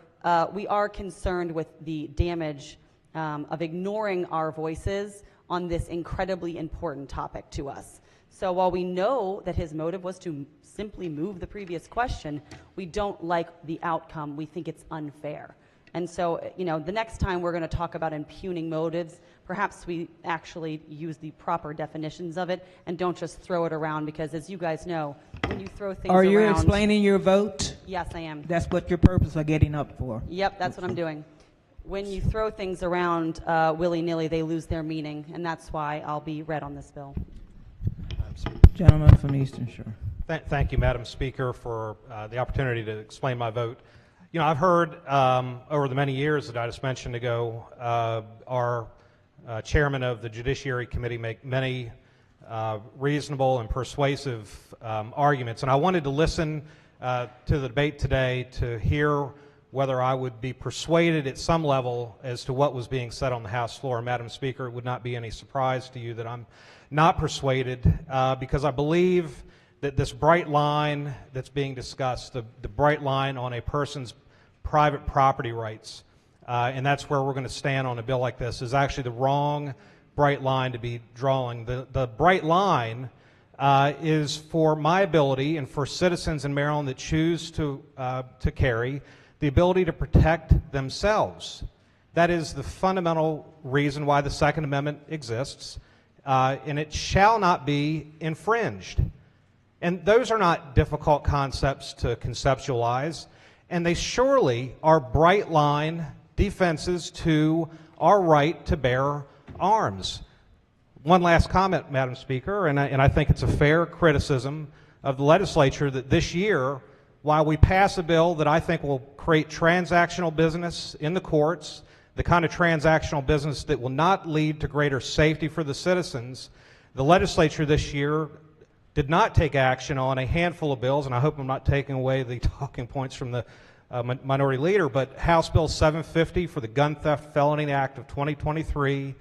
we are concerned with the damage of ignoring our voices on this incredibly important topic to us. So while we know that his motive was to simply move the previous question, we don't like the outcome. We think it's unfair. And so, you know, the next time we're going to talk about impugning motives, perhaps we actually use the proper definitions of it and don't just throw it around, because as you guys know, when you throw things Are around... you explaining your vote? Yes, I am. That's what your purpose of getting up for. Yep, that's what I'm doing. When you throw things around willy-nilly, they lose their meaning, and that's why I'll be red on this bill. Gentleman from Eastern Shore. Thank you, Madam Speaker, for the opportunity to explain my vote. You know, I've heard over the many years that I just mentioned ago, our chairman of the Judiciary Committee make many reasonable and persuasive arguments. And I wanted to listen to the debate today to hear whether I would be persuaded at some level as to what was being said on the House floor. Madam Speaker, it would not be any surprise to you that I'm not persuaded because I believe that this bright line that's being discussed, the bright line on a person's private property rights, and that's where we're going to stand on a bill like this, is actually the wrong bright line to be drawing. The bright line is for my ability and for citizens in Maryland that choose to carry, the ability to protect themselves. That is the fundamental reason why the Second Amendment exists, and it shall not be infringed. And those are not difficult concepts to conceptualize, and they surely are bright line defenses to our right to bear arms. One last comment, Madam Speaker, and I think it's a fair criticism of the legislature that this year, while we pass a bill that I think will create transactional business in the courts, the kind of transactional business that will not lead to greater safety for the citizens, the legislature this year did not take action on a handful of bills, and I hope I'm not taking away the talking points from the minority leader, but House Bill 750 for the Gun Theft Felony Act of 2023,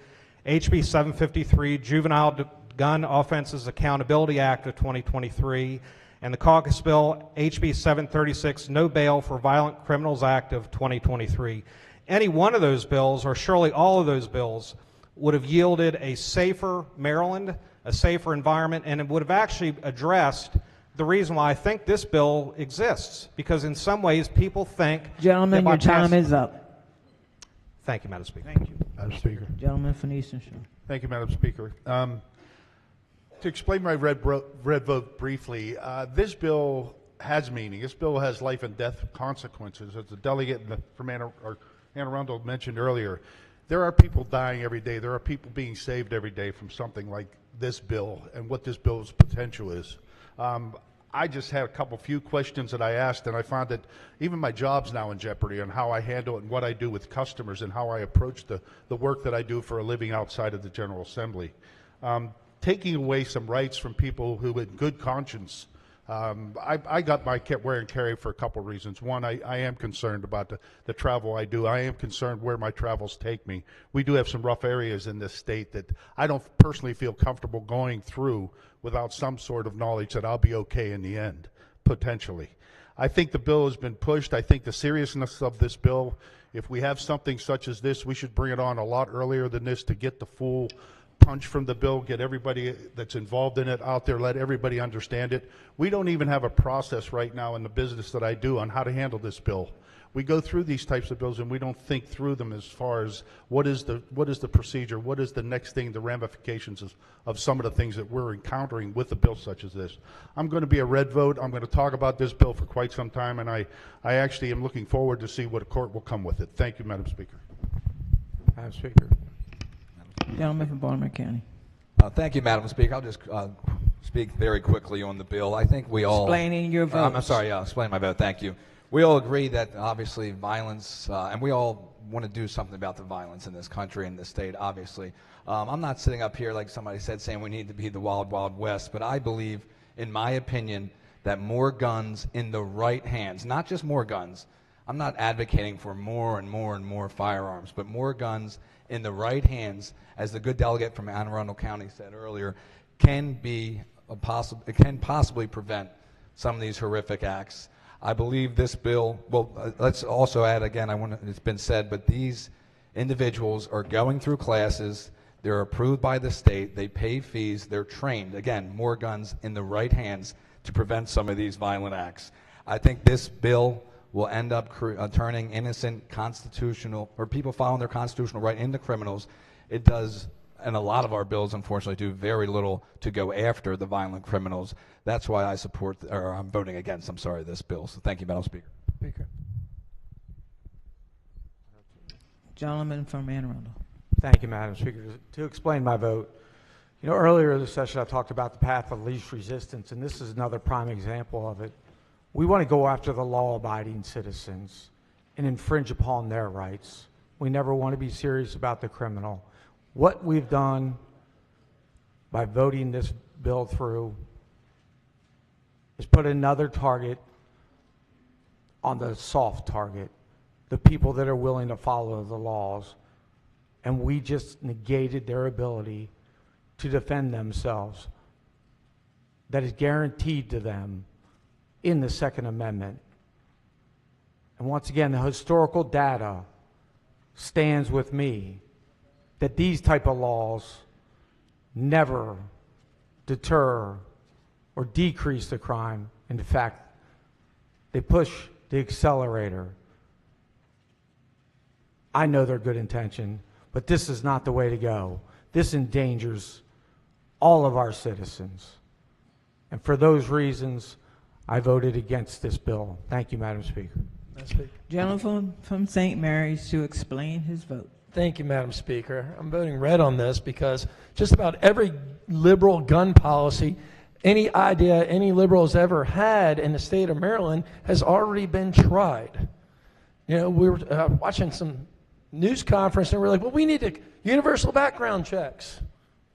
HB 753, Juvenile Gun Offenses Accountability Act of 2023, and the caucus bill HB 736, No Bail for Violent Criminals Act of 2023. Any one of those bills, or surely all of those bills, would have yielded a safer Maryland, a safer environment, and it would have actually addressed the reason why I think this bill exists, because in some ways people think... Gentlemen, your time is up. Thank you, Madam Speaker. Thank you. Madam Speaker. Gentleman from Eastern Shore. Thank you, Madam Speaker. To explain my red vote briefly, this bill has meaning. This bill has life and death consequences. As the delegate from Anne Arundel mentioned earlier, there are people dying every day. There are people being saved every day from something like this bill and what this bill's potential is. I just had a few questions that I asked, and I found that even my job's now in jeopardy on how I handle it and what I do with customers and how I approach the work that I do for a living outside of the General Assembly. Taking away some rights from people who, in good conscience, I got my wear and carry for a couple of reasons. One, I am concerned about the travel I do. I am concerned where my travels take me. We do have some rough areas in this state that I don't personally feel comfortable going through without some sort of knowledge that I'll be okay in the end, potentially. I think the bill has been pushed. I think the seriousness of this bill, if we have something such as this, we should bring it on a lot earlier than this to get the full punch from the bill, get everybody that's involved in it out there, let everybody understand it. We don't even have a process right now in the business that I do on how to handle this bill. We go through these types of bills and we don't think through them as far as what is the procedure, what is the next thing, the ramifications of some of the things that we're encountering with a bill such as this. I'm going to be a red vote. I'm going to talk about this bill for quite some time, and I actually am looking forward to see what a court will come with it. Thank you, Madam Speaker. Madam Speaker. Gentleman from Baltimore County. Thank you, Madam Speaker. I'll just speak very quickly on the bill. I think we all... Explaining your vote. I'm sorry, explain my vote. Thank you. We all agree that obviously violence, and we all want to do something about the violence in this country and this state, obviously. I'm not sitting up here, like somebody said, saying we need to be the wild, wild west, but I believe, in my opinion, that more guns in the right hands, not just more guns. I'm not advocating for more and more and more firearms, but more guns in the right hands, as the good delegate from Anne Arundel County said earlier, can possibly prevent some of these horrific acts. I believe this bill, let's also add again, it's been said, but these individuals are going through classes, They're approved by the state. They pay fees. They're trained. Again, more guns in the right hands to prevent some of these violent acts. I think this bill will end up turning innocent constitutional, or people following their constitutional right, into criminals. It does, and a lot of our bills, unfortunately, do very little to go after the violent criminals. That's why I support, or I'm voting against, I'm sorry, this bill. So thank you, Madam Speaker. Gentleman from Anne Arundel. Thank you, Madam Speaker. To explain my vote, you know, earlier in the session I talked about the path of least resistance, and this is another prime example of it. We want to go after the law-abiding citizens and infringe upon their rights. We never want to be serious about the criminal. What we've done by voting this bill through is put another target on the soft target, the people that are willing to follow the laws. And we just negated their ability to defend themselves. That is guaranteed to them in the Second Amendment. And once again, the historical data stands with me that these type of laws never deter or decrease the crime. In fact, they push the accelerator. I know they're good intention, but this is not the way to go. This endangers all of our citizens. And for those reasons, I voted against this bill. Thank you, Madam Speaker. Gentleman from St. Mary's to explain his vote. Thank you, Madam Speaker. I'm voting red on this because just about every liberal gun policy, any idea any liberal has ever had in the state of Maryland has already been tried. You know, we were watching some news conference and we're like, well, we need universal background checks.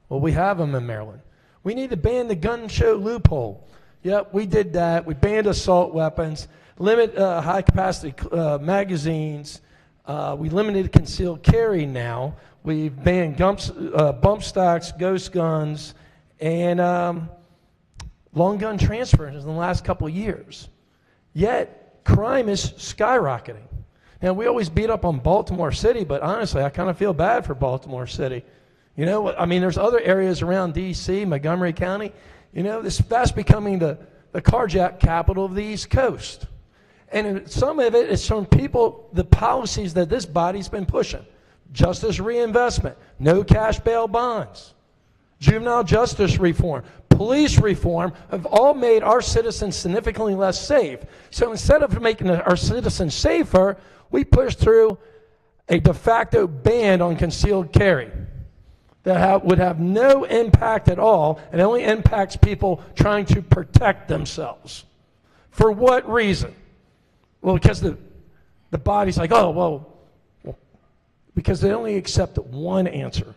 Well, we have them in Maryland. We need to ban the gun show loophole. Yep, we did that. We banned assault weapons, limit high-capacity magazines. We limited concealed carry now. We've banned bump stocks, ghost guns, and long gun transfers in the last couple of years. Yet, crime is skyrocketing. Now, we always beat up on Baltimore City, but honestly, I kind of feel bad for Baltimore City. You know, I mean, there's other areas around D.C., Montgomery County. You know, this fast becoming the carjack capital of the East Coast. And some of it is from people, the policies that this body's been pushing. Justice reinvestment, no cash bail bonds, juvenile justice reform, police reform have all made our citizens significantly less safe. So instead of making our citizens safer, we push through a de facto ban on concealed carry that would have no impact at all, and only impacts people trying to protect themselves. For what reason? Well, because the body's like, oh, well, because they only accept one answer,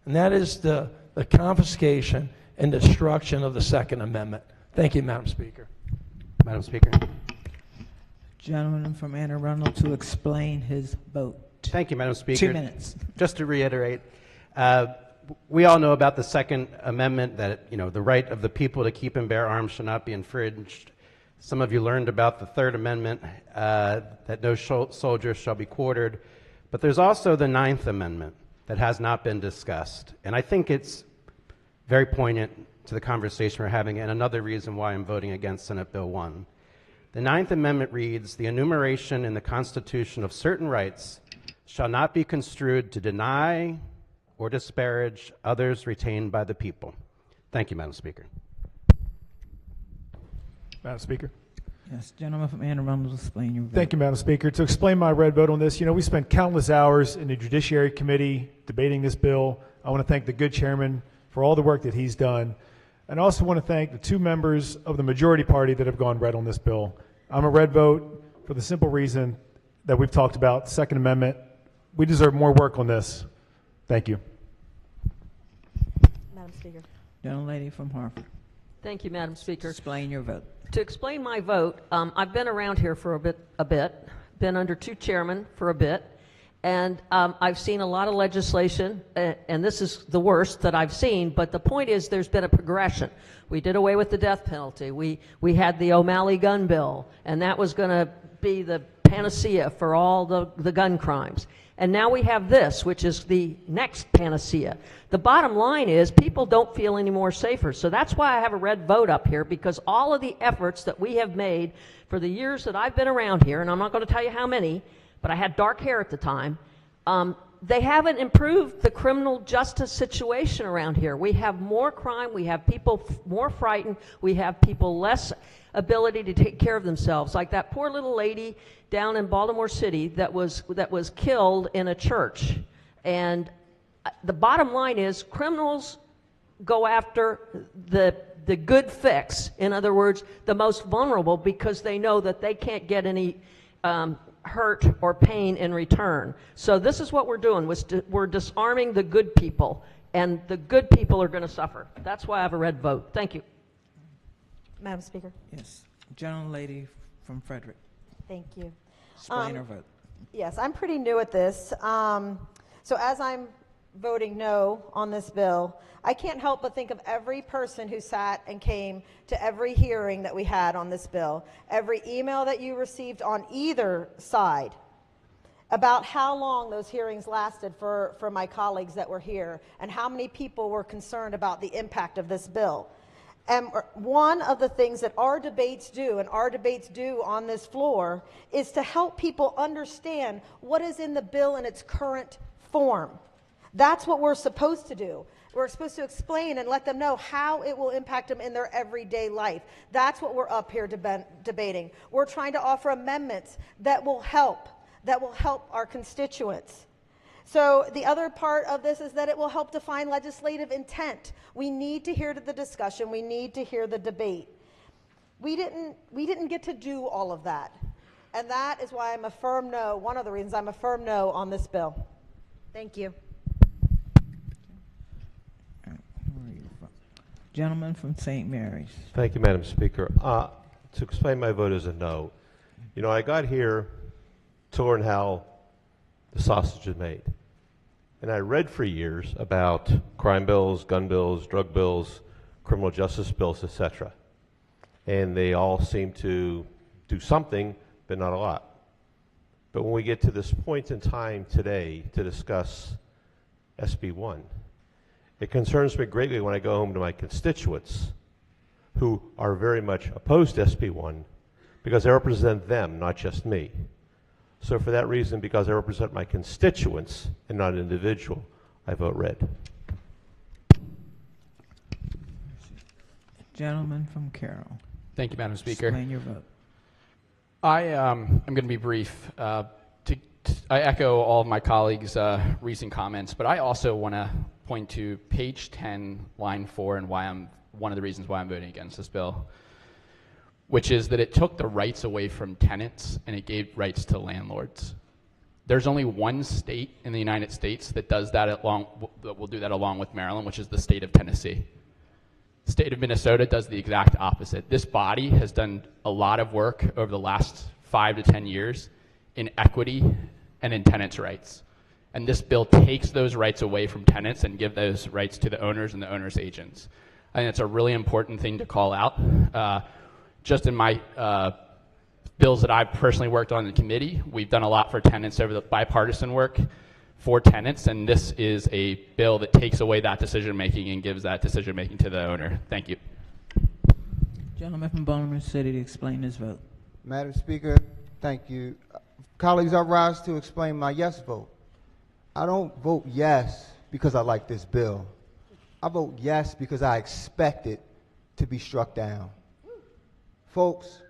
and that is the confiscation and destruction of the Second Amendment. Thank you, Madam Speaker. Madam Speaker. Gentleman from Anne Arundel to explain his vote. Thank you, Madam Speaker. 2 minutes. Just to reiterate, we all know about the Second Amendment, that, you know, the right of the people to keep and bear arms shall not be infringed. Some of you learned about the Third Amendment, that no soldier shall be quartered. But there's also the Ninth Amendment that has not been discussed. And I think it's very poignant to the conversation we're having, and another reason why I'm voting against Senate Bill 1. The Ninth Amendment reads, the enumeration in the Constitution of certain rights shall not be construed to deny or disparage others retained by the people. Thank you, Madam Speaker. Madam Speaker. Yes, gentleman from Anne Arundel, explain your vote. Thank you, Madam Speaker. To explain my red vote on this, you know, we spent countless hours in the Judiciary Committee debating this bill. I want to thank the good chairman for all the work that he's done. And I also want to thank the 2 members of the majority party that have gone red on this bill. I'm a red vote for the simple reason that we've talked about, Second Amendment. We deserve more work on this. Thank you. Madam Speaker. Gentlelady from Harvard. Thank you, Madam Speaker. Explain your vote. To explain my vote, I've been around here for a bit, been under 2 chairmen for a bit, and I've seen a lot of legislation, and this is the worst that I've seen, but the point is there's been a progression. We did away with the death penalty. We had the O'Malley gun bill, and that was going to be the panacea for all the gun crimes. And now we have this, which is the next panacea. The bottom line is people don't feel any more safer. So that's why I have a red vote up here, because all of the efforts that we have made for the years that I've been around here, and I'm not going to tell you how many, but I had dark hair at the time, they haven't improved the criminal justice situation around here. We have more crime, we have people more frightened, we have people less ability to take care of themselves. Like that poor little lady down in Baltimore City that was killed in a church. And the bottom line is criminals go after the good fix. In other words, the most vulnerable, because they know that they can't get any hurt or pain in return. So this is what we're doing. We're disarming the good people, and the good people are going to suffer. That's why I have a red vote. Thank you. Madam Speaker. Yes. Gentlelady from Frederick. Thank you. Explain her vote. Yes, I'm pretty new at this. So as I'm voting no on this bill, I can't help but think of every person who sat and came to every hearing that we had on this bill, every email that you received on either side about how long those hearings lasted for my colleagues that were here, and how many people were concerned about the impact of this bill. And one of the things that our debates do, and our debates do on this floor, is to help people understand what is in the bill in its current form. That's what we're supposed to do. We're supposed to explain and let them know how it will impact them in their everyday life. That's what we're up here debating. We're trying to offer amendments that will help our constituents. So the other part of this is that it will help define legislative intent. We need to hear the discussion. We need to hear the debate. We didn't get to do all of that. And that is why I'm a firm no, one of the reasons I'm a firm no on this bill. Thank you. Gentleman from St. Mary's. Thank you, Madam Speaker. To explain my vote as a no, you know, I got here to learn how the sausage is made. And I read for years about crime bills, gun bills, drug bills, criminal justice bills, etc. And they all seem to do something, but not a lot. But when we get to this point in time today to discuss SB 1, it concerns me greatly when I go home to my constituents who are very much opposed to SB 1 because I represent them, not just me. So for that reason, because I represent my constituents and not an individual, I vote red. Gentleman from Carroll. Thank you, Madam Speaker. Explain your vote. I'm going to be brief. I echo all of my colleagues' recent comments, but I also want to point to page 10, line 4, and one of the reasons why I'm voting against this bill, which is that it took the rights away from tenants and it gave rights to landlords. There's only one state in the United States that does that that will do that along with Maryland, which is the state of Tennessee. The state of Minnesota does the exact opposite. This body has done a lot of work over the last 5 to 10 years in equity and in tenants' rights. And this bill takes those rights away from tenants and give those rights to the owners and the owners' agents. I think it's a really important thing to call out. Just in my bills that I've personally worked on in the committee, we've done a lot for tenants over the bipartisan work for tenants, and this is a bill that takes away that decision-making and gives that decision-making to the owner. Thank you. Gentleman from Baltimore City to explain his vote. Madam Speaker, thank you. Colleagues, I rise to explain my yes vote. I don't vote yes because I like this bill. I vote yes because I expect it to be struck down. Folks,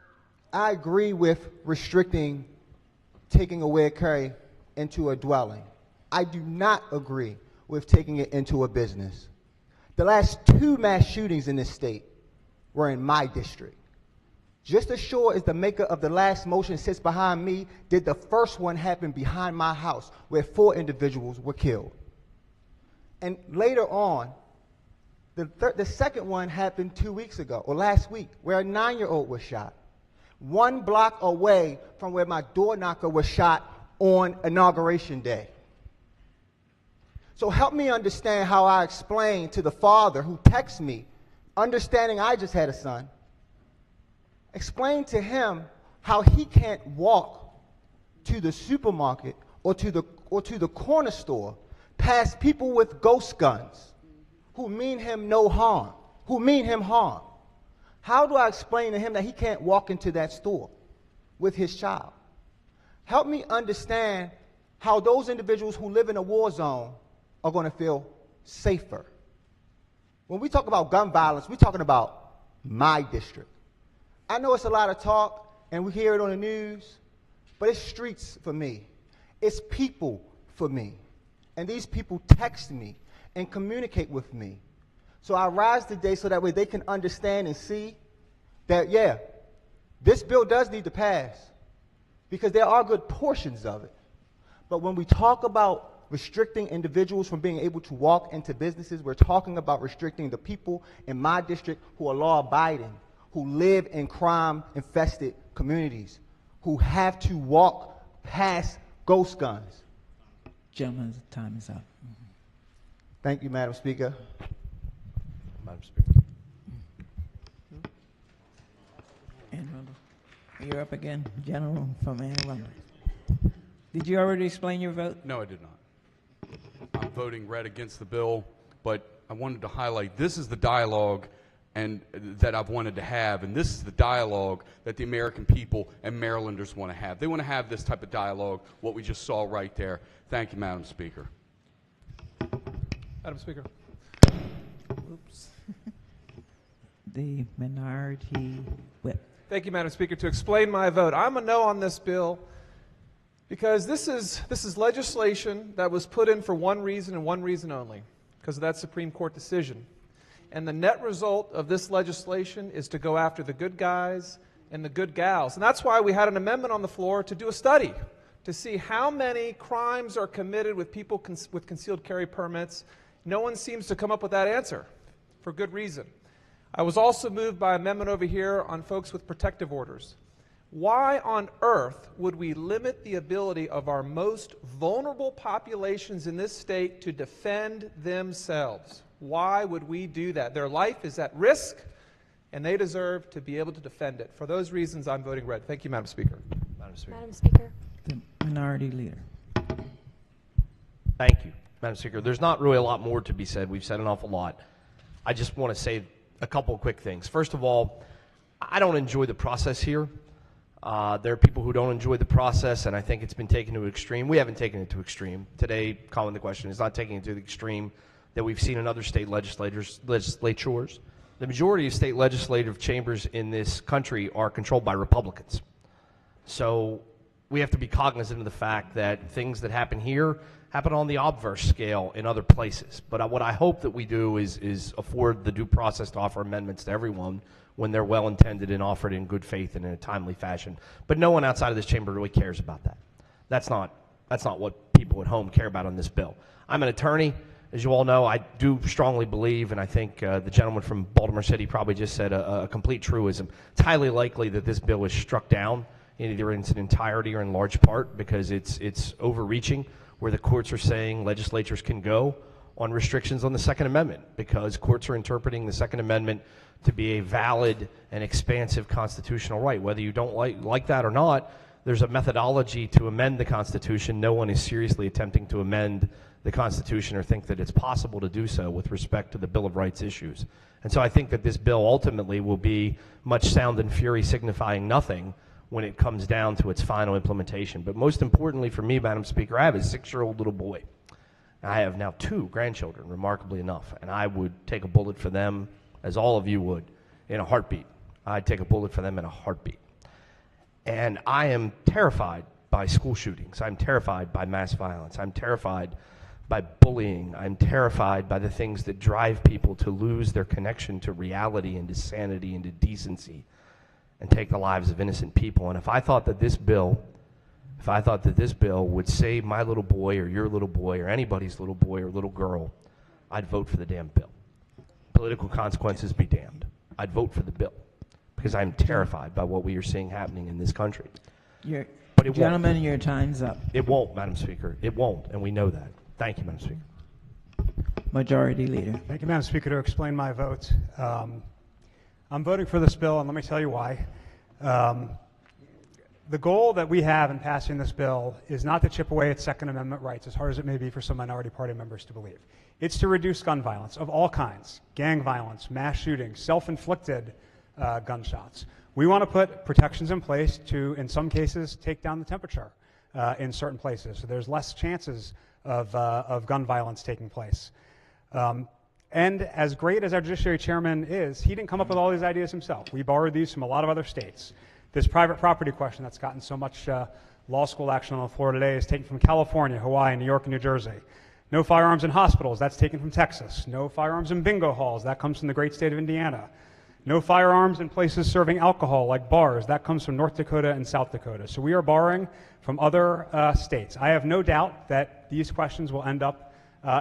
I agree with restricting taking away carry into a dwelling. I do not agree with taking it into a business. The last 2 mass shootings in this state were in my district. Just as sure as the maker of the last motion sits behind me, did the first one happen behind my house where 4 individuals were killed. And later on, the second one happened 2 weeks ago, or last week, where a 9-year-old was shot. 1 block away from where my door knocker was shot on Inauguration Day. So help me understand how I explain to the father who texts me, understanding I just had a son, explain to him how he can't walk to the supermarket or to the or to the corner store past people with ghost guns who mean him no harm, who mean him harm? How do I explain to him that he can't walk into that store with his child? Help me understand how those individuals who live in a war zone are going to feel safer. When we talk about gun violence, we're talking about my district. I know it's a lot of talk, and we hear it on the news, but it's streets for me. It's people for me. And these people text me and communicate with me. So I rise today so that way they can understand and see that, yeah, this bill does need to pass because there are good portions of it. But when we talk about restricting individuals from being able to walk into businesses, we're talking about restricting the people in my district who are law-abiding, who live in crime-infested communities, who have to walk past ghost guns. Gentlemen's time is up. Thank you, Madam Speaker. Madam Speaker. Anne Arundel, you're up again. General from Anne Arundel. Did you already explain your vote? No, I did not. I'm voting red against the bill, but I wanted to highlight this is the dialogue and that I've wanted to have, and this is the dialogue that the American people and Marylanders want to have. They want to have this type of dialogue, what we just saw right there. Thank you, Madam Speaker. Madam Speaker. Oops. The minority whip. Thank you, Madam Speaker. To explain my vote, I'm a no on this bill because this is legislation that was put in for one reason and one reason only, because of that Supreme Court decision. And the net result of this legislation is to go after the good guys and the good gals. And that's why we had an amendment on the floor to do a study to see how many crimes are committed with people with concealed carry permits. No one seems to come up with that answer, for good reason. I was also moved by an amendment over here on folks with protective orders. Why on earth would we limit the ability of our most vulnerable populations in this state to defend themselves? Why would we do that? Their life is at risk, and they deserve to be able to defend it. For those reasons, I'm voting red. Thank you, Madam Speaker. Madam Speaker. Madam Speaker. The minority leader. Thank you, Madam Speaker. There's not really a lot more to be said. We've said an awful lot. I just want to say a couple of quick things. First of all, I don't enjoy the process here. There are people who don't enjoy the process, and I think it's been taken to an extreme. We haven't taken it to extreme. Today, calling the question is not taking it to the extreme that we've seen in other state legislatures. The majority of state legislative chambers in this country are controlled by Republicans. So we have to be cognizant of the fact that things that happen here happen on the obverse scale in other places. But what I hope that we do is afford the due process to offer amendments to everyone when they're well-intended and offered in good faith and in a timely fashion. But no one outside of this chamber really cares about that. That's not what people at home care about on this bill. I'm an attorney. As you all know, I do strongly believe, and I think the gentleman from Baltimore City probably just said a complete truism. It's highly likely that this bill is struck down either in its entirety or in large part because it's overreaching, where the courts are saying legislatures can go on restrictions on the Second Amendment because courts are interpreting the Second Amendment to be a valid and expansive constitutional right. Whether you don't like that or not, there's a methodology to amend the Constitution. No one is seriously attempting to amend the Constitution or think that it's possible to do so with respect to the Bill of Rights issues. And so I think that this bill ultimately will be much sound and fury signifying nothing when it comes down to its final implementation. But most importantly for me, Madam Speaker, I have a 6-year-old little boy. I have now 2 grandchildren, remarkably enough, and I would take a bullet for them, as all of you would, in a heartbeat. I'd take a bullet for them in a heartbeat. And I am terrified by school shootings. I'm terrified by mass violence. I'm terrified by bullying. I'm terrified by the things that drive people to lose their connection to reality and to sanity and to decency and take the lives of innocent people. And if I thought that this bill would save my little boy or your little boy or anybody's little boy or little girl, I'd vote for the damn bill. Political consequences be damned. I'd vote for the bill because I'm terrified by what we are seeing happening in this country. But it Gentlemen, won't. your time's up. It won't, Madam Speaker. It won't, and we know that. Thank you, Madam Speaker. Majority Leader. Thank you, Madam Speaker. To explain my vote, I'm voting for this bill, and let me tell you why. The goal that we have in passing this bill is not to chip away at Second Amendment rights, as hard as it may be for some minority party members to believe. It's to reduce gun violence of all kinds, gang violence, mass shootings, self-inflicted gunshots. We want to put protections in place to, in some cases, take down the temperature in certain places, so there's less chances of gun violence taking place. And as great as our Judiciary Chairman is, he didn't come up with all these ideas himself. We borrowed these from a lot of other states. This private property question that's gotten so much law school action on the floor today is taken from California, Hawaii, New York, and New Jersey. No firearms in hospitals, that's taken from Texas. No firearms in bingo halls, that comes from the great state of Indiana. No firearms in places serving alcohol like bars, that comes from North Dakota and South Dakota. So we are borrowing from other states. I have no doubt that these questions will end up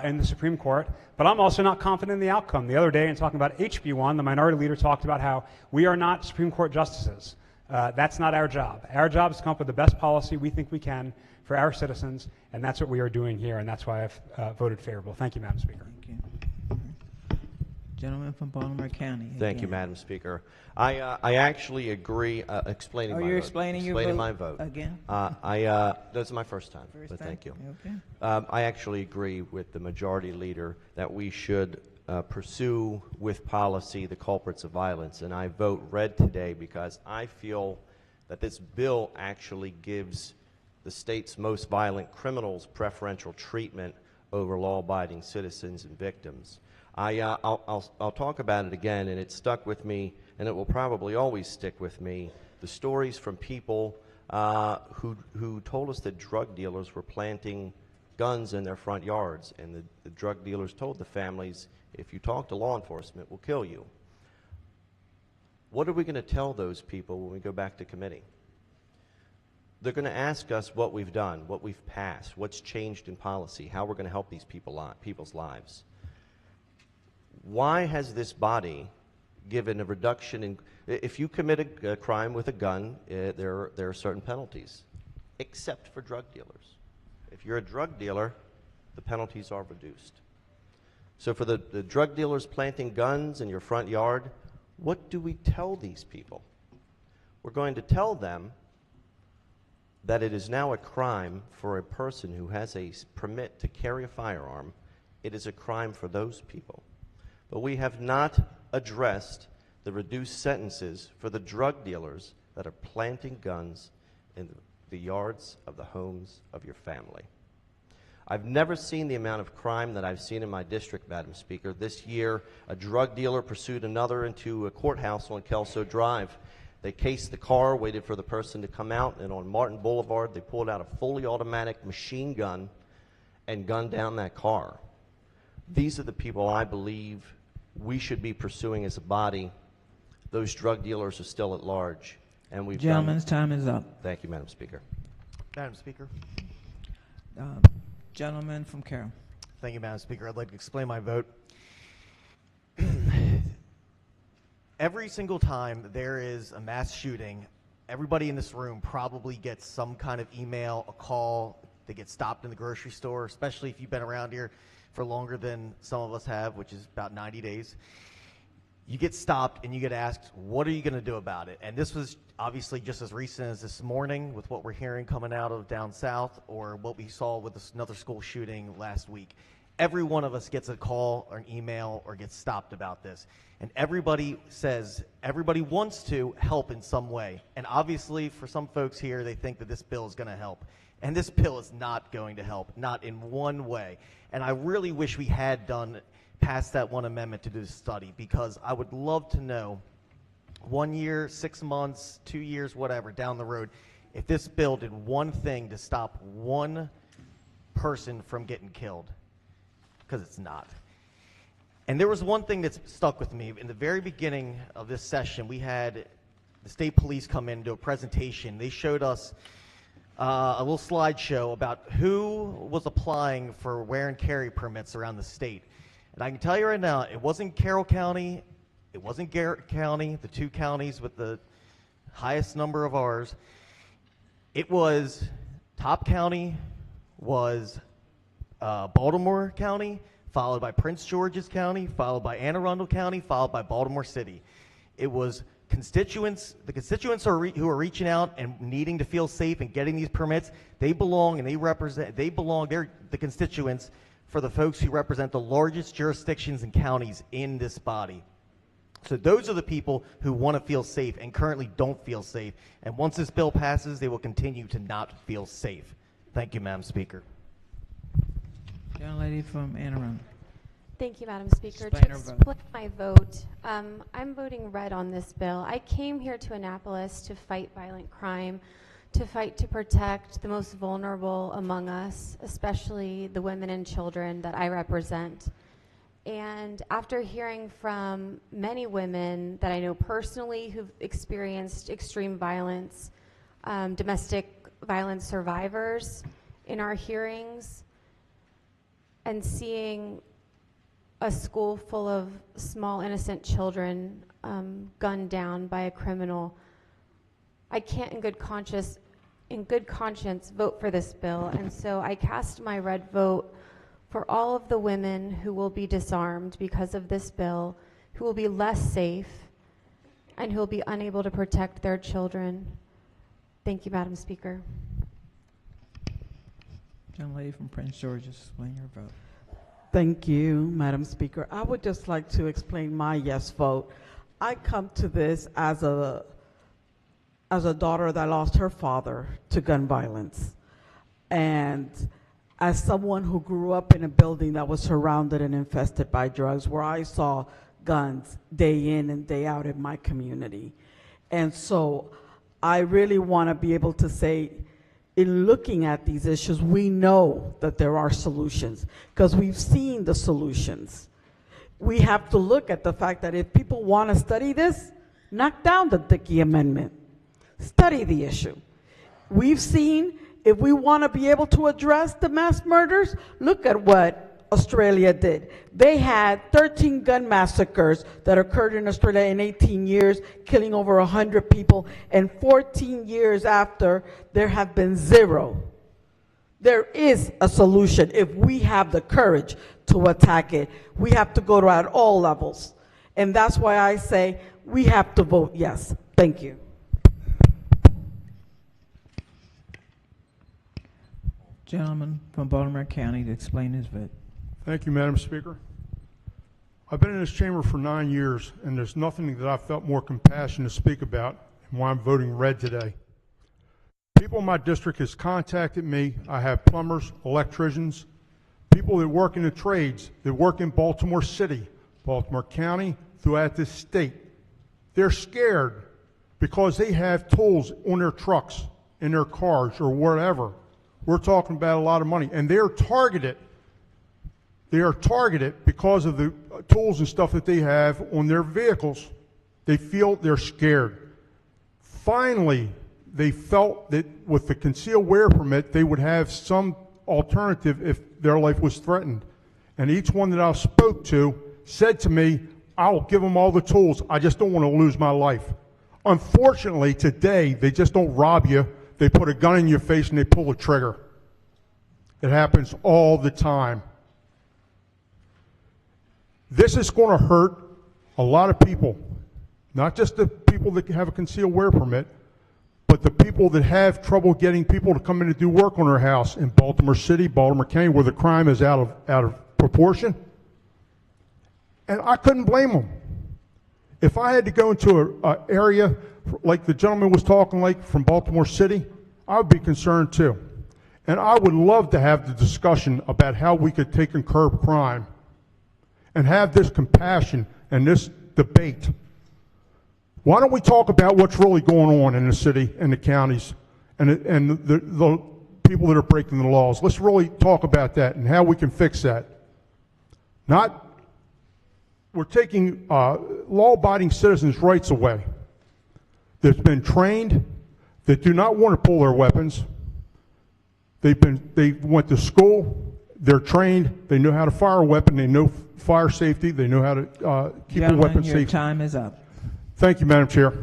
in the Supreme Court, but I'm also not confident in the outcome. The other day, in talking about HB1, the minority leader talked about how we are not Supreme Court justices. That's not our job. Our job is to come up with the best policy we think we can for our citizens, and that's what we are doing here, and that's why I've voted favorable. Thank you, Madam Speaker. Thank you. Gentleman from Baltimore County. Thank you, again. Madam Speaker. I actually agree, explaining Oh, my you're vote. explaining your Explaining vote my vote. again? This is my first time, First but time? thank you. Okay. I actually agree with the majority leader that we should pursue with policy the culprits of violence, and I vote red today because I feel that this bill actually gives the state's most violent criminals preferential treatment over law-abiding citizens and victims. I'll talk about it again, and it stuck with me, and it will probably always stick with me. The stories from people who told us that drug dealers were planting guns in their front yards, and the drug dealers told the families, if you talk to law enforcement, we'll kill you. What are we going to tell those people when we go back to committee? They're going to ask us what we've done, what we've passed, what's changed in policy, how we're going to help these people's lives. Why has this body given a reduction in, if you commit a crime with a gun, there are certain penalties, except for drug dealers. If you're a drug dealer, the penalties are reduced. So for the drug dealers planting guns in your front yard, what do we tell these people? We're going to tell them that it is now a crime for a person who has a permit to carry a firearm. It is a crime for those people. But we have not addressed the reduced sentences for the drug dealers that are planting guns in the yards of the homes of your family. I've never seen the amount of crime that I've seen in my district, Madam Speaker. This year, a drug dealer pursued another into a courthouse on Kelso Drive. They cased the car, waited for the person to come out, and on Martin Boulevard, they pulled out a fully automatic machine gun and gunned down that car. These are the people I believe we should be pursuing as a body. Those drug dealers are still at large, and we've Gentleman's time is up. Thank you, Madam Speaker. Madam Speaker. Gentleman from Carroll. Thank you, Madam Speaker. I'd like to explain my vote. Every single time there is a mass shooting, everybody in this room probably gets some kind of email, a call. They get stopped in the grocery store, especially if you've been around here for longer than some of us have, which is about 90 days. You get stopped and you get asked, what are you going to do about it? And this was obviously just as recent as this morning with what we're hearing coming out of down south, or what we saw with another school shooting last week. Every one of us gets a call or an email or gets stopped about this. And everybody says, everybody wants to help in some way. And obviously for some folks here, they think that this bill is going to help. And this bill is not going to help, not in one way. And I really wish we had passed that one amendment to do this study, because I would love to know 1 year, 6 months, 2 years, whatever, down the road, if this bill did one thing to stop one person from getting killed, because it's not. And there was one thing that's stuck with me. In the very beginning of this session, we had the state police come in and do a presentation. They showed us a little slideshow about who was applying for wear and carry permits around the state. And I can tell you right now, it wasn't Carroll County, it wasn't Garrett County, the two counties with the highest number of R's. It was, top county was Baltimore County, followed by Prince George's County, followed by Anne Arundel County, followed by Baltimore City. It was constituents, the constituents who are reaching out and needing to feel safe and getting these permits, they belong and they're the constituents for the folks who represent the largest jurisdictions and counties in this body. So those are the people who want to feel safe and currently don't feel safe. And once this bill passes, they will continue to not feel safe. Thank you, Madam Speaker. Young lady from Anne Arundel. Thank you, Madam Speaker. Explain To her vote. explain my vote, I'm voting red on this bill. I came here to Annapolis to fight violent crime, to fight to protect the most vulnerable among us, especially the women and children that I represent. And after hearing from many women that I know personally who've experienced extreme violence, domestic violence survivors in our hearings, and seeing a school full of small innocent children gunned down by a criminal, I can't in good conscience vote for this bill. And so I cast my red vote for all of the women who will be disarmed because of this bill, who will be less safe, and who will be unable to protect their children. Thank you, Madam Speaker. Young lady from Prince George's, explain your vote. Thank you, Madam Speaker. I would just like to explain my yes vote. I come to this as a daughter that lost her father to gun violence, and as someone who grew up in a building that was surrounded and infested by drugs, where I saw guns day in and day out in my community. And so I really want to be able to say, in looking at these issues, we know that there are solutions because we've seen the solutions. We have to look at the fact that if people want to study this, knock down the Dickey Amendment. Study the issue. We've seen, if we want to be able to address the mass murders, look at what Australia did. They had 13 gun massacres that occurred in Australia in 18 years, killing over 100 people, and 14 years after, there have been 0. There is a solution if we have the courage to attack it. We have to go to at all levels. And that's why I say we have to vote yes. Thank you. Gentleman from Baltimore County to explain his vote. Thank you, Madam Speaker. I've been in this chamber for 9 years, and there's nothing that I've felt more compassion to speak about and why I'm voting red today. People in my district has contacted me. I have plumbers, electricians, people that work in the trades, that work in Baltimore City, Baltimore County, throughout this state. They're scared because they have tools on their trucks, in their cars, or whatever. We're talking about a lot of money, and they're targeted. They are targeted because of the tools and stuff that they have on their vehicles. They feel they're scared. Finally, they felt that with the concealed wear permit, they would have some alternative if their life was threatened. And each one that I spoke to said to me, I'll give them all the tools. I just don't want to lose my life. Unfortunately, today, they just don't rob you. They put a gun in your face and they pull a trigger. It happens all the time. This is going to hurt a lot of people, not just the people that have a concealed wear permit, but the people that have trouble getting people to come in and do work on their house in Baltimore City, Baltimore County, where the crime is out of proportion. And I couldn't blame them. If I had to go into an area like the gentleman was talking like from Baltimore City, I would be concerned too. And I would love to have the discussion about how we could take and curb crime and have this compassion and this debate. Why don't we talk about what's really going on in the city and the counties and the people that are breaking the laws? Let's really talk about that and how we can fix that. We're taking law-abiding citizens' rights away. That's been trained, that do not want to pull their weapons. They went to school, they're trained, they know how to fire a weapon, they know fire safety, they know how to keep a weapon safe. Your time is up. Thank you, Madam Chair.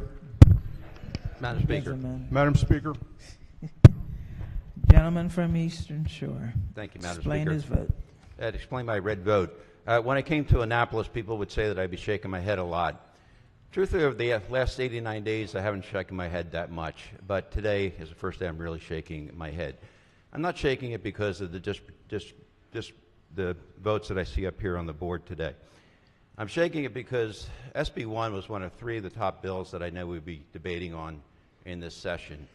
Madam Speaker. Madam Speaker. Gentleman from Eastern Shore. Thank you, Madam Explain Speaker. his vote. To explain my red vote. When I came to Annapolis, people would say that I'd be shaking my head a lot. Truthfully, over the last 89 days, I haven't shaken my head that much, but today is the first day I'm really shaking my head. I'm not shaking it because of the votes that I see up here on the board today. I'm shaking it because SB 1 was one of 3 of the top bills that I know we'd be debating on in this session.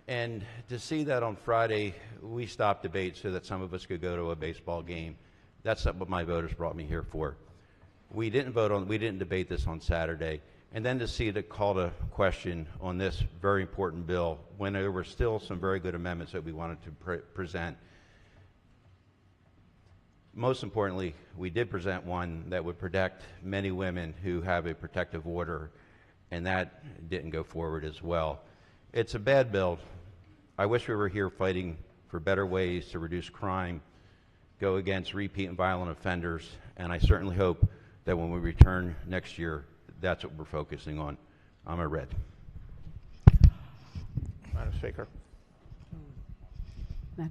And to see that on Friday, we stopped debate so that some of us could go to a baseball game, that's what my voters brought me here for. We didn't debate this on Saturday. And then to see the call to question on this very important bill when there were still some very good amendments that we wanted to present. Most importantly, we did present one that would protect many women who have a protective order, and that didn't go forward as well. It's a bad bill. I wish we were here fighting for better ways to reduce crime, go against repeat and violent offenders, and I certainly hope that when we return next year, that's what we're focusing on. I'm a red. Madam Speaker.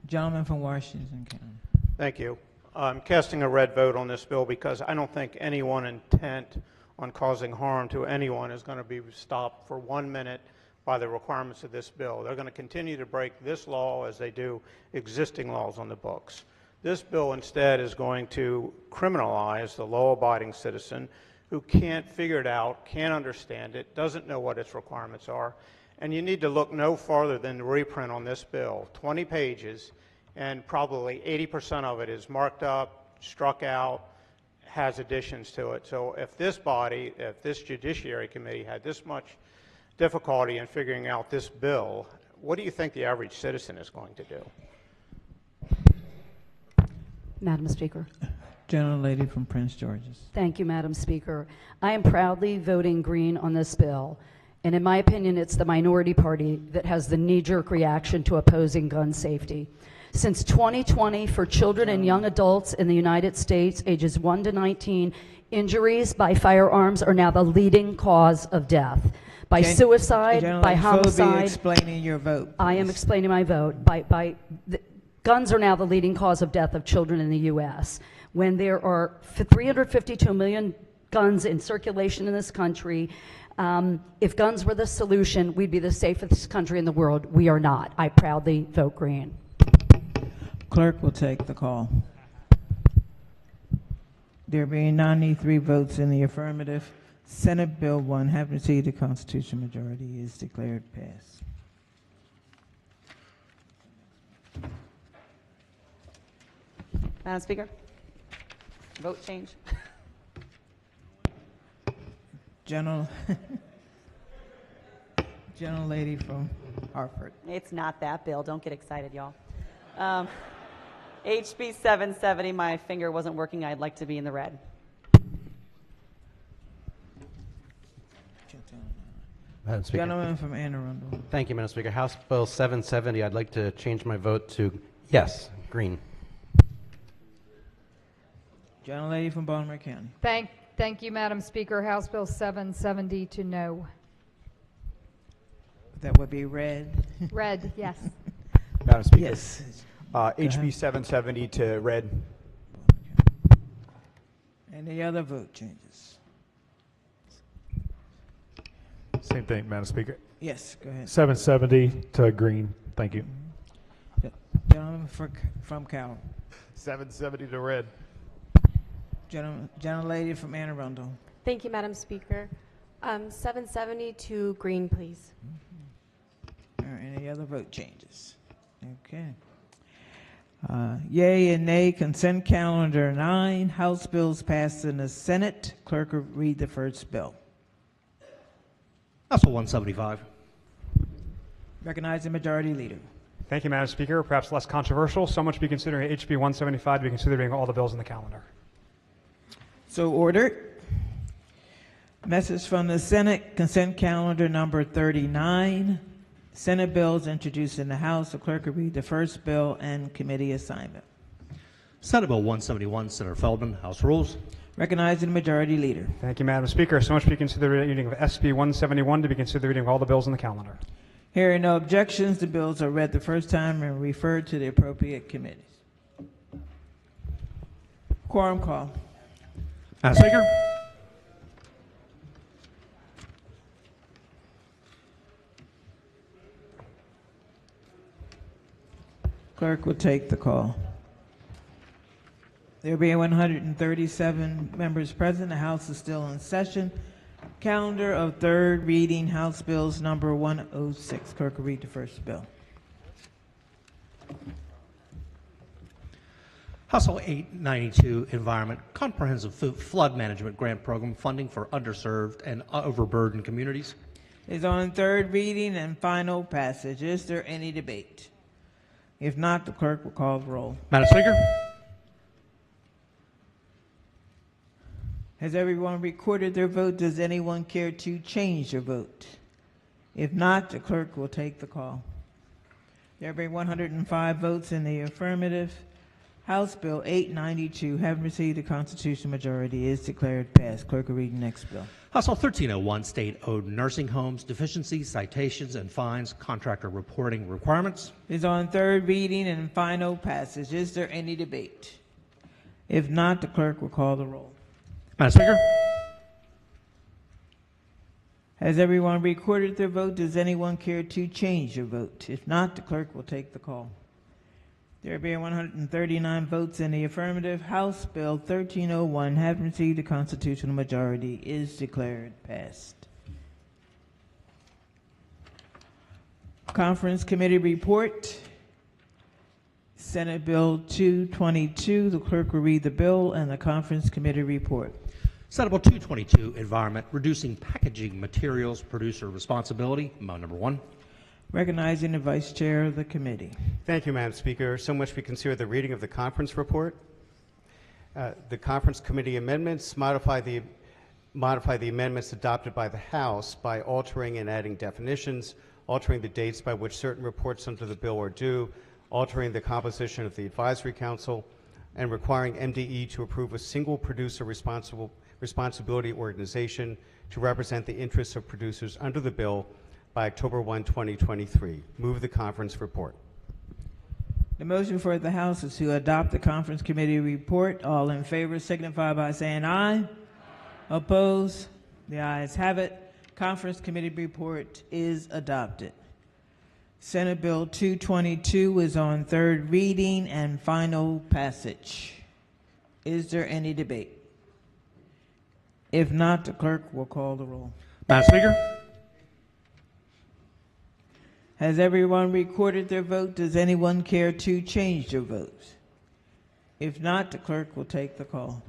Gentleman from Washington County. Thank you. I'm casting a red vote on this bill because I don't think anyone intent on causing harm to anyone is going to be stopped for 1 minute by the requirements of this bill. They're going to continue to break this law as they do existing laws on the books. This bill instead is going to criminalize the law-abiding citizen who can't figure it out, can't understand it, doesn't know what its requirements are. And you need to look no farther than the reprint on this bill, 20 pages, and probably 80% of it is marked up, struck out, has additions to it. So if this body, if this Judiciary Committee had this much difficulty in figuring out this bill, what do you think the average citizen is going to do? Madam Speaker. Gentlelady from Prince George's. Thank you, Madam Speaker. I am proudly voting green on this bill. And in my opinion, it's the minority party that has the knee-jerk reaction to opposing gun safety. Since 2020, for children and young adults in the United States, ages 1 to 19, injuries by firearms are now the leading cause of death. By suicide, by homicide. Explaining your vote. I am explaining my vote. Guns are now the leading cause of death of children in the U.S. When there are 352 million guns in circulation in this country, if guns were the solution, we'd be the safest country in the world. We are not. I proudly vote green. Clerk will take the call. There being 93 votes in the affirmative, Senate Bill 1, having received a constitutional majority, is declared passed. Madam Speaker, vote change. Gentlelady from Hartford. It's not that bill. Don't get excited, y'all. HB 770, my finger wasn't working. I'd like to be in the red. Madam Speaker. Gentleman from Anne Arundel. Thank you, Madam Speaker. House Bill 770, I'd like to change my vote to yes, green. Gentlelady from Baltimore County. Thank you, Madam Speaker. House Bill 770 to no. That would be red. Red, yes. Madam Speaker. Yes. HB 770 to red. Any other vote changes? Same thing, Madam Speaker. Yes, go ahead. 770 to green. Thank you. Gentleman from Cal. 770 to red. Gentlelady from Anne Arundel. Thank you, Madam Speaker. 770 to green, please. All right, any other vote changes? Okay. Yay and nay, consent calendar 9, House bills passed in the Senate. Clerk will read the first bill. House Bill 175. Recognizing Majority Leader. Thank you, Madam Speaker. Perhaps less controversial, someone should be considering HB 175 to be considering all the bills in the calendar. So ordered. Message from the Senate, consent calendar number 39. Senate bills introduced in the House. The clerk will read the first bill and committee assignment. Senate Bill 171, Senator Feldman, House Rules. Recognizing the Majority Leader. Thank you, Madam Speaker. So much to be considered the reading of SB 171 to be considered the reading of all the bills in the calendar. Hearing no objections, the bills are read the first time and referred to the appropriate committees. Quorum call. Madam Speaker. clerk will take the call. There being 137 members present, the House is still in session. Calendar of third reading House Bills number 106. Clerk will read the first bill. House Bill 892, Environment Comprehensive Flood Management Grant Program funding for underserved and overburdened communities. Is on third reading and final passage. Is there any debate? If not, the clerk will call the roll. Madam Speaker. Has everyone recorded their vote? Does anyone care to change their vote? If not, the clerk will take the call. There being 105 votes in the affirmative, House Bill 892, having received a constitutional majority, is declared passed. Clerk will read the next bill. House Bill 1301, State-Owned Nursing Homes, Deficiencies, Citations, and Fines, Contractor Reporting Requirements. Is on third reading and final passage. Is there any debate? If not, the clerk will call the roll. Madam Speaker. Has everyone recorded their vote? Does anyone care to change their vote? If not, the clerk will take the call. There being 139 votes in the affirmative, House Bill 1301, having received a constitutional majority, is declared passed. Conference Committee report. Senate Bill 222. The clerk will read the bill and the Conference Committee report. Senate Bill 222, Environment, Reducing Packaging Materials Producer Responsibility, amendment number 1. Recognizing the Vice Chair of the committee. Thank you, Madam Speaker. So much we consider the reading of the conference report. The conference committee amendments modify the amendments adopted by the House by altering and adding definitions, altering the dates by which certain reports under the bill are due, altering the composition of the advisory council, and requiring MDE to approve a single producer responsibility organization to represent the interests of producers under the bill by October 1, 2023. Move the conference report. The motion for the House is to adopt the Conference Committee report. All in favor signify by saying aye. Opposed? The ayes have it. Conference Committee report is adopted. Senate Bill 222 is on third reading and final passage. Is there any debate? If not, the clerk will call the roll. Madam Speaker. Has everyone recorded their vote? Does anyone care to change their vote? If not, the clerk will take the call.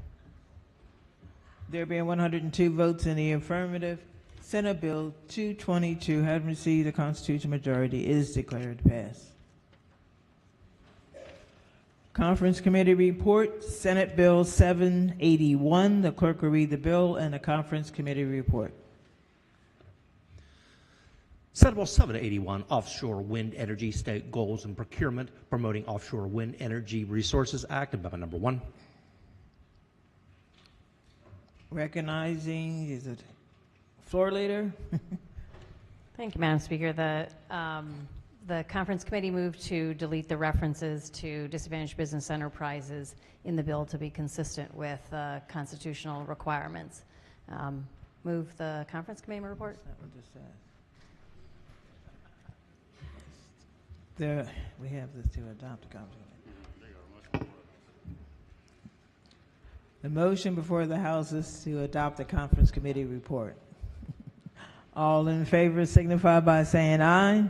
There being 102 votes in the affirmative, Senate Bill 222, having received a constitutional majority, is declared passed. Conference Committee report, Senate Bill 781. The clerk will read the bill and the Conference Committee report. Senate Bill 781, Offshore Wind Energy State Goals and Procurement, Promoting Offshore Wind Energy Resources Act, amendment number 1. Recognizing, is it floor leader? Thank you, Madam Speaker. The Conference Committee moved to delete the references to disadvantaged business enterprises in the bill to be consistent with constitutional requirements. Move the Conference Committee report. There, we have this to adopt the Conference Committee. The motion before the House is to adopt the Conference Committee report. All in favor signify by saying aye.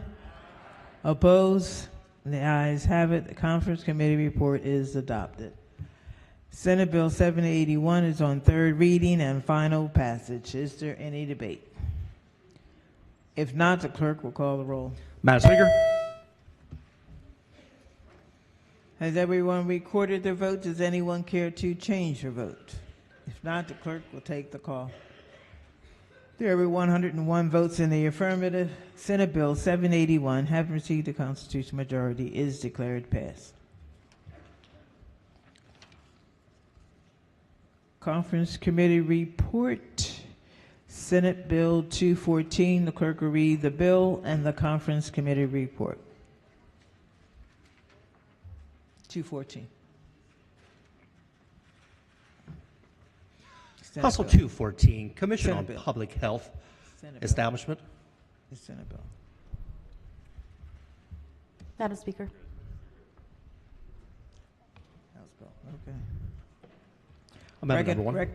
Opposed? The ayes have it. The Conference Committee report is adopted. Senate Bill 781 is on third reading and final passage. Is there any debate? If not, the clerk will call the roll. Madam Speaker. Has everyone recorded their vote? Does anyone care to change their vote? If not, the clerk will take the call. There are 101 votes in the affirmative. Senate Bill 781, having received a constitutional majority, is declared passed. Conference Committee report. Senate Bill 214. The clerk will read the bill and the Conference Committee report. 214. House Bill 214, Commission Senate on bill. Public Health Senate bill. Establishment. The Senate bill. Madam Speaker. Okay. Amendment number one.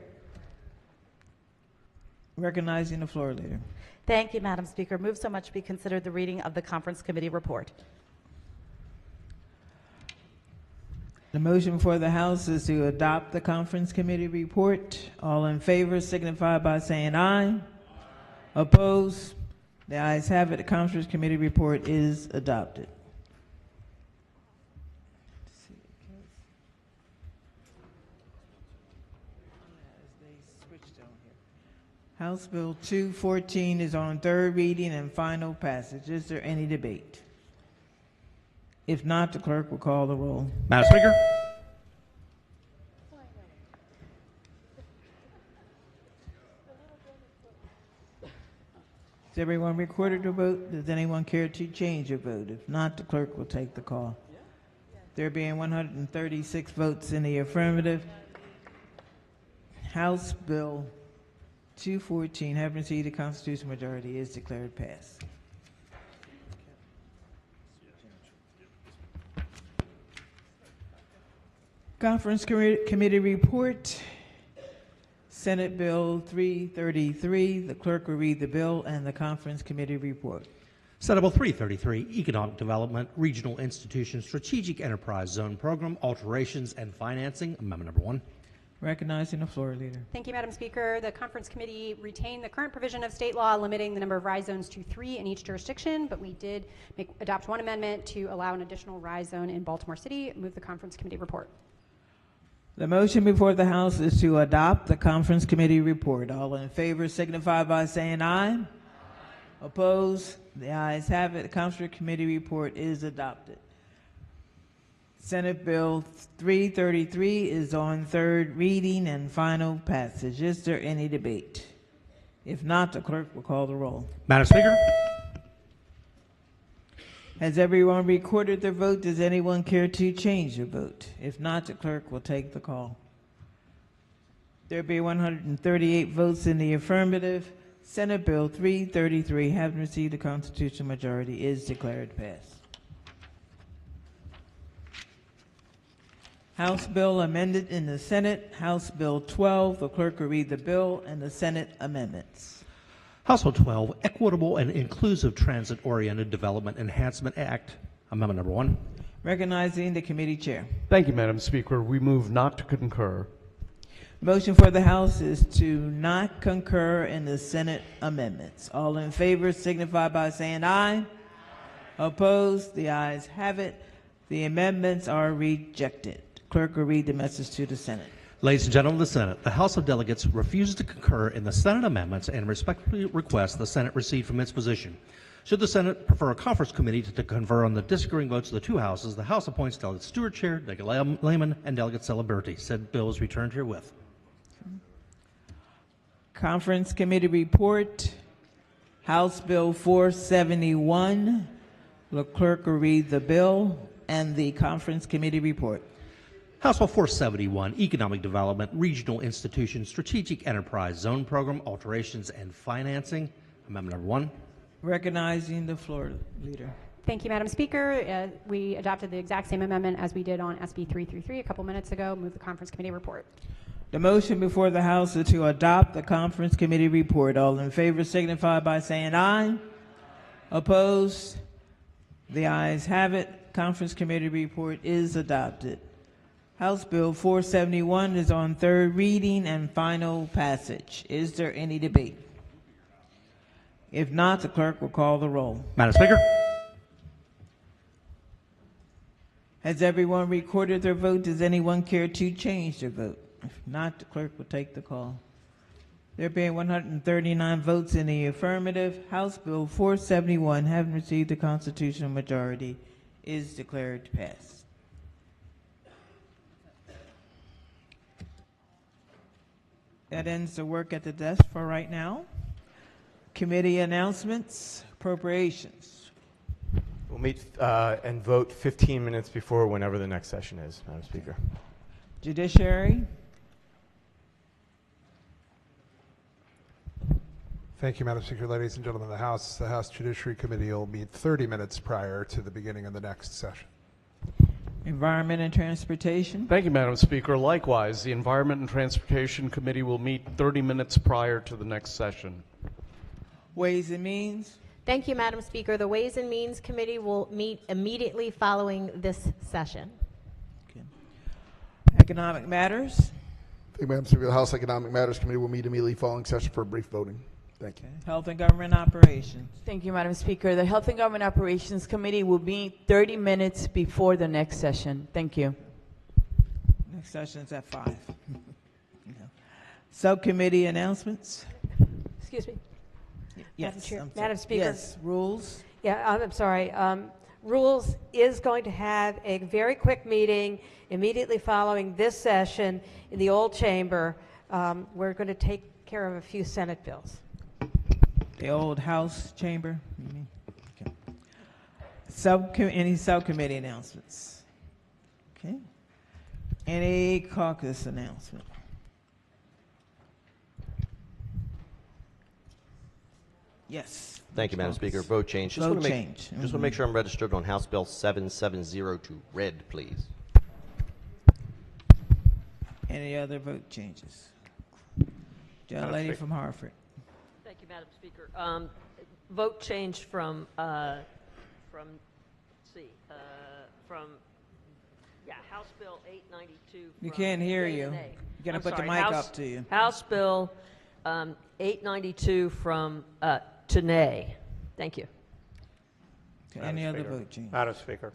Recognizing the floor leader. Thank you, Madam Speaker. Move so much be considered the reading of the Conference Committee report. The motion for the House is to adopt the Conference Committee report. All in favor signify by saying aye. Opposed? The ayes have it. The Conference Committee report is adopted. House Bill 214 is on third reading and final passage. Is there any debate? If not, the clerk will call the roll. Madam Speaker. Has everyone recorded their vote? Does anyone care to change their vote? If not, the clerk will take the call. There being 136 votes in the affirmative, House Bill 214, having received a constitutional majority, is declared passed. Conference Committee report. Senate Bill 333. The clerk will read the bill and the Conference Committee report. Senate Bill 333, Economic Development, Regional Institution, Strategic Enterprise Zone Program, Alterations and Financing. Amendment number one. Recognizing the floor leader. Thank you, Madam Speaker. The Conference Committee retained the current provision of state law limiting the number of RISE zones to 3 in each jurisdiction, but we did adopt one amendment to allow an additional RISE zone in Baltimore City. Move the Conference Committee report. The motion before the House is to adopt the Conference Committee report. All in favor signify by saying aye. Aye. Opposed? The ayes have it. The Conference Committee report is adopted. Senate Bill 333 is on third reading and final passage. Is there any debate? If not, the clerk will call the roll. Madam Speaker. Has everyone recorded their vote? Does anyone care to change their vote? If not, the clerk will take the call. There be 138 votes in the affirmative. Senate Bill 333, having received a constitutional majority, is declared passed. House Bill amended in the Senate. House Bill 12. The clerk will read the bill and the Senate amendments. House Bill 12, Equitable and Inclusive Transit-Oriented Development Enhancement Act. Amendment number one. Recognizing the committee chair. Thank you, Madam Speaker. We move not to concur. Motion for the House is to not concur in the Senate amendments. All in favor signify by saying aye. Opposed? The ayes have it. The amendments are rejected. Clerk will read the message to the Senate. Ladies and gentlemen of the Senate, the House of Delegates refuses to concur in the Senate amendments and respectfully requests the Senate recede from its position. Should the Senate prefer a conference committee to confer on the disagreeing votes of the two houses, the House appoints Delegate Stewart Chair, Delegate Lehman, and Delegate Celebrity. Said bill is returned herewith. Conference Committee report. House Bill 471. The clerk will read the bill and the Conference Committee report. House Bill 471, Economic Development, Regional Institution, Strategic Enterprise Zone Program, Alterations and Financing. Amendment number one. Recognizing the floor leader. Thank you, Madam Speaker. We adopted the exact same amendment as we did on SB 333 a couple minutes ago. Move the Conference Committee report. The motion before the House is to adopt the Conference Committee report. All in favor signify by saying aye. Opposed? The ayes have it. Conference Committee report is adopted. House Bill 471 is on third reading and final passage. Is there any debate? If not, the clerk will call the roll. Madam Speaker. Has everyone recorded their vote? Does anyone care to change their vote? If not, the clerk will take the call. There being 139 votes in the affirmative, House Bill 471, having received a constitutional majority, is declared passed. That ends the work at the desk for right now. Committee announcements, appropriations. We'll meet and vote 15 minutes before whenever the next session is, Madam Speaker. Judiciary. Thank you, Madam Speaker. Ladies and gentlemen of the House, Judiciary Committee will meet 30 minutes prior to the beginning of the next session. Environment and Transportation. Thank you, Madam Speaker. Likewise, the Environment and Transportation Committee will meet 30 minutes prior to the next session. Ways and Means. Thank you, Madam Speaker. The Ways and Means Committee will meet immediately following this session. Economic Matters. Thank you, Madam Speaker. The House Economic Matters Committee will meet immediately following session for a brief voting. Thank you. Health and Government Operations. Thank you, Madam Speaker. The Health and Government Operations Committee will meet 30 minutes before the next session. Thank you. Next session is at 5. Subcommittee announcements. Excuse me. Yes. Madam Speaker. Yes. Rules. Yeah, I'm sorry. Rules is going to have a very quick meeting immediately following this session in the old chamber. We're going to take care of a few Senate bills. The old House chamber. Okay. Any subcommittee announcements? Okay. Any caucus announcement? Yes. Thank you, Madam Speaker. Vote change. Vote want to change. Just want to make sure I'm registered on House Bill 7702. Red, please. Any other vote changes? Young lady from Hartford. Thank you, Madam Speaker. Vote change from House Bill 892. You can't hear you. You gotta put the mic up to you. House Bill 892 from to nay. Thank you. Okay, any other vote change? Madam Speaker.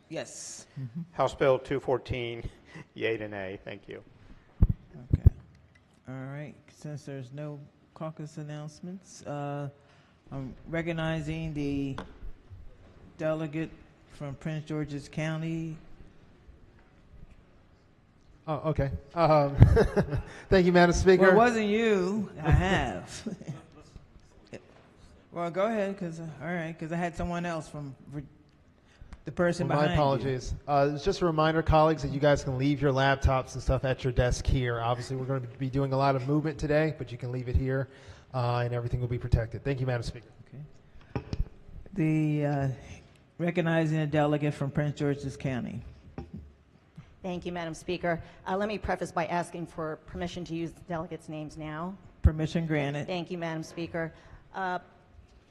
Yes. House Bill 214, yea to nay. Thank you. Okay. All right. Since there's no caucus announcements, I'm recognizing the delegate from Prince George's County. Oh, okay. Thank you, Madam Speaker. Well, it wasn't you. I have. Well, go ahead, because I had someone else from the person Well, behind my apologies. It's just a reminder, colleagues, that you guys can leave your laptops and stuff at your desk here. Obviously, we're going to be doing a lot of movement today, but you can leave it here, and everything will be protected. Thank you, Madam Speaker. Okay. The recognizing a delegate from Prince George's County. Thank you, Madam Speaker. Let me preface by asking for permission to use the delegates' names now. Permission granted. Thank you, Madam Speaker.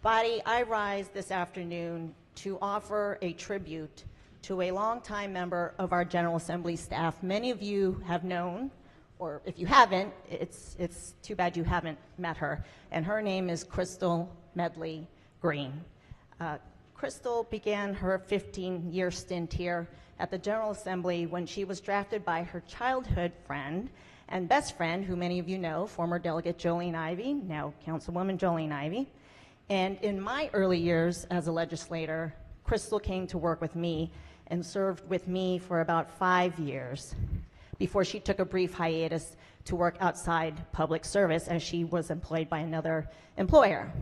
Body, I rise this afternoon to offer a tribute to a longtime member of our General Assembly staff. Many of you have known, or if you haven't, it's too bad you haven't met her. And her name is Crystal Medley Green. Crystal began her 15-year stint here at the General Assembly when she was drafted by her childhood friend and best friend, who many of you know, former Delegate Jolene Ivey, now Councilwoman Jolene Ivey. And in my early years as a legislator, Crystal came to work with me and served with me for about 5 years before she took a brief hiatus to work outside public service as she was employed by another employer.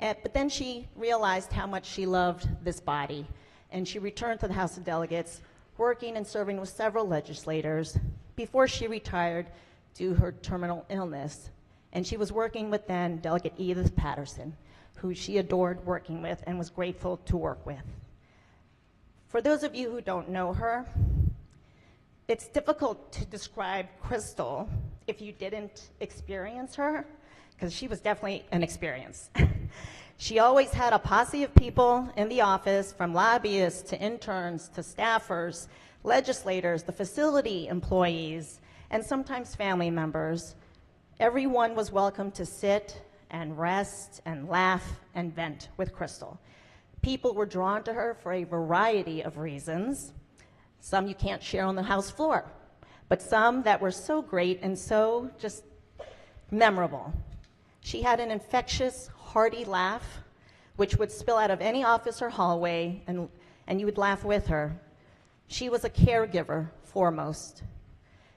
But then she realized how much she loved this body, and she returned to the House of Delegates, working and serving with several legislators before she retired due to her terminal illness. And she was working with then Delegate Edith Patterson, who she adored working with and was grateful to work with. For those of you who don't know her, it's difficult to describe Crystal if you didn't experience her, because she was definitely an experience. She always had a posse of people in the office, from lobbyists to interns to staffers, legislators, the facility employees, and sometimes family members. Everyone was welcome to sit and rest and laugh and vent with Crystal. People were drawn to her for a variety of reasons. Some you can't share on the House floor, but some that were so great and so just memorable. She had an infectious, hearty laugh, which would spill out of any office or hallway, and you would laugh with her. She was a caregiver foremost,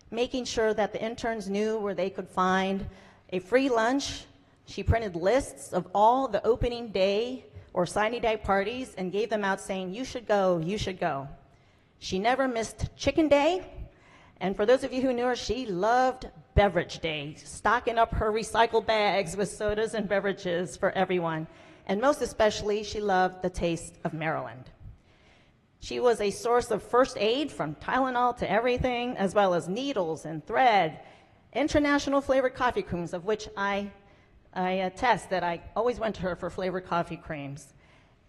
making sure that the interns knew where they could find a free lunch. She printed lists of all the opening day or signing day parties and gave them out saying, "You should go, you should go." She never missed Chicken Day, and for those of you who knew her, she loved Beverage Day, stocking up her recycled bags with sodas and beverages for everyone. And most especially, she loved the taste of Maryland. She was a source of first aid, from Tylenol to everything, as well as needles and thread, international flavored coffee creams, of which I attest that I always went to her for flavored coffee creams.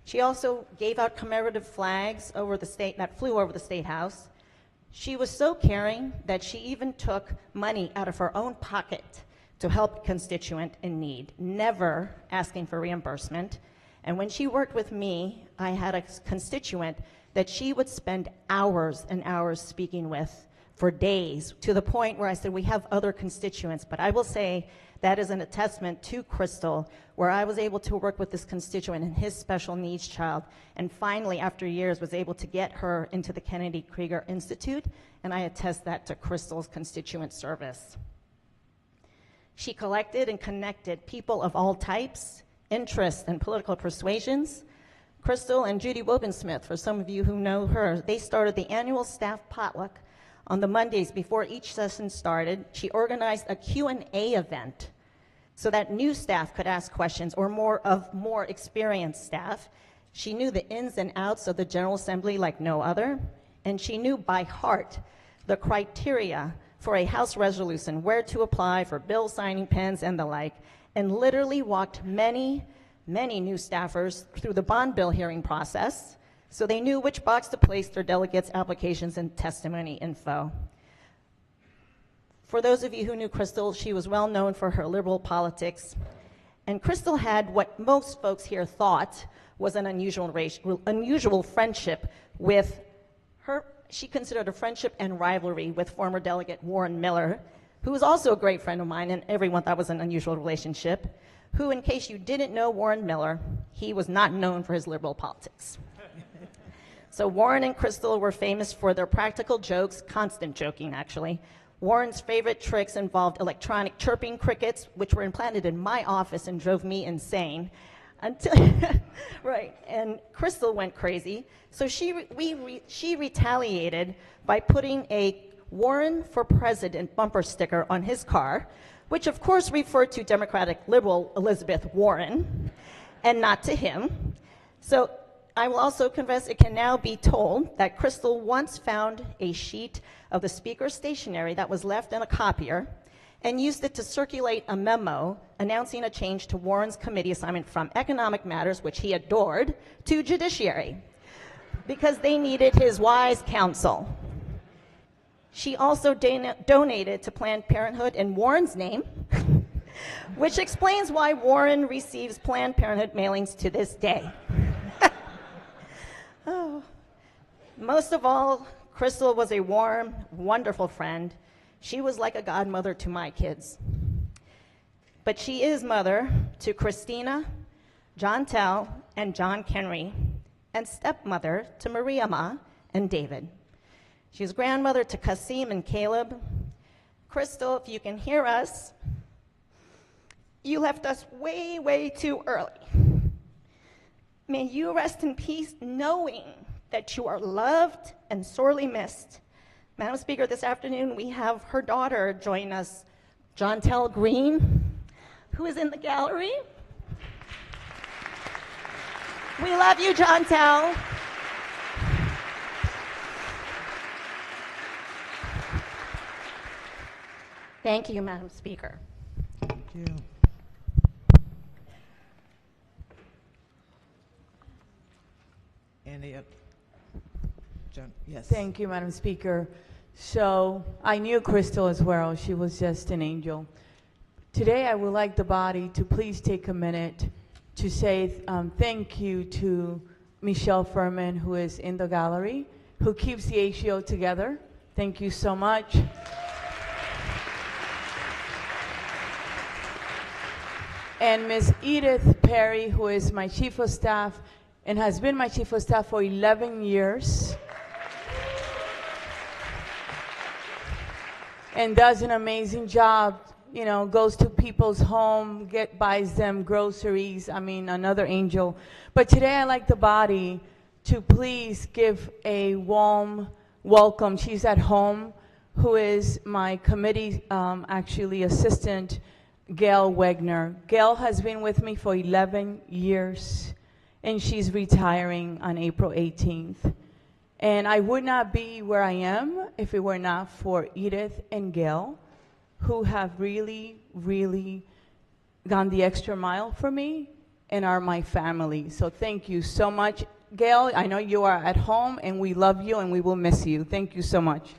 She also gave out commemorative flags over the state that flew over the State House. She was so caring that she even took money out of her own pocket to help a constituent in need, never asking for reimbursement. And when she worked with me, I had a constituent that she would spend hours and hours speaking with for days, to the point where I said, we have other constituents, but I will say that is an attestament to Crystal, where I was able to work with this constituent and his special needs child, and finally, after years, was able to get her into the Kennedy Krieger Institute, and I attest that to Crystal's constituent service. She collected and connected people of all types, interests, and political persuasions. Crystal and Judy Wobensmith, for some of you who know her, they started the annual staff potluck on the Mondays before each session started. She organized a Q&A event so that new staff could ask questions, or more experienced staff. She knew the ins and outs of the General Assembly like no other, and she knew by heart the criteria for a House resolution, where to apply for bill signing pens and the like, and literally walked many new staffers through the bond bill hearing process, so they knew which box to place their delegates' applications and testimony info. For those of you who knew Crystal, she was well known for her liberal politics, and Crystal had what most folks here thought was an unusual friendship with her. She considered a friendship and rivalry with former delegate Warren Miller, who was also a great friend of mine, and everyone thought was an unusual relationship, who, in case you didn't know Warren Miller, he was not known for his liberal politics. So Warren and Crystal were famous for their practical jokes, constant joking actually. Warren's favorite tricks involved electronic chirping crickets, which were implanted in my office and drove me insane. Until right, and Crystal went crazy. So she retaliated by putting a Warren for President bumper sticker on his car, which of course referred to Democratic liberal Elizabeth Warren, and not to him. So I will also confess, it can now be told that Crystal once found a sheet of the Speaker's stationery that was left in a copier and used it to circulate a memo announcing a change to Warren's committee assignment from economic matters, which he adored, to judiciary, because they needed his wise counsel. She also donated to Planned Parenthood in Warren's name, which explains why Warren receives Planned Parenthood mailings to this day. Oh. Most of all, Crystal was a warm, wonderful friend. She was like a godmother to my kids. But she is mother to Christina, John Tell, and John Kenry, and stepmother to Maria Ma and David. She's grandmother to Kasim and Caleb. Crystal, if you can hear us, you left us way, way too early. May you rest in peace knowing that you are loved and sorely missed. Madam Speaker, this afternoon we have her daughter join us, John Tell Green, who is in the gallery. We love you, John Tell. Thank you, Madam Speaker. Thank you. Any John, yes. Thank you, Madam Speaker. So I knew Crystal as well. She was just an angel. Today, I would like the body to please take a minute to say thank you to Michelle Furman, who is in the gallery, who keeps the ACO together. Thank you so much. And Ms. Edith Perry, who is my Chief of Staff and has been my Chief of Staff for 11 years. And does an amazing job, you know, goes to people's home, buys them groceries. I mean, another angel. But today I'd like the body to please give a warm welcome. She's at home, who is my committee, actually, assistant, Gail Wegner. Gail has been with me for 11 years, and she's retiring on April 18th. And I would not be where I am if it were not for Edith and Gail, who have really, really gone the extra mile for me and are my family. So thank you so much. Gail, I know you are at home, and we love you, and we will miss you. Thank you so much.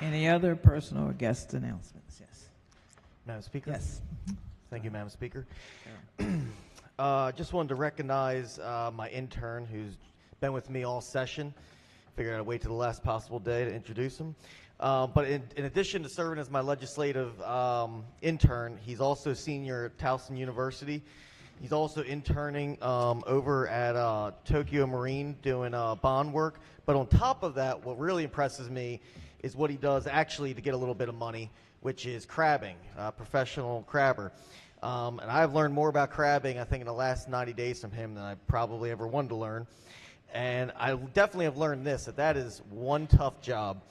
Any other personal or guest announcements? Yes. Madam Speaker? Yes. Thank you, Madam Speaker. Just wanted to recognize my intern who's been with me all session. Figured I'd wait to the last possible day to introduce him. But in addition to serving as my legislative intern, he's also senior at Towson University. He's also interning over at Tokyo Marine doing bond work. But on top of that, what really impresses me is what he does actually to get a little bit of money, which is crabbing, professional crabber. And I've learned more about crabbing, I think, in the last 90 days from him than I probably ever wanted to learn. And I definitely have learned this, that is one tough job.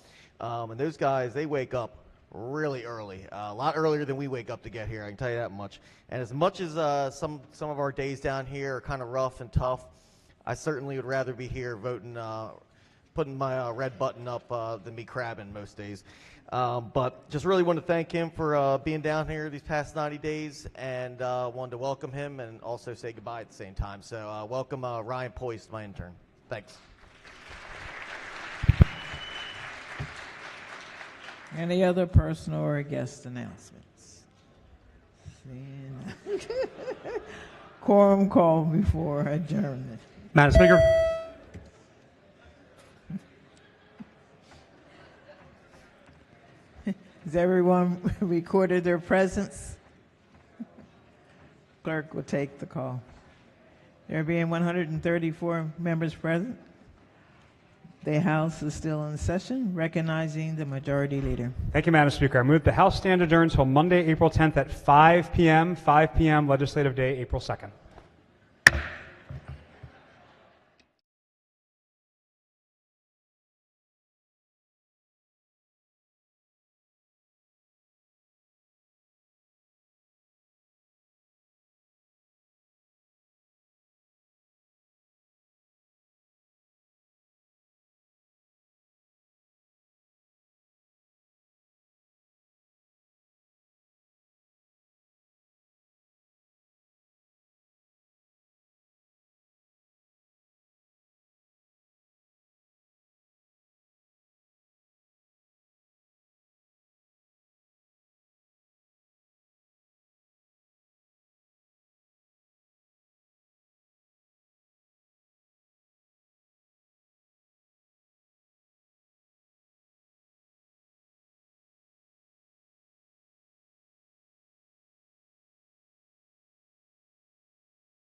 And those guys, they wake up really early, a lot earlier than we wake up to get here, I can tell you that much. And as much as some of our days down here are kind of rough and tough, I certainly would rather be here voting, putting my red button up than me crabbing most days. But just really want to thank him for being down here these past 90 days, and wanted to welcome him and also say goodbye at the same time. So welcome Ryan Poist, my intern. Thanks. Any other personal or guest announcements? Quorum call before adjournment. Madam Speaker. Has everyone recorded their presence? Clerk will take the call. There being 134 members present, the House is still in session, recognizing the Majority Leader. Thank you, Madam Speaker. I move the House stand adjourned until Monday, April 10th at 5 p.m., 5 p.m. Legislative Day, April 2nd.